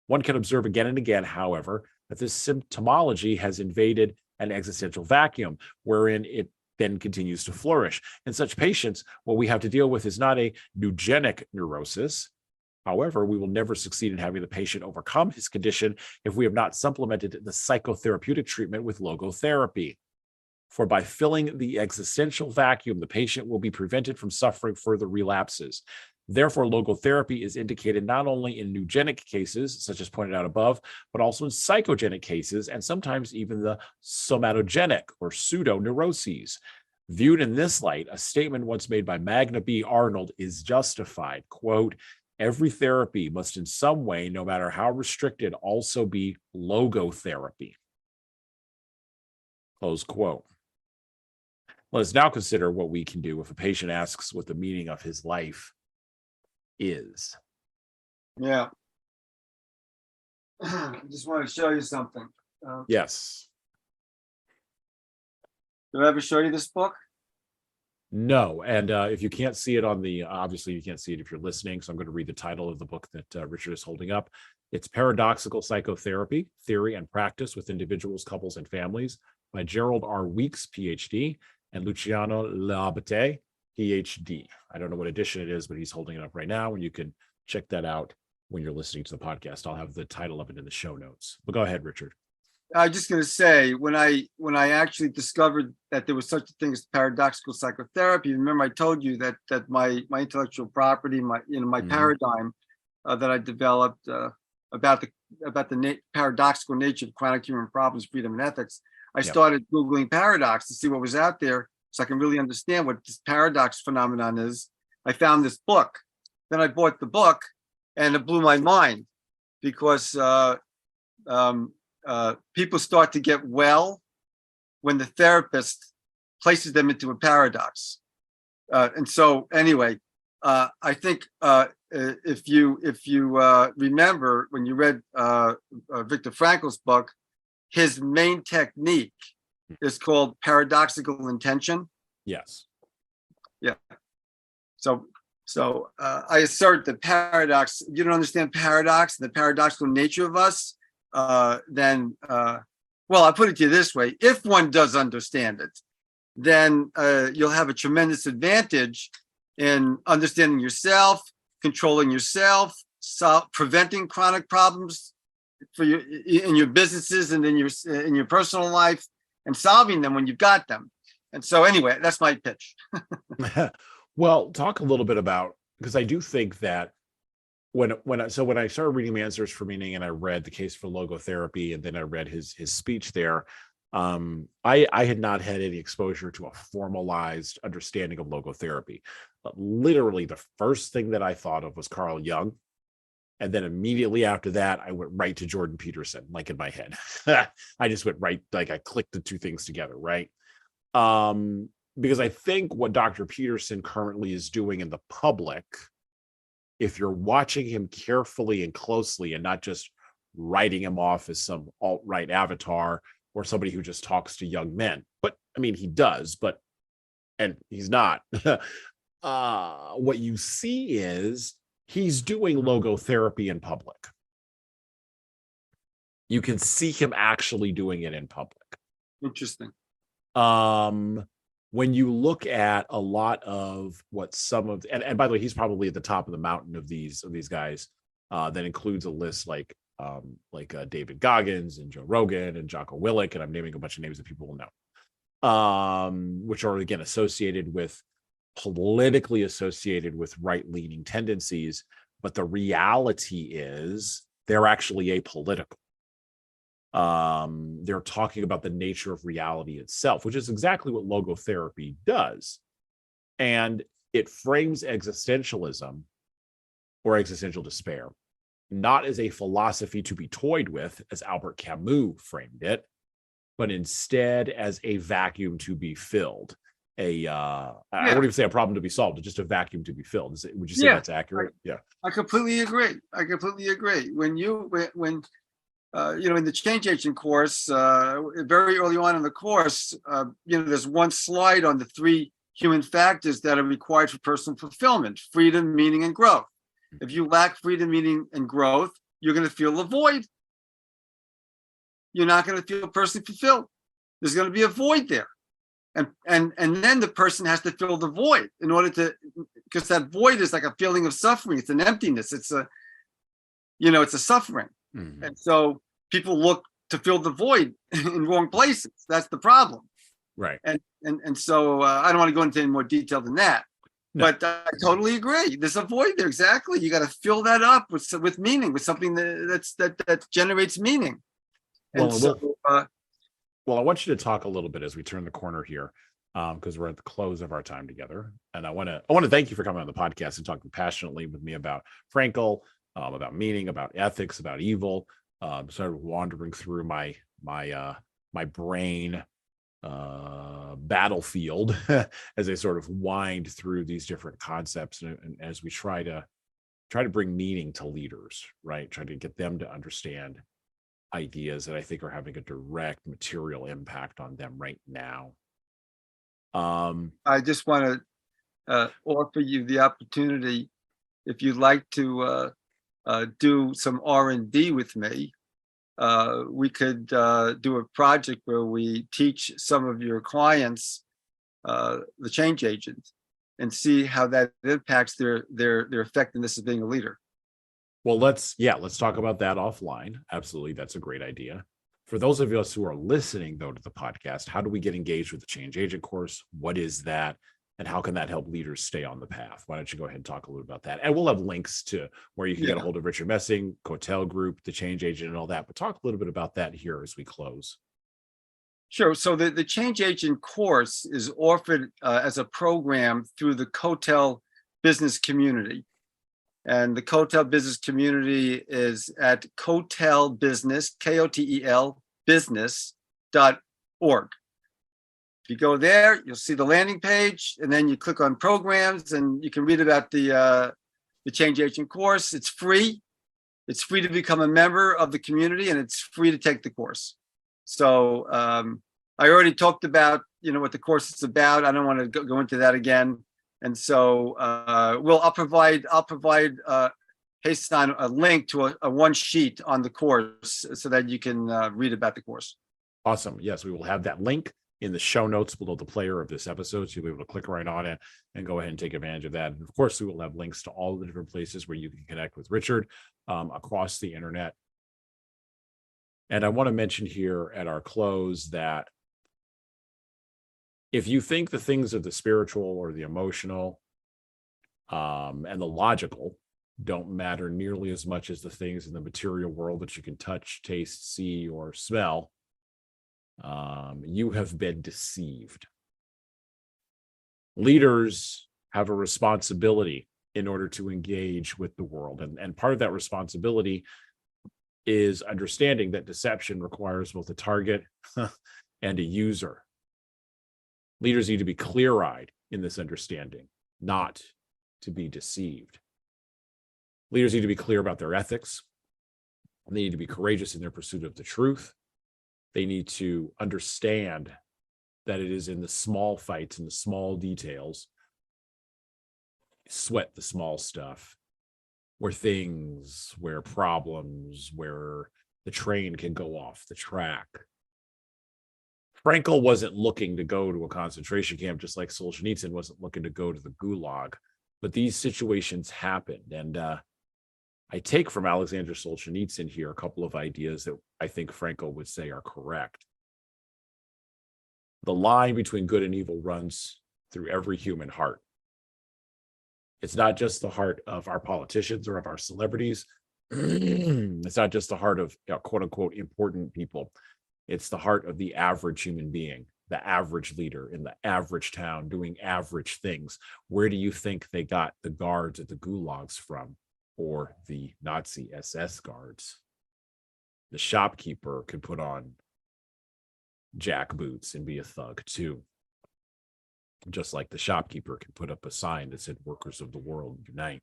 [SPEAKER 1] One can observe again and again, however, that this symptomology has invaded an existential vacuum, wherein it then continues to flourish. In such patients, what we have to deal with is not a neugenic neurosis. However, we will never succeed in having the patient overcome his condition if we have not supplemented the psychotherapeutic treatment with logotherapy. For by filling the existential vacuum, the patient will be prevented from suffering further relapses. Therefore, logotherapy is indicated not only in neugenic cases, such as pointed out above, but also in psychogenic cases, and sometimes even the somatogenic or pseudo-neuroses. Viewed in this light, a statement once made by Magna B. Arnold is justified. Quote, "Every therapy must in some way, no matter how restricted, also be logotherapy." Close quote. Let us now consider what we can do if a patient asks what the meaning of his life is.
[SPEAKER 2] Yeah. I just want to show you something.
[SPEAKER 1] Yes.
[SPEAKER 2] Did I ever show you this book?
[SPEAKER 1] No. And if you can't see it on the, obviously you can't see it if you're listening. So I'm going to read the title of the book that Richard is holding up. It's Paradoxical Psychotherapy, Theory and Practice with Individuals, Couples, and Families by Gerald R. Weeks, PhD, and Luciano Labate, PhD. I don't know what edition it is, but he's holding it up right now, and you can check that out when you're listening to the podcast. I'll have the title of it in the show notes. But go ahead, Richard.
[SPEAKER 2] I was just going to say, when I actually discovered that there was such a thing as paradoxical psychotherapy, remember I told you that my intellectual property, my paradigm that I developed about the paradoxical nature of chronic human problems, freedom, and ethics. I started Googling paradox to see what was out there, so I can really understand what this paradox phenomenon is, I found this book. Then I bought the book, and it blew my mind because people start to get well when the therapist places them into a paradox. And so, anyway, I think if you remember when you read Viktor Frankl's book, his main technique is called paradoxical intention.
[SPEAKER 1] Yes.
[SPEAKER 2] Yeah. So I assert that paradox, if you don't understand paradox and the paradoxical nature of us, then, well, I'll put it to you this way. If one does understand it, then you'll have a tremendous advantage in understanding yourself, controlling yourself, preventing chronic problems for your in your businesses and in your personal life, and solving them when you've got them. And so, anyway, that's my pitch.
[SPEAKER 1] Well, talk a little bit about, because I do think that when I started reading Answers for Meaning, and I read The Case for Logotherapy, and then I read his speech there, I had not had any exposure to a formalized understanding of logotherapy. But literally, the first thing that I thought of was Carl Jung. And then immediately after that, I went right to Jordan Peterson, like in my head. I just went right, like I clicked the two things together, right? Because I think what Dr. Peterson currently is doing in the public, if you're watching him carefully and closely and not just writing him off as some alt-right avatar or somebody who just talks to young men, but I mean, he does, and he's not. What you see is he's doing logotherapy in public. You can see him actually doing it in public.
[SPEAKER 2] Interesting.
[SPEAKER 1] When you look at a lot of what some of, and by the way, he's probably at the top of the mountain of these guys, that includes a list like David Goggins and Joe Rogan and Jocko Willink, and I'm naming a bunch of names that people will know, which are again politically associated with right-leaning tendencies, but the reality is they're actually apolitical. They're talking about the nature of reality itself, which is exactly what logotherapy does. And it frames existentialism or existential despair not as a philosophy to be toyed with, as Albert Camus framed it, but instead as a vacuum to be filled. I wouldn't even say a problem to be solved, it's just a vacuum to be filled. Would you say that's accurate?
[SPEAKER 2] I completely agree. When in the change agent course, very early on in the course, there's one slide on the 3 human factors that are required for personal fulfillment: freedom, meaning, and growth. If you lack freedom, meaning, and growth, you're going to feel a void. You're not going to feel personally fulfilled. There's going to be a void there. And then the person has to fill the void in order to, because that void is like a feeling of suffering. It's an emptiness. It's a suffering. Mm-hmm. And so people look to fill the void in wrong places. That's the problem.
[SPEAKER 1] Right.
[SPEAKER 2] And so I don't want to go into any more detail than that. No. But I totally agree. There's a void there. Exactly. You got to fill that up with meaning, with something that generates meaning.
[SPEAKER 1] Well, I want you to talk a little bit as we turn the corner here, because we're at the close of our time together. And I want to thank you for coming on the podcast and talking passionately with me about Frankl, about meaning, about ethics, about evil. Sort of wandering through my brain battlefield as I sort of wind through these different concepts, and as we try to bring meaning to leaders, right? Try to get them to understand ideas that I think are having a direct material impact on them right now.
[SPEAKER 2] I just want to offer you the opportunity, if you'd like to do some R&D with me. We could do a project where we teach some of your clients the change agent and see how that impacts their effectiveness as being a leader.
[SPEAKER 1] Well, let's talk about that offline. Absolutely. That's a great idea. For those of us who are listening, though, to the podcast, how do we get engaged with the Change Agent course? What is that? And how can that help leaders stay on the path? Why don't you go ahead and talk a little about that? And we'll have links to where you can get a hold of Richard Messing, Cotel Group, the Change Agent, and all that. But talk a little bit about that here as we close.
[SPEAKER 2] Sure. So the Change Agent course is offered as a program through the Cotel business community. And the Cotel business community is at Cotel Business, Kotel business.org. If you go there, you'll see the landing page, and then you click on programs, and you can read about the Change Agent course. It's free. It's free to become a member of the community, and it's free to take the course. So I already talked about, what the course is about. I don't want to go into that again. And so I'll provide Hassan a link to a one sheet on the course so that you can read about the course.
[SPEAKER 1] Awesome. Yes, we will have that link in the show notes below the player of this episode. So you'll be able to click right on it and go ahead and take advantage of that. And of course, we will have links to all the different places where you can connect with Richard across the internet. And I want to mention here at our close that if you think the things of the spiritual or the emotional and the logical don't matter nearly as much as the things in the material world that you can touch, taste, see, or smell, you have been deceived. Leaders have a responsibility in order to engage with the world. And part of that responsibility is understanding that deception requires both a target and a user. Leaders need to be clear-eyed in this understanding, not to be deceived. Leaders need to be clear about their ethics. They need to be courageous in their pursuit of the truth. They need to understand that it is in the small fights and the small details, sweat the small stuff, where problems, where the train can go off the track. Frankl wasn't looking to go to a concentration camp, just like Solzhenitsyn wasn't looking to go to the gulag. But these situations happened. And I take from Alexander Solzhenitsyn here a couple of ideas that I think Frankl would say are correct. The line between good and evil runs through every human heart. It's not just the heart of our politicians or of our celebrities. It's not just the heart of quote unquote important people. It's the heart of the average human being, the average leader in the average town doing average things. Where do you think they got the guards at the gulags from, or the Nazi SS guards? The shopkeeper could put on jack boots and be a thug too. Just like the shopkeeper can put up a sign that said "Workers of the World Unite."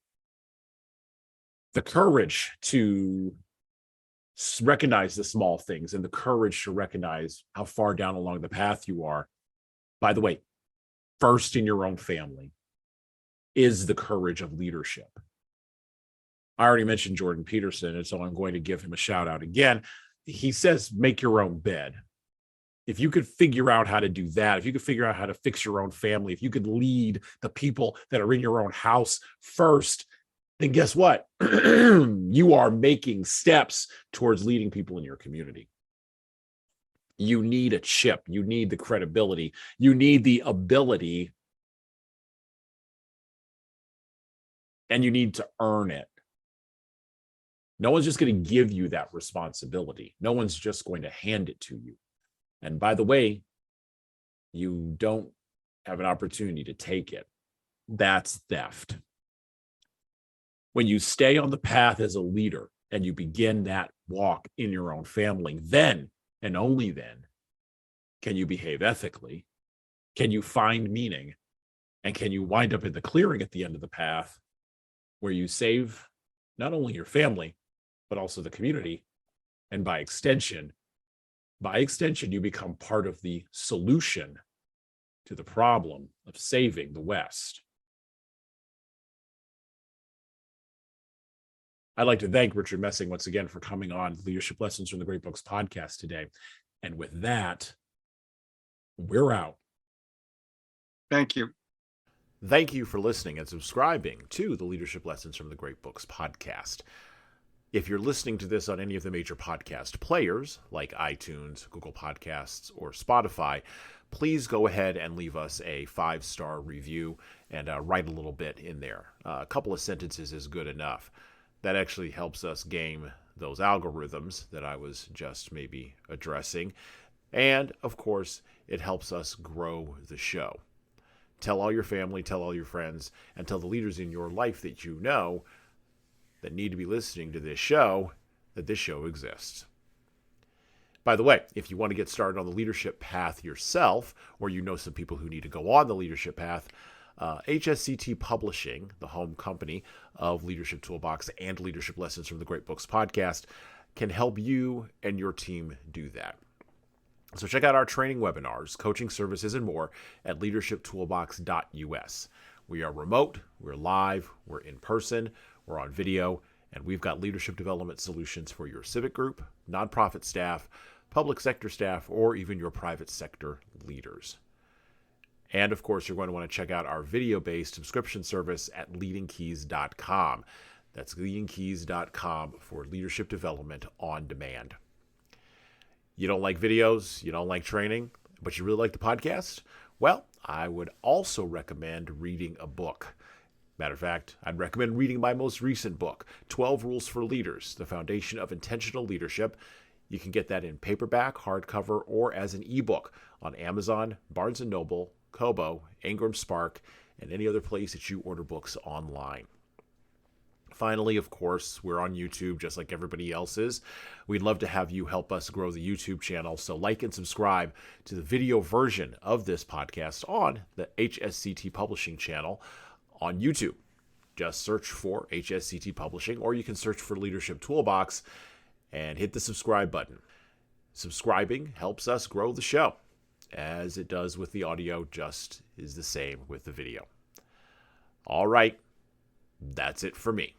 [SPEAKER 1] The courage to recognize the small things and the courage to recognize how far down along the path you are, by the way, first in your own family, is the courage of leadership. I already mentioned Jordan Peterson, and so I'm going to give him a shout out again. He says, make your own bed. If you could figure out how to do that, if you could figure out how to fix your own family, if you could lead the people that are in your own house first, then guess what? You are making steps towards leading people in your community. You need a chip. You need the credibility. You need the ability. And you need to earn it. No one's just going to give you that responsibility. No one's just going to hand it to you. And by the way, you don't have an opportunity to take it. That's theft. When you stay on the path as a leader and you begin that walk in your own family, then and only then can you behave ethically, can you find meaning, and can you wind up in the clearing at the end of the path where you save not only your family, but also the community. And by extension, you become part of the solution to the problem of saving the West. I'd like to thank Richard Messing once again for coming on Leadership Lessons from the Great Books podcast today. And with that, we're out.
[SPEAKER 2] Thank you.
[SPEAKER 1] Thank you for listening and subscribing to the Leadership Lessons from the Great Books podcast. If you're listening to this on any of the major podcast players like iTunes, Google Podcasts, or Spotify, please go ahead and leave us a 5-star review and write a little bit in there. A couple of sentences is good enough. That actually helps us game those algorithms that I was just maybe addressing. And, of course, it helps us grow the show. Tell all your family, tell all your friends, and tell the leaders in your life that you know that need to be listening to this show that this show exists. By the way, if you want to get started on the leadership path yourself, or you know some people who need to go on the leadership path, HSCT Publishing, the home company of Leadership Toolbox and Leadership Lessons from the Great Books podcast, can help you and your team do that. So check out our training webinars, coaching services, and more at leadershiptoolbox.us. We are remote, we're live, we're in person, we're on video, and we've got leadership development solutions for your civic group, nonprofit staff, public sector staff, or even your private sector leaders. And of course, you're going to want to check out our video-based subscription service at leadingkeys.com. That's leadingkeys.com for leadership development on demand. You don't like videos, you don't like training, but you really like the podcast? Well, I would also recommend reading a book. Matter of fact, I'd recommend reading my most recent book, 12 Rules for Leaders, The Foundation of Intentional Leadership. You can get that in paperback, hardcover, or as an ebook on Amazon, Barnes & Noble, Kobo, Ingram Spark, and any other place that you order books online. Finally, of course, we're on YouTube just like everybody else is. We'd love to have you help us grow the YouTube channel, so like and subscribe to the video version of this podcast on the HSCT Publishing channel on YouTube. Just search for HSCT Publishing, or you can search for Leadership Toolbox and hit the subscribe button. Subscribing helps us grow the show, as it does with the audio, just is the same with the video. All right, that's it for me.